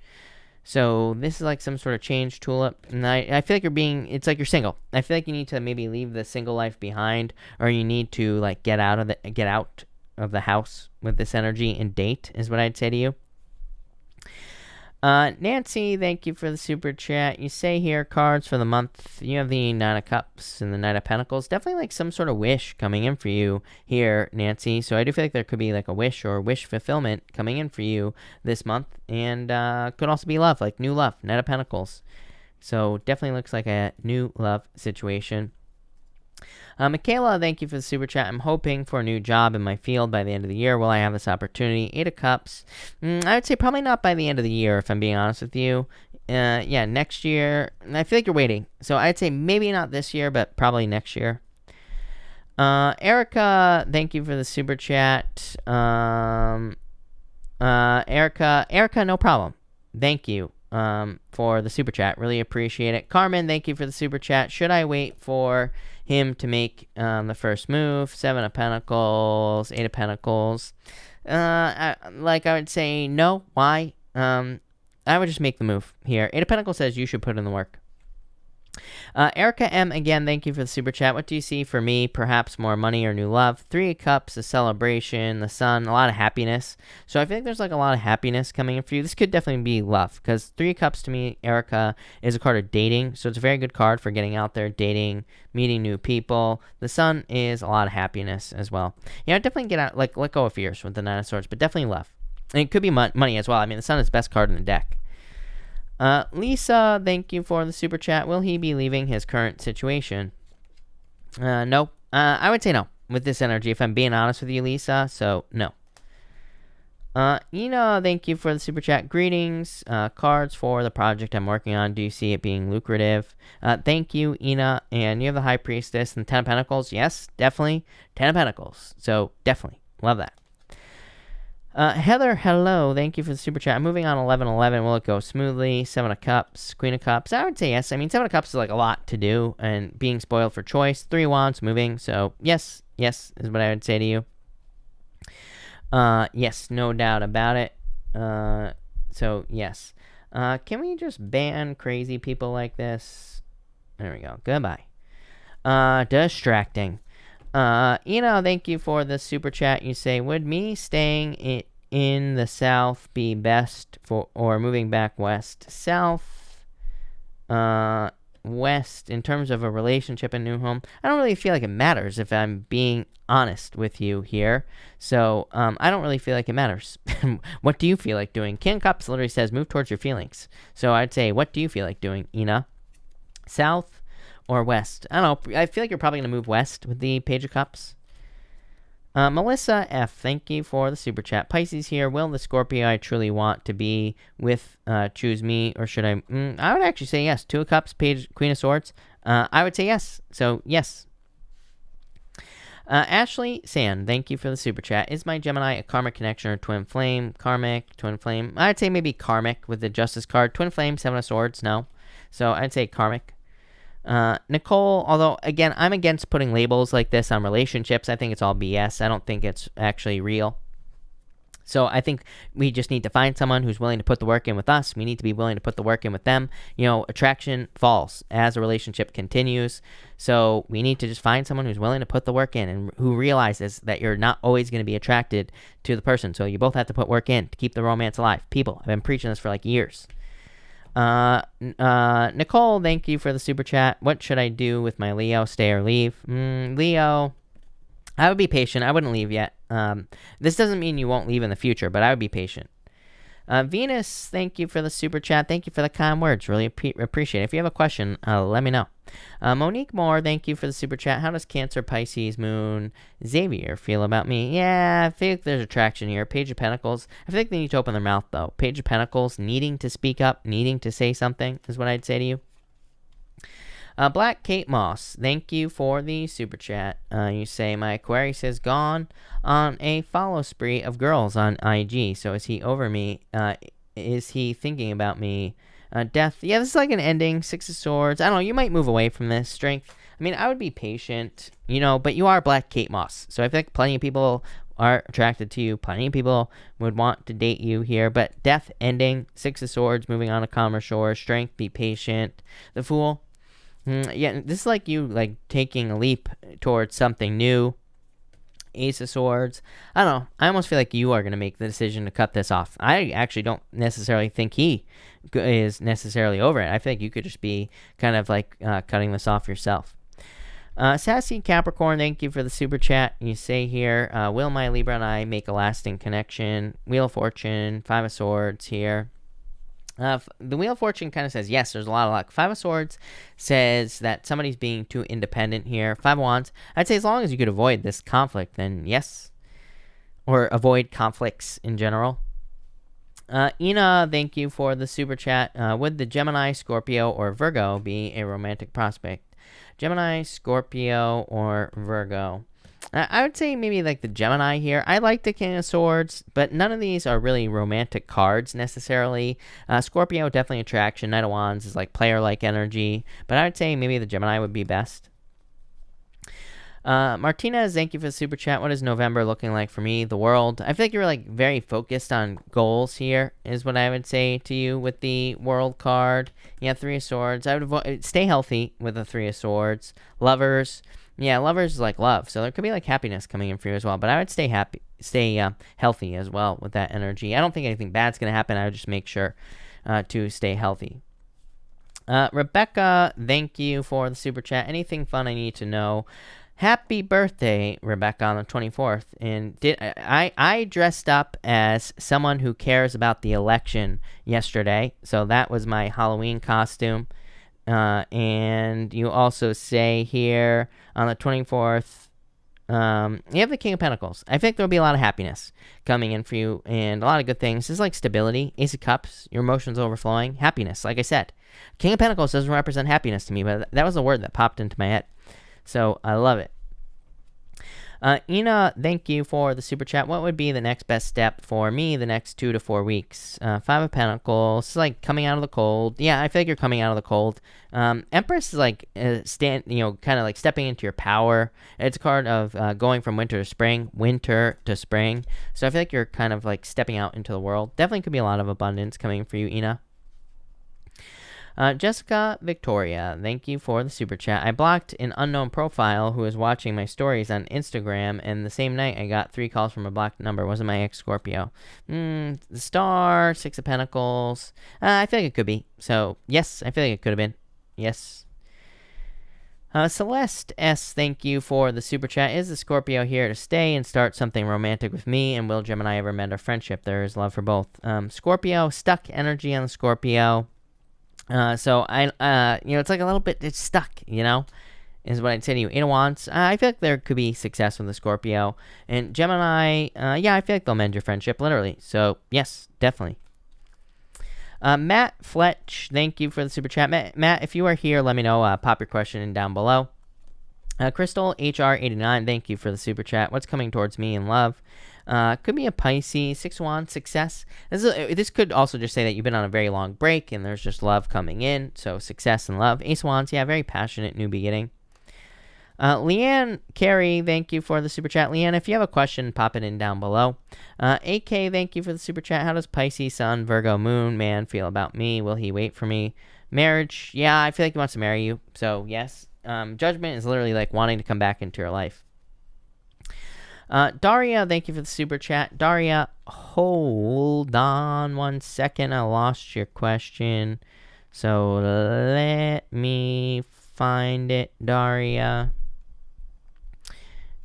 So this is some sort of change, Tulip. And I feel like it's like you're single. I feel like you need to maybe leave the single life behind, or you need to get out of the house with this energy and date is what I'd say to you. Nancy, thank you for the super chat. You say here, cards for the month. You have the Nine of Cups and the Knight of Pentacles. Definitely some sort of wish coming in for you here, Nancy. So I do feel like there could be a wish or wish fulfillment coming in for you this month. And could also be love, new love, Knight of Pentacles. So definitely looks like a new love situation. Michaela, thank you for the super chat. I'm hoping for a new job in my field by the end of the year. Will I have this opportunity? 8 of Cups. I would say probably not by the end of the year, if I'm being honest with you. Yeah, next year. I feel like you're waiting. So I'd say maybe not this year, but probably next year. Erica, thank you for the super chat. Erica, no problem. Thank you for the super chat. Really appreciate it. Carmen, thank you for the super chat. Should I wait for him to make the first move? 7 of Pentacles, 8 of Pentacles. I would say no. Why? I would just make the move here. 8 of Pentacles says you should put in the work. Erica M, again, thank you for the super chat. What do you see for me? Perhaps more money or new love. 3 of Cups, a celebration, the sun, a lot of happiness. So I feel like there's a lot of happiness coming in for you. This could definitely be love, because 3 of Cups to me, Erica, is a card of dating. So it's a very good card for getting out there, dating, meeting new people. The sun is a lot of happiness as well. Yeah, definitely get out, let go of fears with the Nine of Swords, but definitely love. And it could be money as well. I mean, the sun is the best card in the deck. Lisa, thank you for the super chat. Will he be leaving his current situation? No. I would say no with this energy, if I'm being honest with you, Lisa. So, no. Ina, thank you for the super chat. Greetings. Cards for the project I'm working on. Do you see it being lucrative? Thank you, Ina. And you have the High Priestess and 10 of Pentacles. Yes, definitely. 10 of Pentacles. So, definitely. Love that. Heather, hello. Thank you for the super chat. Moving on 11-11. Will it go smoothly? 7 of Cups, Queen of Cups. I would say yes. I mean, 7 of Cups is a lot to do and being spoiled for choice. 3 of Wands, moving. So, yes is what I would say to you. Yes, no doubt about it. So, yes. Can we just ban crazy people like this? There we go. Goodbye. Distracting. Thank you for the super chat. You say, would me staying in the south be best or moving back west? South, west, in terms of a relationship and new home, I don't really feel like it matters, if I'm being honest with you here. So, I don't really feel like it matters. What do you feel like doing? King of Cups literally says, move towards your feelings. So I'd say, what do you feel like doing, Ina? South or west? I don't know. I feel like you're probably going to move west with the Page of Cups. Melissa F., thank you for the super chat. Pisces here. Will the Scorpio I truly want to be with choose me, or should I? I would actually say yes. Two of Cups, Page, Queen of Swords. I would say yes. So, yes. Ashley Sand, thank you for the super chat. Is my Gemini a karmic connection or twin flame? Karmic, twin flame. I'd say maybe karmic with the Justice card. Twin flame, Seven of Swords, no. So I'd say karmic. Nicole, although, again, I'm against putting labels like this on relationships. I think it's all BS. I don't think it's actually real. So I think we just need to find someone who's willing to put the work in with us. We need to be willing to put the work in with them. Attraction falls as a relationship continues. So we need to just find someone who's willing to put the work in and who realizes that you're not always going to be attracted to the person. So you both have to put work in to keep the romance alive. People, I've been preaching this for like years. Nicole, thank you for the super chat. What should I do with my Leo? Stay or leave? Leo, I would be patient. I wouldn't leave yet. This doesn't mean you won't leave in the future, but I would be patient. Venus, thank you for the super chat. Thank you for the kind words. Really appreciate it. If you have a question, let me know. Monique Moore, thank you for the super chat. How does Cancer, Pisces, Moon, Xavier feel about me? Yeah, I feel like there's attraction here. Page of Pentacles. I feel like they need to open their mouth, though. Page of Pentacles, needing to speak up, needing to say something is what I'd say to you. Black Kate Moss, thank you for the super chat. You say, my Aquarius has gone on a follow spree of girls on IG. So is he over me? Is he thinking about me? Death. Yeah, this is like an ending. Six of Swords. I don't know. You might move away from this. Strength. I mean, I would be patient, but you are Black Kate Moss. So I feel like plenty of people are attracted to you. Plenty of people would want to date you here. But death, ending. Six of Swords, moving on to calmer shores. Strength, be patient. The Fool. Yeah, this is like you taking a leap towards something new. Ace of Swords. I don't know. I almost feel like you are going to make the decision to cut this off. I actually don't necessarily think he is necessarily over it. I feel like you could just be kind of cutting this off yourself. Sassy Capricorn, thank you for the super chat. You say here, will my Libra and I make a lasting connection? Wheel of Fortune, Five of Swords here. The Wheel of Fortune kind of says, yes, there's a lot of luck. Five of Swords says that somebody's being too independent here. Five of Wands, I'd say as long as you could avoid this conflict, then yes. Or avoid conflicts in general. Ina, thank you for the super chat. Would the Gemini, Scorpio, or Virgo be a romantic prospect? Gemini, Scorpio, or Virgo? I would say maybe the Gemini here. I like the King of Swords, but none of these are really romantic cards necessarily. Scorpio, definitely attraction. Knight of Wands is player-like energy, but I would say maybe the Gemini would be best. Martinez, thank you for the super chat. What is November looking like for me? The world. I feel like you're very focused on goals here, is what I would say to you with the world card. Yeah, Three of Swords. I would stay healthy with the Three of Swords. Lovers. Yeah, lovers is love, so there could be happiness coming in for you as well. But I would stay healthy as well with that energy. I don't think anything bad's gonna happen. I would just make sure to stay healthy. Rebecca, thank you for the super chat. Anything fun I need to know? Happy birthday, Rebecca, on the 24th. And I dressed up as someone who cares about the election yesterday, so that was my Halloween costume. And you also say here on the 24th, you have the King of Pentacles. I think there'll be a lot of happiness coming in for you and a lot of good things. This is stability. Ace of Cups, your emotions overflowing. Happiness, like I said. King of Pentacles doesn't represent happiness to me, but that was a word that popped into my head. So I love it. Ina, thank you for the super chat. What would be the next best step for me the next 2 to 4 weeks? Five of Pentacles. It's coming out of the cold. Yeah, I feel like you're coming out of the cold. Empress is kind of stepping into your power. It's a card of going from winter to spring. So I feel like you're kind of stepping out into the world. Definitely could be a lot of abundance coming for you, Ina. Jessica Victoria, thank you for the super chat. I blocked an unknown profile who was watching my stories on Instagram, and the same night I got 3 calls from a blocked number. Wasn't my ex-Scorpio. The Star, Six of Pentacles. I feel like it could be. So, yes, I feel like it could have been. Yes. Celeste S., thank you for the super chat. Is the Scorpio here to stay and start something romantic with me? And will Gemini ever mend our friendship? There is love for both. Scorpio, stuck energy on the Scorpio. So I, it's a little bit, it's stuck, is what I'd say to you. 8 of Wands, I feel like there could be success with the Scorpio. And Gemini, yeah, I feel like they'll mend your friendship, literally. So, yes, definitely. Matt Fletch, thank you for the super chat. Matt, if you are here, let me know. Pop your question in down below. Crystal HR89, thank you for the super chat. What's coming towards me in love? Could be a Pisces. 6 of Wands, success. This could also just say that you've been on a very long break and there's just love coming in. So success and love. Ace of Wands, yeah, very passionate new beginning. Leanne Carey, thank you for the super chat. Leanne, if you have a question, pop it in down below. AK, thank you for the super chat. How does Pisces, Sun, Virgo, Moon, man feel about me? Will he wait for me? Marriage, yeah, I feel like he wants to marry you. So, yes. Judgment is literally like wanting to come back into your life. Daria, thank you for the super chat. Daria, hold on one second. I lost your question. So, let me find it, Daria.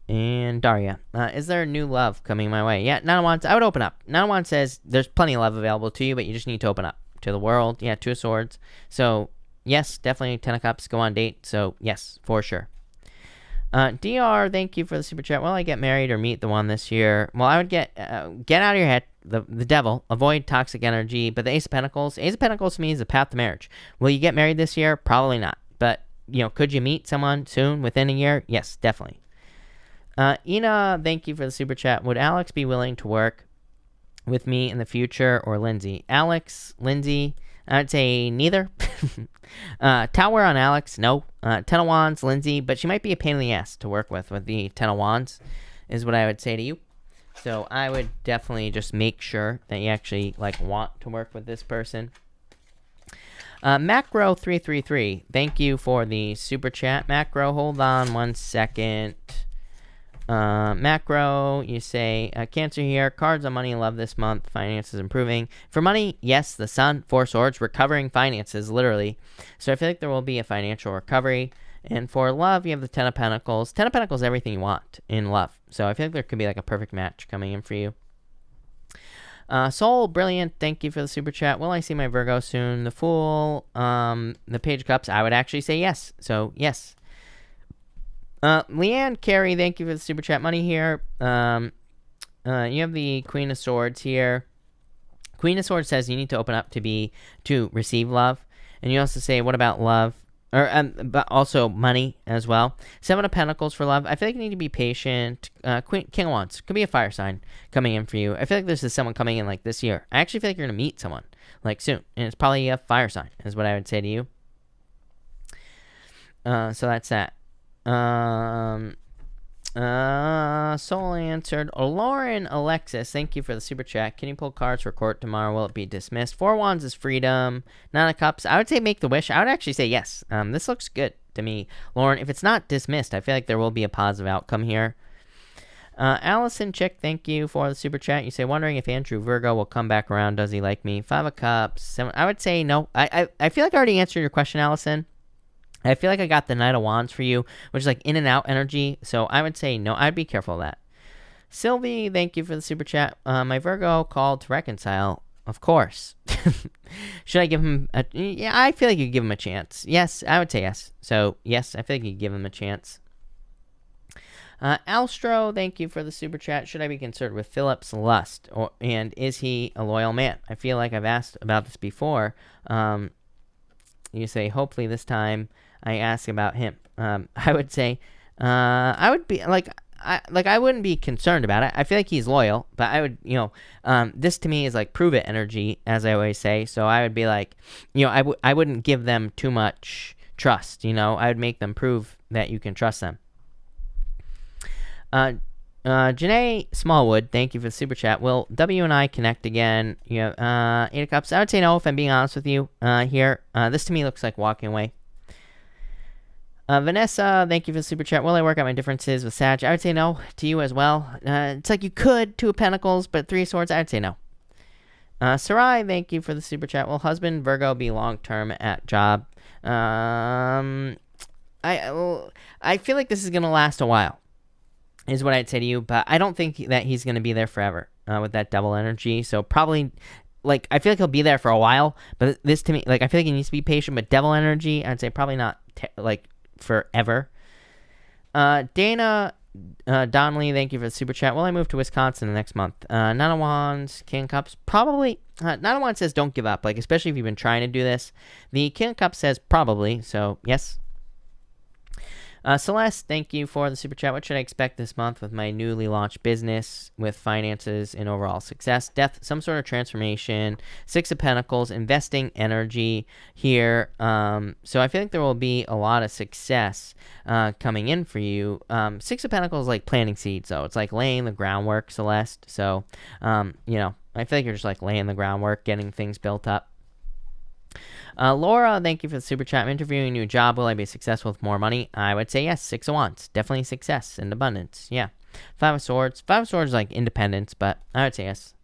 And Daria, is there a new love coming my way? Yeah, 9 of Wands, I would open up. 9 of Wands says there's plenty of love available to you, but you just need to open up to the world. Yeah, 2 of Swords. So, yes, definitely 10 of Cups, go on date. So, yes, for sure. DR, thank you for the super chat. Will I get married or meet the one this year? Well, I would get out of your head, the devil, avoid toxic energy. But the Ace of Pentacles to me is the path to marriage. Will you get married this year? Probably not. But, could you meet someone soon, within a year? Yes, definitely. Ina, thank you for the super chat. Would Alex be willing to work with me in the future or Lindsay? Alex, Lindsay, I would say neither. Tower on Alex, no. 10 of Wands, Lindsay, but she might be a pain in the ass to work with the 10 of Wands, is what I would say to you. So I would definitely just make sure that you actually want to work with this person. Macro333, thank you for the super chat. Macro, hold on one second. Macro, you say, Cancer here, cards on money and love this month, finances improving. For money, yes, the Sun, 4 Swords, recovering finances, literally. So I feel like there will be a financial recovery. And for love, you have the 10 of Pentacles. 10 of Pentacles, everything you want in love. So I feel like there could be a perfect match coming in for you. Soul, brilliant, thank you for the super chat. Will I see my Virgo soon? The Fool, the Page of Cups, I would actually say yes. So, yes. Leanne Carey, thank you for the super chat money here. You have the Queen of Swords here. Queen of Swords says you need to open up to receive love. And you also say, what about love? But also money as well. 7 of Pentacles for love. I feel like you need to be patient. King of Wands. Could be a fire sign coming in for you. I feel like this is someone coming in this year. I actually feel like you're going to meet someone soon. And it's probably a fire sign is what I would say to you. So that's that. Soul answered. Lauren Alexis, thank you for the super chat. Can you pull cards for court tomorrow? Will it be dismissed? 4 Wands is freedom. 9 of Cups, I would say make the wish. I would actually say yes. This looks good to me. Lauren, if it's not dismissed, I feel like there will be a positive outcome here. Allison Chick, thank you for the super chat. You say, wondering if Andrew Virgo will come back around. Does he like me? 5 of Cups. 7, I would say no. I feel like I already answered your question, Allison. I feel like I got the Knight of Wands for you, which is in and out energy. So I would say no. I'd be careful of that. Sylvie, thank you for the super chat. My Virgo called to reconcile. Of course. Should I give him yeah, I feel like you give him a chance. Yes, I would say yes. So yes, I feel like you give him a chance. Alstro, thank you for the super chat. Should I be concerned with Philip's lust? And is he a loyal man? I feel like I've asked about this before. You say, hopefully this time I ask about him. I would say, I would be I wouldn't be concerned about it. I feel like he's loyal, but I would, this to me is prove it energy, as I always say. So I would be I wouldn't give them too much trust. I would make them prove that you can trust them. Janae Smallwood, thank you for the super chat. Will W and I connect again? You have 8 of Cups. I would say no if I'm being honest with you here. This to me looks like walking away. Vanessa, thank you for the super chat. Will I work out my differences with Sag? I would say no to you as well. It's you could, 2 of Pentacles, but 3 of Swords, I would say no. Sarai, thank you for the super chat. Will husband Virgo be long-term at job? I feel like this is going to last a while, is what I'd say to you, but I don't think that he's going to be there forever with that double energy. So probably, I feel like he'll be there for a while, but this to me, I feel like he needs to be patient. But devil energy, I'd say probably not, forever. Dana Donnelly, thank you for the super chat. Will I move to Wisconsin the next month? Nine of Wands, King of Cups, probably. Nine of Wands says don't give up, like especially if you've been trying to do this. The King of Cups says probably, so yes. Celeste, thank you for the super chat. What should I expect this month with my newly launched business, with finances and overall success? Death, some sort of transformation. Six of Pentacles, investing energy here. So I feel like there will be a lot of success coming in for you. Six of Pentacles, like planting seeds, though. It's like laying the groundwork, Celeste. So, I feel like you're just like laying the groundwork, getting things built up. Laura, thank you for the super chat. I'm interviewing a new job. Will I be successful with more money? I would say yes. Six of Wands. Definitely success and abundance. Yeah. Five of Swords. Five of Swords is like independence, but I would say yes.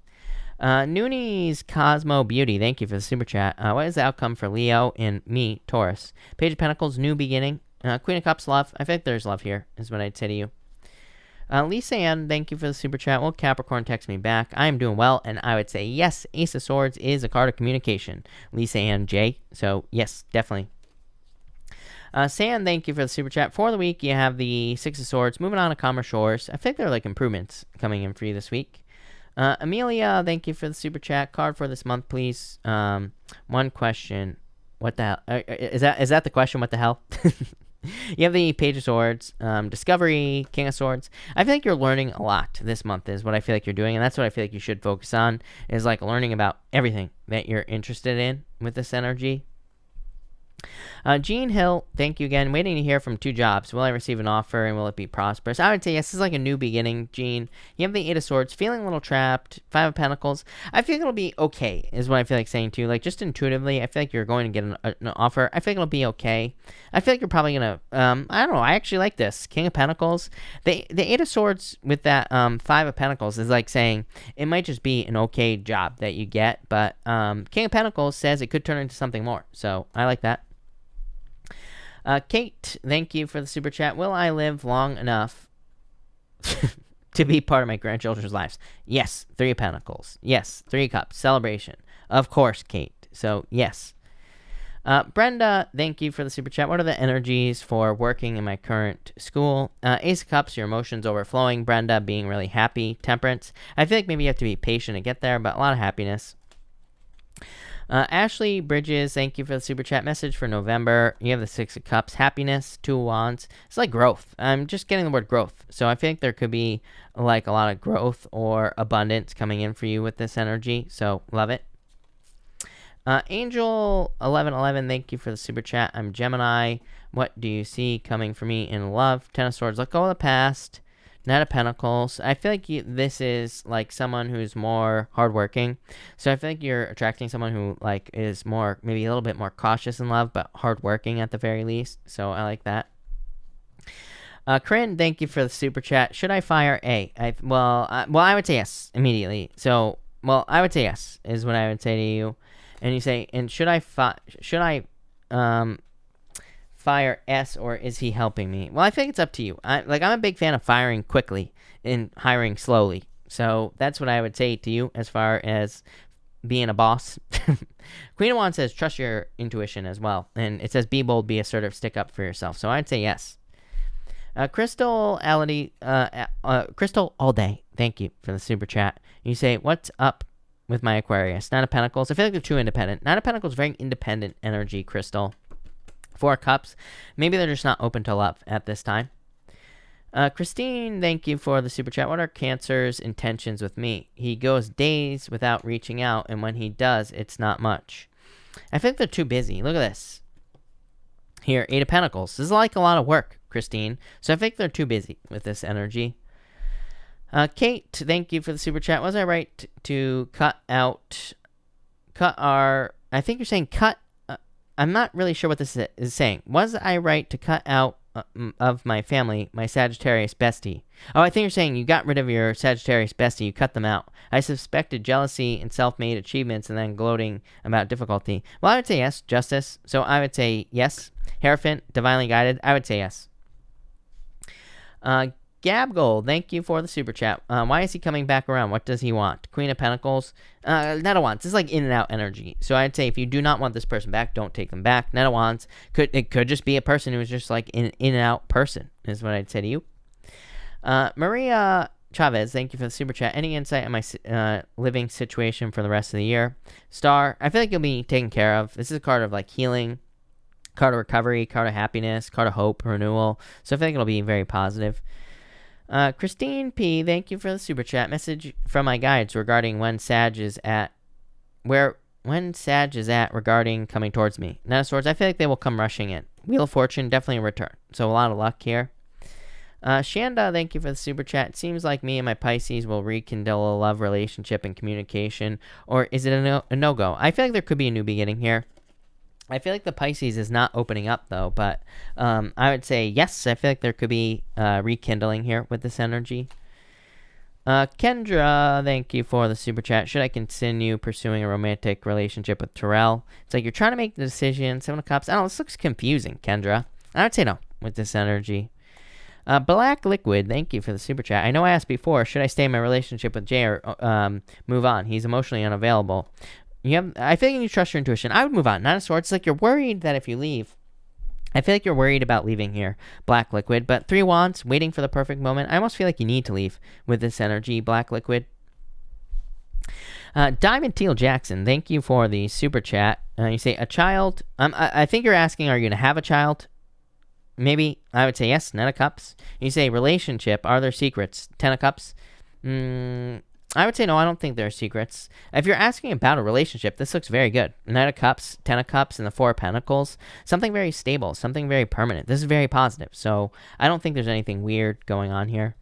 Noonies Cosmo Beauty, thank you for the super chat. What is the outcome for Leo and me, Taurus? Page of Pentacles, new beginning. Queen of Cups, love. I think there's love here, is what I'd say to you. Lisa Ann, thank you for the super chat. Will Capricorn text me back? I am doing well, and I would say yes. Ace of Swords is a card of communication. Lisa Ann J. So, yes, definitely. San, thank you for the super chat. For the week, you have the Six of Swords. Moving on to calmer shores. I think there are like improvements coming in for you this week. Amelia, thank you for the super chat. Card for this month, please. One question. What the hell? Is that the question? What the hell? You have the Page of Swords, Discovery, King of Swords. I feel like you're learning a lot this month is what I feel like you're doing, and that's what I feel like you should focus on, is like learning about everything that you're interested in with this energy. Gene Hill, thank you again. Waiting to hear from two jobs. Will I receive an offer and will it be prosperous? I would say yes. This is like a new beginning, Gene. You have the Eight of Swords, feeling a little trapped. Five of Pentacles. I feel like it'll be okay, is what I feel like saying to you. Like just intuitively, I feel like you're going to get an offer. I feel like it'll be okay. I feel like you're probably going to, I don't know. I actually like this. King of Pentacles. The Eight of Swords with that Five of Pentacles is like saying it might just be an okay job that you get, but King of Pentacles says it could turn into something more. So I like that. Kate, thank you for the super chat. Will I live long enough to be part of my grandchildren's lives? Yes. Three of Pentacles. Yes. Three of Cups. Celebration. Of course, Kate. So, yes. Brenda, thank you for the super chat. What are the energies for working in my current school? Ace of Cups, your emotions overflowing. Brenda, being really happy. Temperance. I feel like maybe you have to be patient to get there, but a lot of happiness. Ashley Bridges, thank you for the super chat. Message for November. You have the Six of Cups. Happiness. Two of Wands. It's like growth. I'm just getting the word growth. So I think there could be like a lot of growth or abundance coming in for you with this energy. So love it. Angel 1111, thank you for the super chat. I'm Gemini. What do you see coming for me in love? Ten of Swords. Let go of the past. Knight of Pentacles. I feel like this is like someone who's more hardworking. So I feel like you're attracting someone who like is more, maybe a little bit more cautious in love, but hardworking at the very least. So I like that. Corinne, thank you for the super chat. Should I fire A? Well, I would say yes immediately. So, I would say yes is what I would say to you. And you say, and should I fire S, or is he helping me? Well, I think it's up to you. I'm a big fan of firing quickly and hiring slowly. So that's what I would say to you as far as being a boss. Queen of Wands says trust your intuition as well. And it says be bold, be assertive, stick up for yourself. So I'd say yes. Crystal all day. Thank you for the super chat. You say, what's up with my Aquarius? Nine of Pentacles. I feel like they're too independent. Nine of Pentacles, very independent energy, Crystal. Four Cups. Maybe they're just not open to love at this time. Christine, thank you for the super chat. What are Cancer's intentions with me? He goes days without reaching out, and when he does, it's not much. I think they're too busy. Look at this. Here, Eight of Pentacles. This is like a lot of work, Christine. So I think they're too busy with this energy. Kate, thank you for the super chat. Was I right to cut our... I think you're saying cut... I'm not really sure what this is saying. Was I right to cut out of my family my Sagittarius bestie? Oh, I think you're saying you got rid of your Sagittarius bestie. You cut them out. I suspected jealousy and self-made achievements and then gloating about difficulty. Well, I would say yes. Justice. So I would say yes. Hierophant, divinely guided. I would say yes. Gab Gold, thank you for the super chat. Why is he coming back around? What does he want? Queen of Pentacles? Knight of Wands. This is like in and out energy. So I'd say if you do not want this person back, don't take them back. Knight of Wands, it could just be a person who's just like an in and out person, is what I'd say to you. Maria Chavez, thank you for the super chat. Any insight on my living situation for the rest of the year? Star, I feel like you'll be taken care of. This is a card of like healing, card of recovery, card of happiness, card of hope, renewal. So I feel like it'll be very positive. Christine P, thank you for the super chat. Message from my guides regarding when Sag is at regarding coming towards me. Knight of Swords, I feel like they will come rushing in. Wheel of Fortune, definitely a return. So a lot of luck here. Shanda, thank you for the super chat. It seems like me and my Pisces will rekindle a love relationship and communication. Or is it a no-go? I feel like there could be a new beginning here. I feel like the Pisces is not opening up, though. But I would say yes. I feel like there could be rekindling here with this energy. Kendra, thank you for the super chat. Should I continue pursuing a romantic relationship with Terrell? It's like you're trying to make the decision. 7 of Cups. I don't know. This looks confusing, Kendra. I would say no with this energy. Black Liquid, thank you for the super chat. I know I asked before, should I stay in my relationship with Jay or move on? He's emotionally unavailable. I feel like you need to trust your intuition. I would move on. Knight of Swords. It's like you're worried that if you leave, I feel like you're worried about leaving here, Black Liquid. But 3 Wands, waiting for the perfect moment. I almost feel like you need to leave with this energy, Black Liquid. Diamond Teal Jackson, thank you for the super chat. You say a child. I think you're asking, are you going to have a child? Maybe. I would say yes. Knight of Cups. You say relationship. Are there secrets? 10 of Cups. I would say no. I don't think there are secrets. If you're asking about a relationship, this looks very good. Knight of Cups, 10 of Cups, and the 4 of Pentacles. Something very stable. Something very permanent. This is very positive. So I don't think there's anything weird going on here.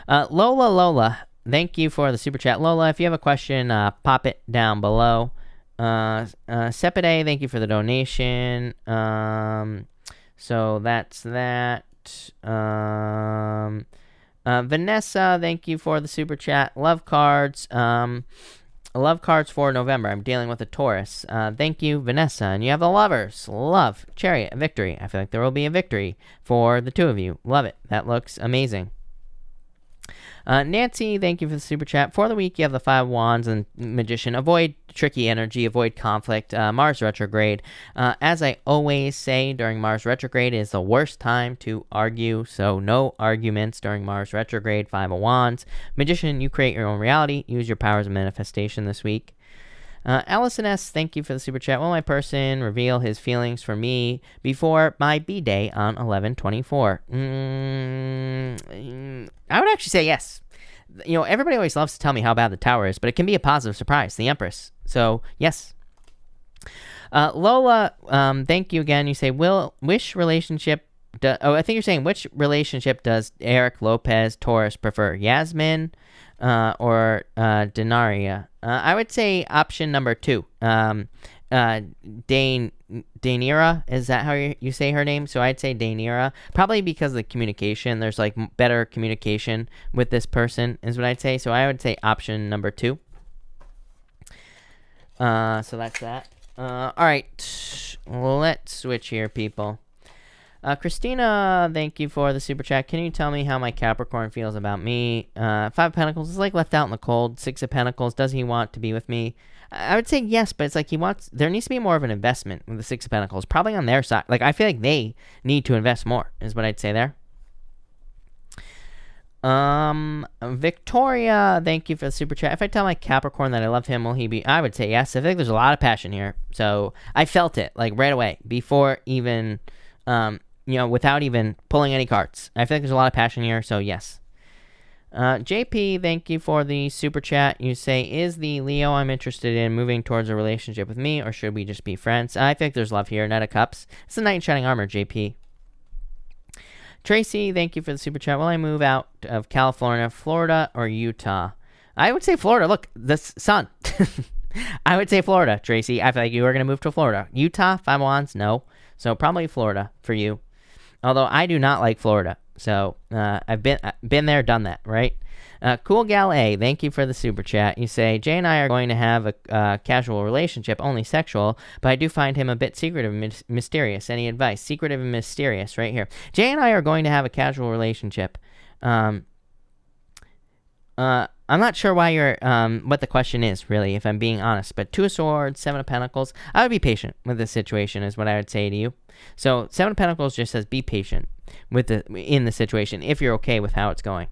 Lola, thank you for the super chat. Lola, if you have a question, pop it down below. Sepide, thank you for the donation. So that's that. Vanessa, thank you for the super chat. Love cards. Love cards for November. I'm dealing with a Taurus. Thank you, Vanessa. And you have the Lovers. Love. Chariot. Victory. I feel like there will be a victory for the 2 of you. Love it. That looks amazing. Nancy, thank you for the super chat. For the week, you have the 5 Wands and Magician. Avoid tricky energy, avoid conflict. Mars retrograde. As I always say, during Mars retrograde is the worst time to argue, so no arguments during Mars retrograde. 5 of Wands. Magician, you create your own reality. Use your powers of manifestation this week. Allison S., thank you for the super chat. Will my person reveal his feelings for me before my B-Day on 11/24? I would actually say yes. You know, everybody always loves to tell me how bad the Tower is, but it can be a positive surprise, the Empress. So, yes. Lola, thank you again. You say, which relationship... I think you're saying, which relationship does Eric Lopez Taurus prefer? Yasmin or Denaria? I would say option number 2. Dainira, is that how you say her name? So I'd say Dainira, probably because of the communication. There's like better communication with this person, is what I'd say. So I would say option number 2. So that's that. All right, let's switch here, people. Christina, thank you for the super chat. Can you tell me how my Capricorn feels about me? 5 of Pentacles is like left out in the cold. 6 of Pentacles, does he want to be with me? I would say yes, but it's like there needs to be more of an investment with the 6 of Pentacles, probably on their side. Like, I feel like they need to invest more, is what I'd say there. Victoria, thank you for the super chat. If I tell my Capricorn that I love him, will he be? I would say yes. I think there's a lot of passion here. So I felt it, like, right away, before even, without even pulling any cards. I feel like there's a lot of passion here, so yes. JP, thank you for the super chat. You say, is the Leo I'm interested in moving towards a relationship with me, or should we just be friends? I think there's love here. Knight of Cups. It's a Knight in Shining Armor, JP. Tracy, thank you for the super chat. Will I move out of California, Florida, or Utah? I would say Florida. Look, the sun. I would say Florida, Tracy. I feel like you are going to move to Florida. Utah, 5 Wands, no. So probably Florida for you. Although I do not like Florida. So I've been there, done that, right? Cool Gal A, thank you for the super chat. You say, Jay and I are going to have a casual relationship, only sexual, but I do find him a bit secretive and mysterious. Any advice? Secretive and mysterious, right here. Jay and I are going to have a casual relationship. I'm not sure why you're, what the question is, really, if I'm being honest. But 2 of Swords, 7 of Pentacles. I would be patient with this situation, is what I would say to you. So 7 of Pentacles just says be patient in the situation if you're okay with how it's going.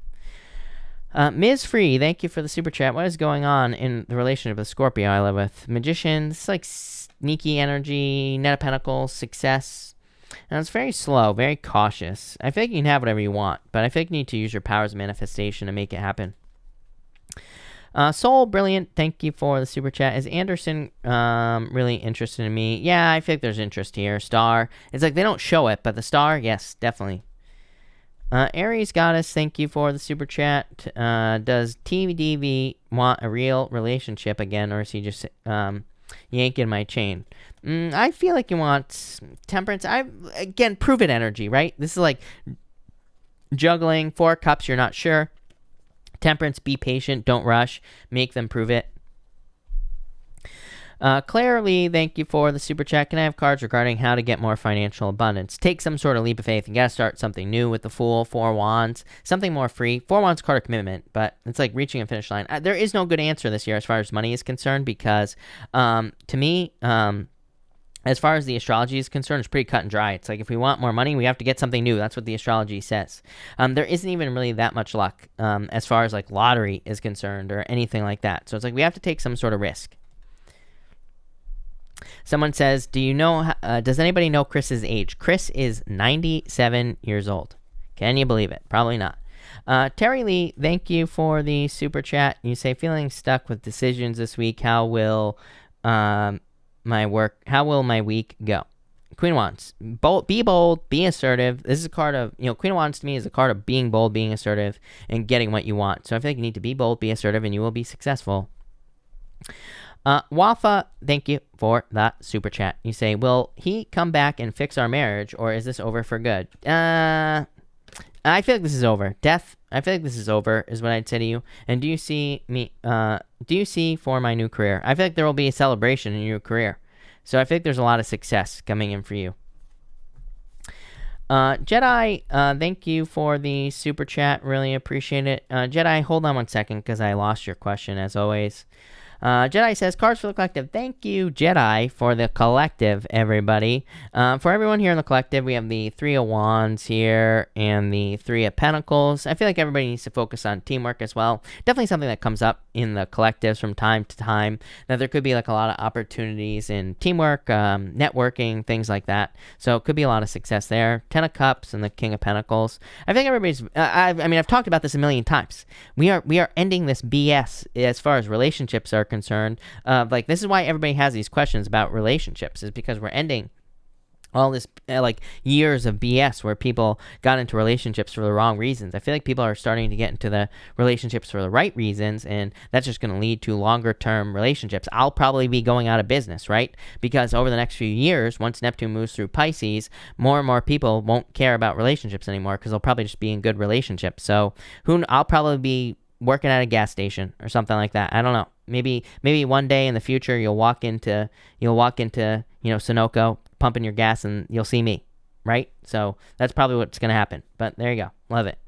Ms. Free, thank you for the super chat. What is going on in the relationship with Scorpio I live with? Magician, it's like sneaky energy, Knight of Pentacles, success. And it's very slow, very cautious. I feel like you can have whatever you want, but I feel like you need to use your powers of manifestation to make it happen. Soul, brilliant. Thank you for the super chat. Is Anderson really interested in me? Yeah, I feel like there's interest here. Star. It's like they don't show it, but the star, yes, definitely. Aries Goddess, thank you for the super chat. Does TVDV want a real relationship again, or is he just yanking my chain? I feel like he wants temperance. Again, prove it energy, right? This is like juggling 4 cups, you're not sure. Temperance, be patient, don't rush, make them prove it. Claire Lee, thank you for the super chat. Can I have cards regarding how to get more financial abundance? Take some sort of leap of faith. You gotta start something new with the Fool, 4 Wands, something more free. 4 Wands card of commitment, but it's like reaching a finish line. There is no good answer this year as far as money is concerned because, to me, as far as the astrology is concerned, it's pretty cut and dry. It's like if we want more money, we have to get something new. That's what the astrology says. There isn't even really that much luck as far as like lottery is concerned or anything like that. So it's like we have to take some sort of risk. Someone says, do you know, does anybody know Chris's age? Chris is 97 years old. Can you believe it? Probably not. Terry Lee, thank you for the super chat. You say, feeling stuck with decisions this week. How will my week go? Queen of Wands, be bold, be assertive. This is a card of, Queen of Wands to me is a card of being bold, being assertive, and getting what you want. So I feel like you need to be bold, be assertive, and you will be successful. Wafa, thank you for that super chat. You say, will he come back and fix our marriage, or is this over for good? I feel like this is over. Death, I feel like this is over, is what I'd say to you. And do you see for my new career? I feel like there will be a celebration in your career. So I feel like there's a lot of success coming in for you. Jedi, thank you for the super chat. Really appreciate it. Jedi, hold on one second because I lost your question as always. Jedi says, cards for the collective. Thank you, Jedi, for the collective, everybody. For everyone here in the collective, we have the 3 of Wands here and the 3 of Pentacles. I feel like everybody needs to focus on teamwork as well. Definitely something that comes up in the collectives from time to time, that there could be like a lot of opportunities in teamwork, networking, things like that. So it could be a lot of success there. 10 of Cups and the King of Pentacles. I think everybody's, I've talked about this a million times. We are ending this BS as far as relationships are concerned. Like, this is why everybody has these questions about relationships, is because we're ending all this years of BS where people got into relationships for the wrong reasons. I feel like people are starting to get into the relationships for the right reasons, and that's just going to lead to longer term relationships. I'll probably be going out of business, right? Because over the next few years, once Neptune moves through Pisces, more and more people won't care about relationships anymore because they'll probably just be in good relationships. So I'll probably be working at a gas station or something like that. I don't know. Maybe one day in the future you'll walk into Sunoco, pumping your gas, and you'll see me, right? So that's probably what's going to happen. But there you go. Love it.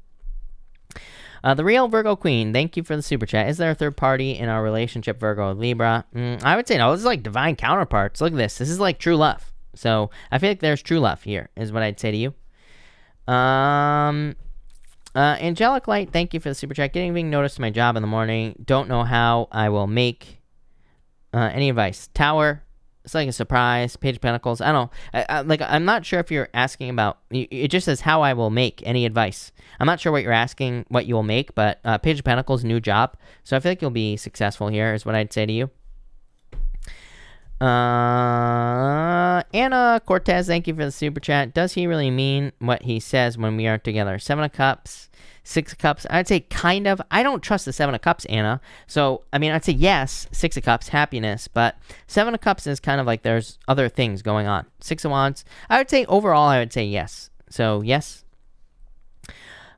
The real Virgo Queen, thank you for the super chat. Is there a third party in our relationship, Virgo and Libra? I would say no. This is like divine counterparts. Look at this. This is like true love. So I feel like there's true love here, is what I'd say to you. Angelic Light, thank you for the super chat. Getting noticed my job in the morning. Don't know how I will make any advice. Tower, it's like a surprise. Page of Pentacles, I don't know. I'm not sure if you're asking about, it just says how I will make any advice. I'm not sure what you're asking, what you will make, but Page of Pentacles, new job. So I feel like you'll be successful here, is what I'd say to you. Anna Cortez, thank you for the super chat. Does he really mean what he says when we are together? 7 of Cups, 6 of Cups. I'd say kind of. I don't trust the 7 of Cups, Anna. So, I'd say yes, 6 of Cups, happiness. But 7 of Cups is kind of like there's other things going on. 6 of Wands. I would say overall, I would say yes. So, yes.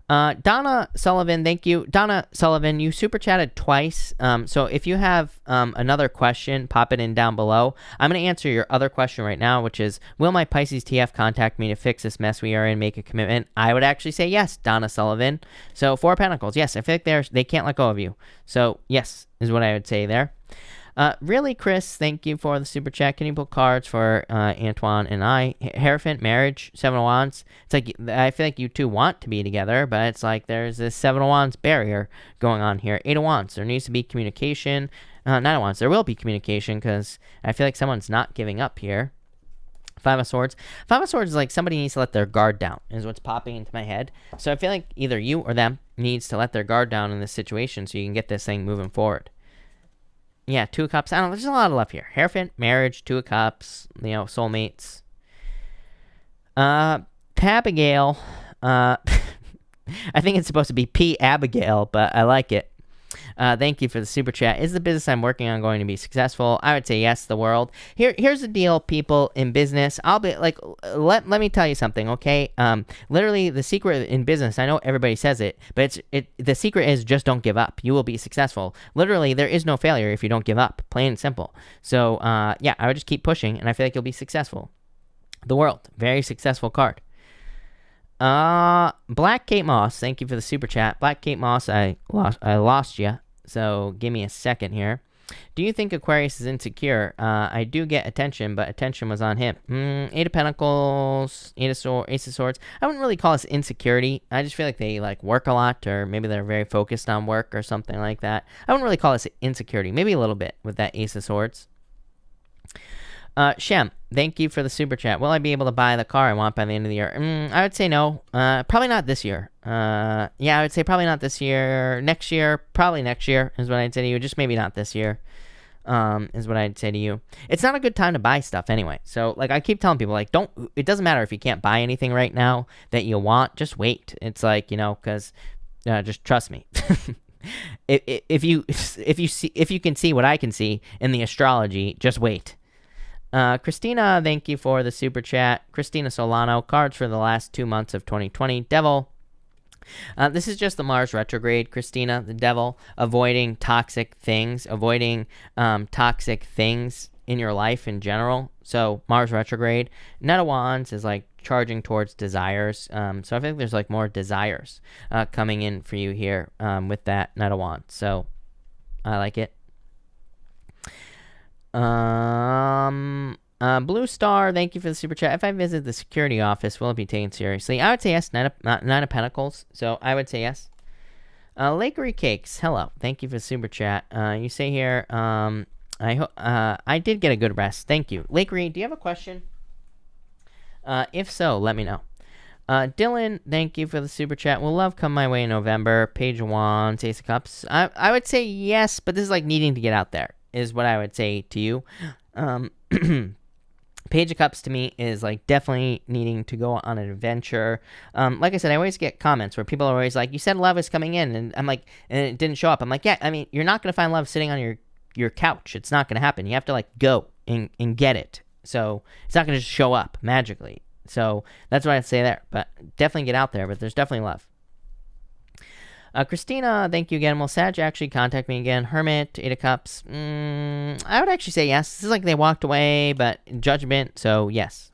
Donna Sullivan, thank you. Donna Sullivan, you super chatted twice. So if you have another question, pop it in down below. I'm going to answer your other question right now, which is, will my Pisces TF contact me to fix this mess we are in, make a commitment? I would actually say yes, Donna Sullivan. So 4 of Pentacles, yes, I feel like they can't let go of you. So yes, is what I would say there. Really, Chris, thank you for the super chat. Can you pull cards for Antoine and I? Hierophant, marriage, 7 of Wands. It's like, I feel like you two want to be together, but it's like there's this 7 of Wands barrier going on here. 8 of Wands, there needs to be communication. 9 of Wands, there will be communication because I feel like someone's not giving up here. 5 of Swords. 5 of Swords is like somebody needs to let their guard down, is what's popping into my head. So I feel like either you or them needs to let their guard down in this situation so you can get this thing moving forward. Yeah, 2 of Cups. I don't know. There's a lot of love here. Hierophant, marriage, 2 of Cups, you know, soulmates. Abigail. I think it's supposed to be P. Abigail, but I like it. Thank you for the super chat. Is the business I'm working on going to be successful? I would say yes, the world. Here's the deal, people in business. I'll be like, let me tell you something, okay? Literally, the secret in business, I know everybody says it, but the secret is just don't give up. You will be successful. Literally, there is no failure if you don't give up, plain and simple. So, yeah, I would just keep pushing, and I feel like you'll be successful. The world, very successful card. Black Kate Moss, thank you for the super chat. Black Kate Moss, I lost you, so give me a second here. Do you think Aquarius is insecure? I do get attention, but attention was on him. 8 of Pentacles, Ace of Swords. I wouldn't really call this insecurity. I just feel like they like work a lot, or maybe they're very focused on work or something like that. I wouldn't really call this insecurity. Maybe a little bit with that Ace of Swords. Shem, thank you for the super chat. Will I be able to buy the car I want by the end of the year? I would say no. Probably not this year. Yeah, I would say probably not this year. Next year, probably next year is what I'd say to you. Just maybe not this year is what I'd say to you. It's not a good time to buy stuff anyway. So, like, I keep telling people, like, it doesn't matter if you can't buy anything right now that you want. Just wait. It's like, you know, because just trust me. If you can see what I can see in the astrology, just wait. Christina, thank you for the super chat. Christina Solano, cards for the last 2 months of 2020. Devil. This is just the Mars retrograde, Christina, the Devil, avoiding toxic things, in your life in general. So Mars retrograde. Knight of Wands is like charging towards desires. So I think there's like more desires coming in for you here with that Knight of Wands. So I like it. Blue Star, thank you for the super chat. If I visit the security office, will it be taken seriously? I would say yes. Nine of Pentacles, so I would say yes. Lakery Cakes, hello. Thank you for the super chat. You say here, I did get a good rest. Thank you. Lakery, do you have a question? If so, let me know. Dylan, thank you for the super chat. Will love come my way in November? Page of Wands, Ace of Cups. I would say yes, but this is like needing to get out there, is what I would say to you. Page of Cups to me is like definitely needing to go on an adventure. Like I said, I always get comments where people are always like, you said love is coming in, and I'm like, and it didn't show up. I'm like, yeah, I mean, you're not going to find love sitting on your couch. It's not going to happen. You have to like go and get it. So it's not going to just show up magically. So that's what I'd say there. But definitely get out there, but there's definitely love. Christina, thank you again. Will Sag actually contact me again? Hermit, 8 of Cups. I would actually say yes. This is like they walked away, but Judgment, so yes.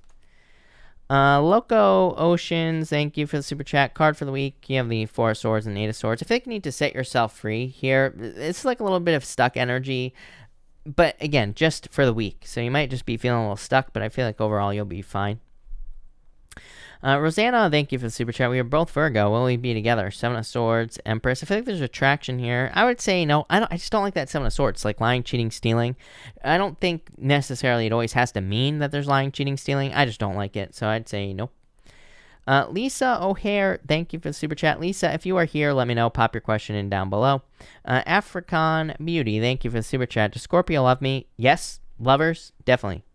Loco Oceans, thank you for the super chat. Card for the week. You have the 4 of Swords and 8 of Swords. I feel like you need to set yourself free here. It's like a little bit of stuck energy, but again, just for the week. So you might just be feeling a little stuck, but I feel like overall you'll be fine. Rosanna, thank you for the super chat. We are both Virgo. Will we be together? 7 of Swords, Empress. I feel like there's attraction here. I would say no. I just don't like that 7 of Swords. Like lying, cheating, stealing. I don't think necessarily it always has to mean that there's lying, cheating, stealing. I just don't like it. So I'd say no. Lisa O'Hare, thank you for the super chat. Lisa, if you are here, let me know. Pop your question in down below. African Beauty, thank you for the super chat. Does Scorpio love me? Yes. Lovers? Definitely.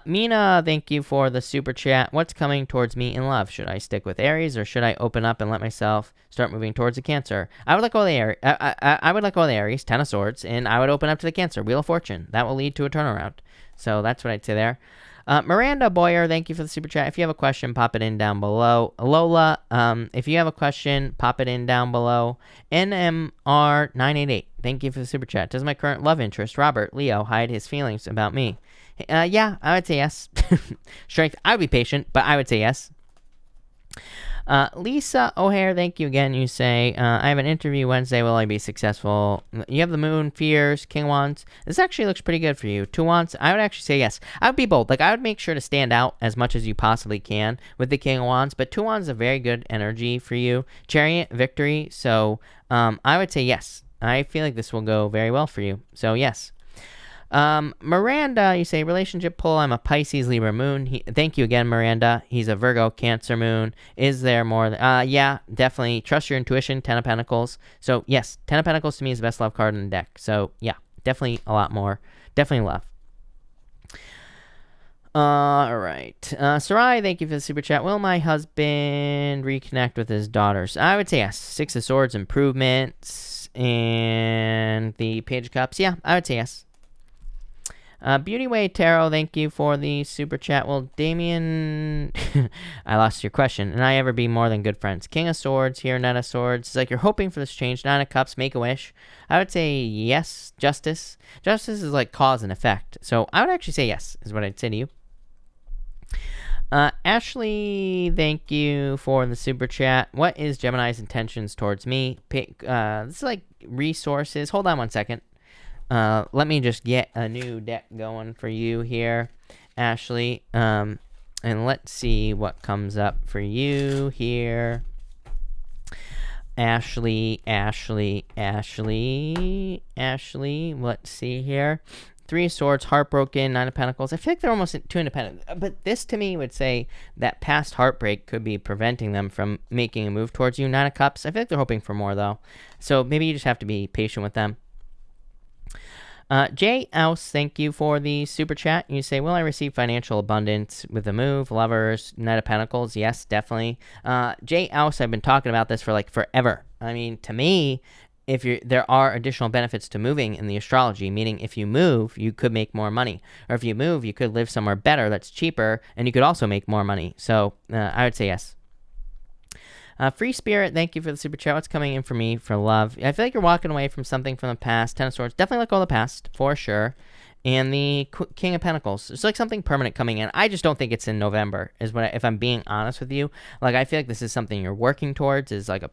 Mina, thank you for the super chat. What's coming towards me in love? Should I stick with Aries, or should I open up and let myself start moving towards the Cancer? I would let go of the Aries. I would let go of the Aries, 10 of Swords, and I would open up to the Cancer, Wheel of Fortune. That will lead to a turnaround. So that's what I'd say there. Miranda Boyer, thank you for the super chat. If you have a question, pop it in down below. Lola, if you have a question, pop it in down below. NMR988, thank you for the super chat. Does my current love interest, Robert Leo, hide his feelings about me? Yeah, I would say yes. Strength, I would be patient, but I would say yes. Lisa O'Hare, thank you again. You say, I have an interview Wednesday. Will I be successful? You have the moon, fears, king of wands. This actually looks pretty good for you. 2 wands, I would actually say yes. I would be bold. Like, I would make sure to stand out as much as you possibly can with the king of wands. But 2 wands is a very good energy for you. Chariot, victory. So I would say yes. I feel like this will go very well for you. So yes. Miranda, you say relationship pull. I'm a Pisces Libra moon. Thank you again, Miranda. He's a Virgo Cancer moon. Is there more? Yeah, definitely. Trust your intuition. 10 of Pentacles. So yes, 10 of Pentacles to me is the best love card in the deck. So yeah, definitely a lot more. Definitely love. All right. Sarai, thank you for the super chat. Will my husband reconnect with his daughters? I would say yes. 6 of Swords improvements and the Page of Cups. Yeah, I would say yes. Beauty Way Tarot, thank you for the super chat. Will Damien, I lost your question, and I ever be more than good friends? King of Swords here, Knight of Swords. It's like you're hoping for this change. 9 of Cups, make a wish. I would say yes. Justice. Justice is like cause and effect. So I would actually say yes, is what I'd say to you. Ashley, thank you for the super chat. What is Gemini's intentions towards me? This is like resources. Hold on one second. Let me just get a new deck going for you here, Ashley. And let's see what comes up for you here. Ashley. Let's see here. 3 of Swords, heartbroken, 9 of Pentacles. I feel like they're almost too independent. But this to me would say that past heartbreak could be preventing them from making a move towards you. 9 of Cups. I feel like they're hoping for more though. So maybe you just have to be patient with them. Jay Ouse, thank you for the super chat. You say, will I receive financial abundance with the move? Lovers, Knight of Pentacles. Yes, definitely. Jay Ouse, I've been talking about this for like forever. I mean, to me, there are additional benefits to moving in the astrology, meaning if you move, you could make more money. Or if you move, you could live somewhere better that's cheaper, and you could also make more money. So I would say yes. Free Spirit, thank you for the super chat. What's coming in for me for love? I feel like you're walking away from something from the past. 10 of Swords, definitely let go of the past, for sure. And the King of Pentacles. It's like something permanent coming in. I just don't think it's in November, if I'm being honest with you. Like, I feel like this is something you're working towards, is like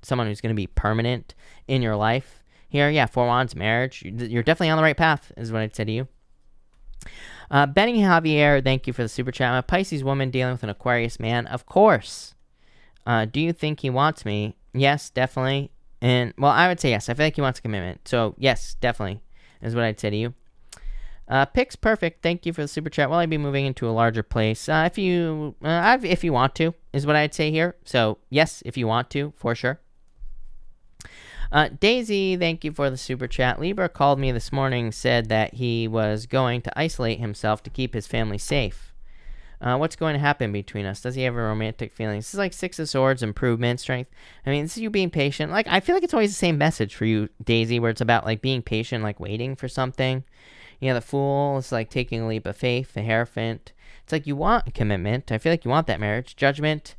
someone who's going to be permanent in your life. Here, yeah, 4 Wands, marriage. You're definitely on the right path, is what I'd say to you. Benny Javier, thank you for the super chat. I'm a Pisces woman dealing with an Aquarius man. Of course. Do you think he wants me? Yes, definitely. And, well, I would say yes. I feel like he wants a commitment. So, yes, definitely is what I'd say to you. Pix Perfect, thank you for the super chat. Will I be moving into a larger place? If you want to, is what I'd say here. So, yes, if you want to, for sure. Daisy, thank you for the super chat. Libra called me this morning, said that he was going to isolate himself to keep his family safe. What's going to happen between us? Does he have a romantic feelings? This is like 6 of Swords, improvement, strength. I mean, this is you being patient. Like, I feel like it's always the same message for you, Daisy, where it's about, like, being patient, like, waiting for something. You know, the Fool is, like, taking a leap of faith. The Hierophant. It's like you want a commitment. I feel like you want that marriage. Judgment.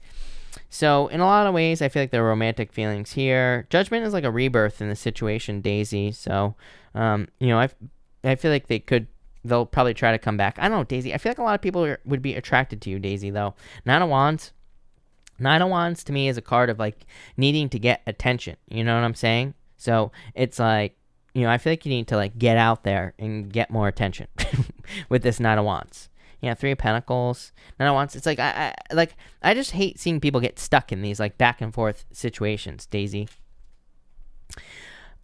So, in a lot of ways, I feel like there are romantic feelings here. Judgment is like a rebirth in the situation, Daisy. So, you know, I feel like they'll probably try to come back. I don't know, Daisy. I feel like a lot of people would be attracted to you, Daisy, though. 9 of Wands. 9 of Wands to me is a card of, like, needing to get attention. You know what I'm saying? So it's like, you know, I feel like you need to, like, get out there and get more attention with this 9 of Wands. Yeah, 3 of Pentacles. 9 of Wands. It's like, I just hate seeing people get stuck in these, like, back and forth situations, Daisy.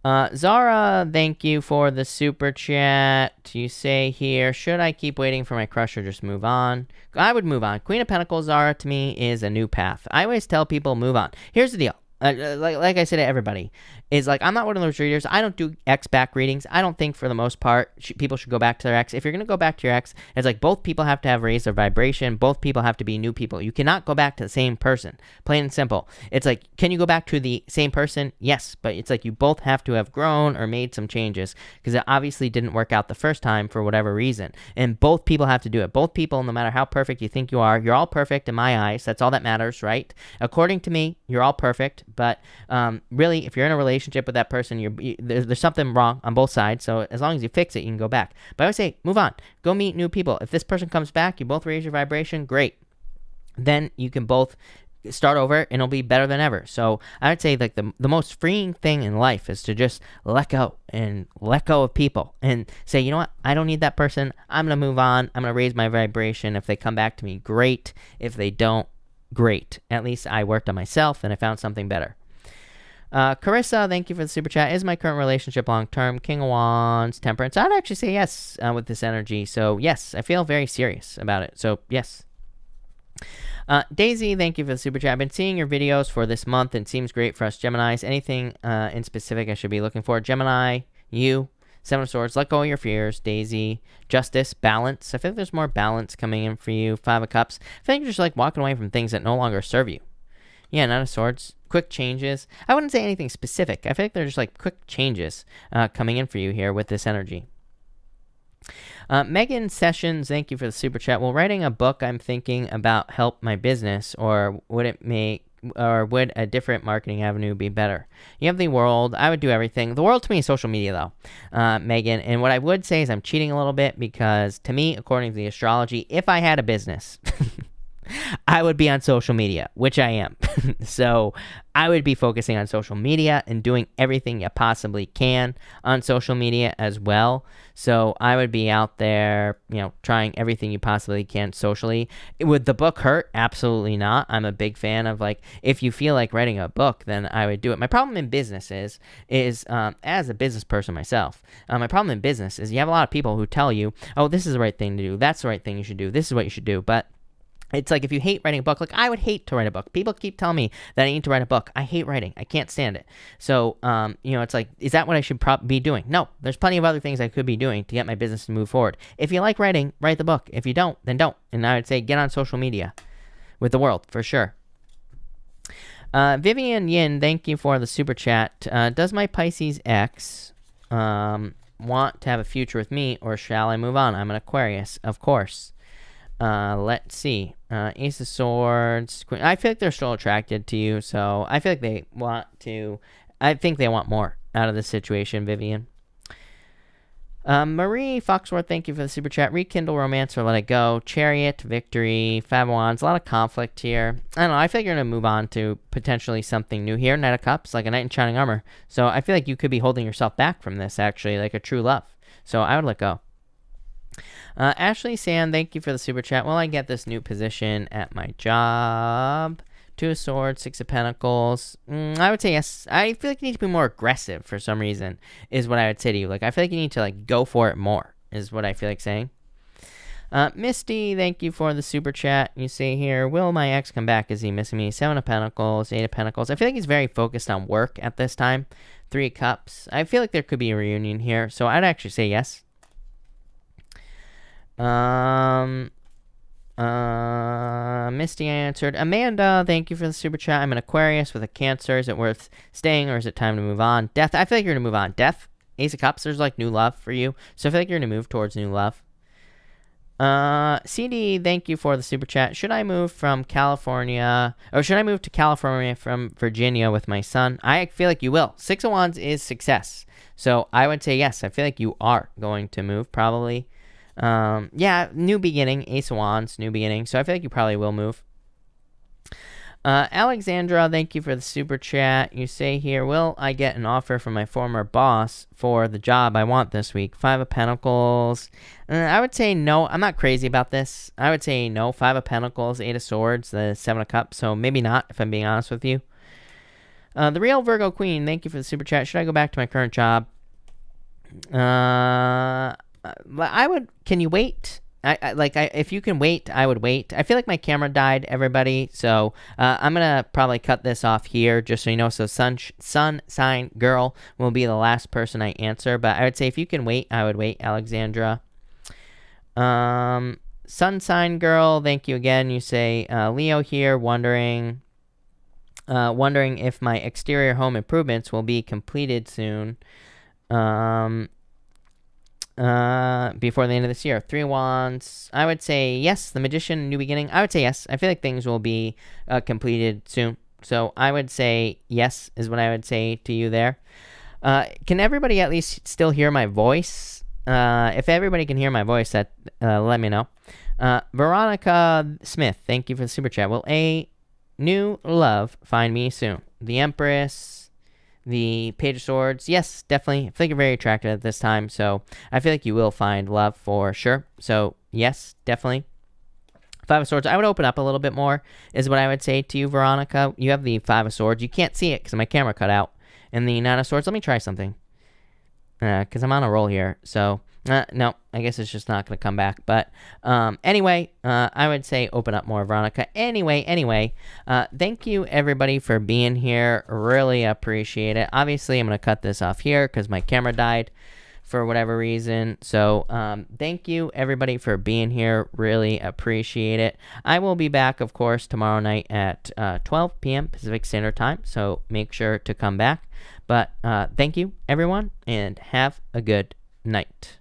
Zara, thank you for the super chat. You say here, should I keep waiting for my crush or just move on? I would move on. Queen of Pentacles, Zara, to me, is a new path. I always tell people move on. Here's the deal. like I said to everybody, is like, I'm not one of those readers. I don't do ex back readings. I don't think for the most part people should go back to their ex. If you're going to go back to your ex, it's like both people have to have raised their vibration. Both people have to be new people. You cannot go back to the same person. Plain and simple. It's like, can you go back to the same person? Yes, but it's like you both have to have grown or made some changes, because it obviously didn't work out the first time for whatever reason. And both people have to do it. Both people, no matter how perfect you think you are, you're all perfect in my eyes. That's all that matters, right? According to me, you're all perfect. But really, if you're in a relationship with that person, there's something wrong on both sides. So as long as you fix it, you can go back. But I would say, move on. Go meet new people. If this person comes back, you both raise your vibration, great. Then you can both start over and it'll be better than ever. So I would say, like, the most freeing thing in life is to just let go of people and say, you know what, I don't need that person. I'm going to move on. I'm going to raise my vibration. If they come back to me, great. If they don't, great. At least I worked on myself and I found something better. Carissa, thank you for the super chat. Is my current relationship long-term? King of Wands, Temperance. I'd actually say yes with this energy. So yes, I feel very serious about it. So yes. Daisy, thank you for the super chat. I've been seeing your videos for this month and it seems great for us Geminis. Anything in specific I should be looking for? Gemini, you, Seven of Swords, let go of your fears. Daisy, Justice, balance. I feel like there's more balance coming in for you. Five of Cups. I feel like you're just like walking away from things that no longer serve you. Yeah, Nine of Swords. Quick changes. I wouldn't say anything specific. I feel like they're just like quick changes coming in for you here with this energy. Megan Sessions, thank you for the super chat. Will writing a book I'm thinking about help my business, or would a different marketing avenue be better? You have the world. I would do everything. The world to me is social media, though, Megan. And what I would say is I'm cheating a little bit, because to me, according to the astrology, if I had a business, I would be on social media, which I am. So I would be focusing on social media and doing everything you possibly can on social media as well. So I would be out there, trying everything you possibly can socially. Would the book hurt? Absolutely not. I'm a big fan of, like, if you feel like writing a book, then I would do it. My problem in business is as a business person myself, my problem in business is you have a lot of people who tell you, oh, this is the right thing to do. That's the right thing you should do. This is what you should do. But it's like, if you hate writing a book, like I would hate to write a book. People keep telling me that I need to write a book. I hate writing. I can't stand it. So, it's like, is that what I should be doing? No, there's plenty of other things I could be doing to get my business to move forward. If you like writing, write the book. If you don't, then don't. And I would say get on social media with the world for sure. Vivian Yin, thank you for the super chat. Does my Pisces ex want to have a future with me, or shall I move on? I'm an Aquarius, of course. Let's see. Ace of Swords, Queen. I feel like they're still attracted to you, so I feel like they want to. I think they want more out of this situation, Vivian. Marie Foxworth, thank you for the super chat. Rekindle romance or let it go. Chariot, Victory, Five of Wands. A lot of conflict here. I don't know. I feel like you're going to move on to potentially something new here. Knight of Cups, like a knight in shining armor. So I feel like you could be holding yourself back from this, actually, like a true love. So I would let go. Ashley Sand, thank you for the super chat. Will I get this new position at my job? Two of Swords, Six of Pentacles. I would say yes. I feel like you need to be more aggressive for some reason, is what I would say to you. Like, I feel like you need to, like, go for it more, is what I feel like saying. Misty, thank you for the super chat. You say here, will my ex come back? Is he missing me? Seven of Pentacles, Eight of Pentacles. I feel like he's very focused on work at this time. Three of Cups. I feel like there could be a reunion here, so I'd actually say yes. Misty answered. Amanda, thank you for the super chat. I'm an Aquarius with a Cancer. Is it worth staying, or is it time to move on? Death, I feel like you're going to move on. Death, Ace of Cups, there's like new love for you. So I feel like you're going to move towards new love. CD, thank you for the super chat. Should I move from California, or should I move to California from Virginia with my son? I feel like you will. Six of Wands is success. So I would say yes. I feel like you are going to move probably. Yeah, new beginning, Ace of Wands, new beginning. So I feel like you probably will move. Alexandra, thank you for the super chat. You say here, will I get an offer from my former boss for the job I want this week? Five of Pentacles. I would say no. I'm not crazy about this. I would say no. Five of Pentacles, Eight of Swords, the Seven of Cups. So maybe not, if I'm being honest with you. The Real Virgo Queen, thank you for the super chat. Should I go back to my current job? I would. Can you wait if you can wait, I would wait. I feel like my camera died, everybody, so I'm gonna probably cut this off here, just so you know. So sun sign girl will be the last person I answer, but I would say if you can wait, I would wait, Alexandra. Sun sign girl, thank you again. You say Leo here, wondering if my exterior home improvements will be completed soon. Before the end of this year. 3 Wands, I would say yes. The Magician, New Beginning, I would say yes. I feel like things will be completed soon. So I would say yes is what I would say to you there. Can everybody at least still hear my voice? If everybody can hear my voice, that let me know. Veronica Smith, thank you for the super chat. Will a new love find me soon? The Empress, the Page of Swords, yes, definitely. I feel like you're very attractive at this time, so I feel like you will find love for sure. So yes, definitely. Five of Swords, I would open up a little bit more, is what I would say to you, Veronica. You have the Five of Swords. You can't see it because my camera cut out. And the Nine of Swords, let me try something. Because I'm on a roll here, so no, I guess it's just not going to come back. But anyway, I would say open up more, Veronica. Anyway, thank you, everybody, for being here. Really appreciate it. Obviously, I'm going to cut this off here because my camera died for whatever reason. So thank you, everybody, for being here. Really appreciate it. I will be back, of course, tomorrow night at 12 p.m. Pacific Standard Time, so make sure to come back. But thank you, everyone, and have a good night.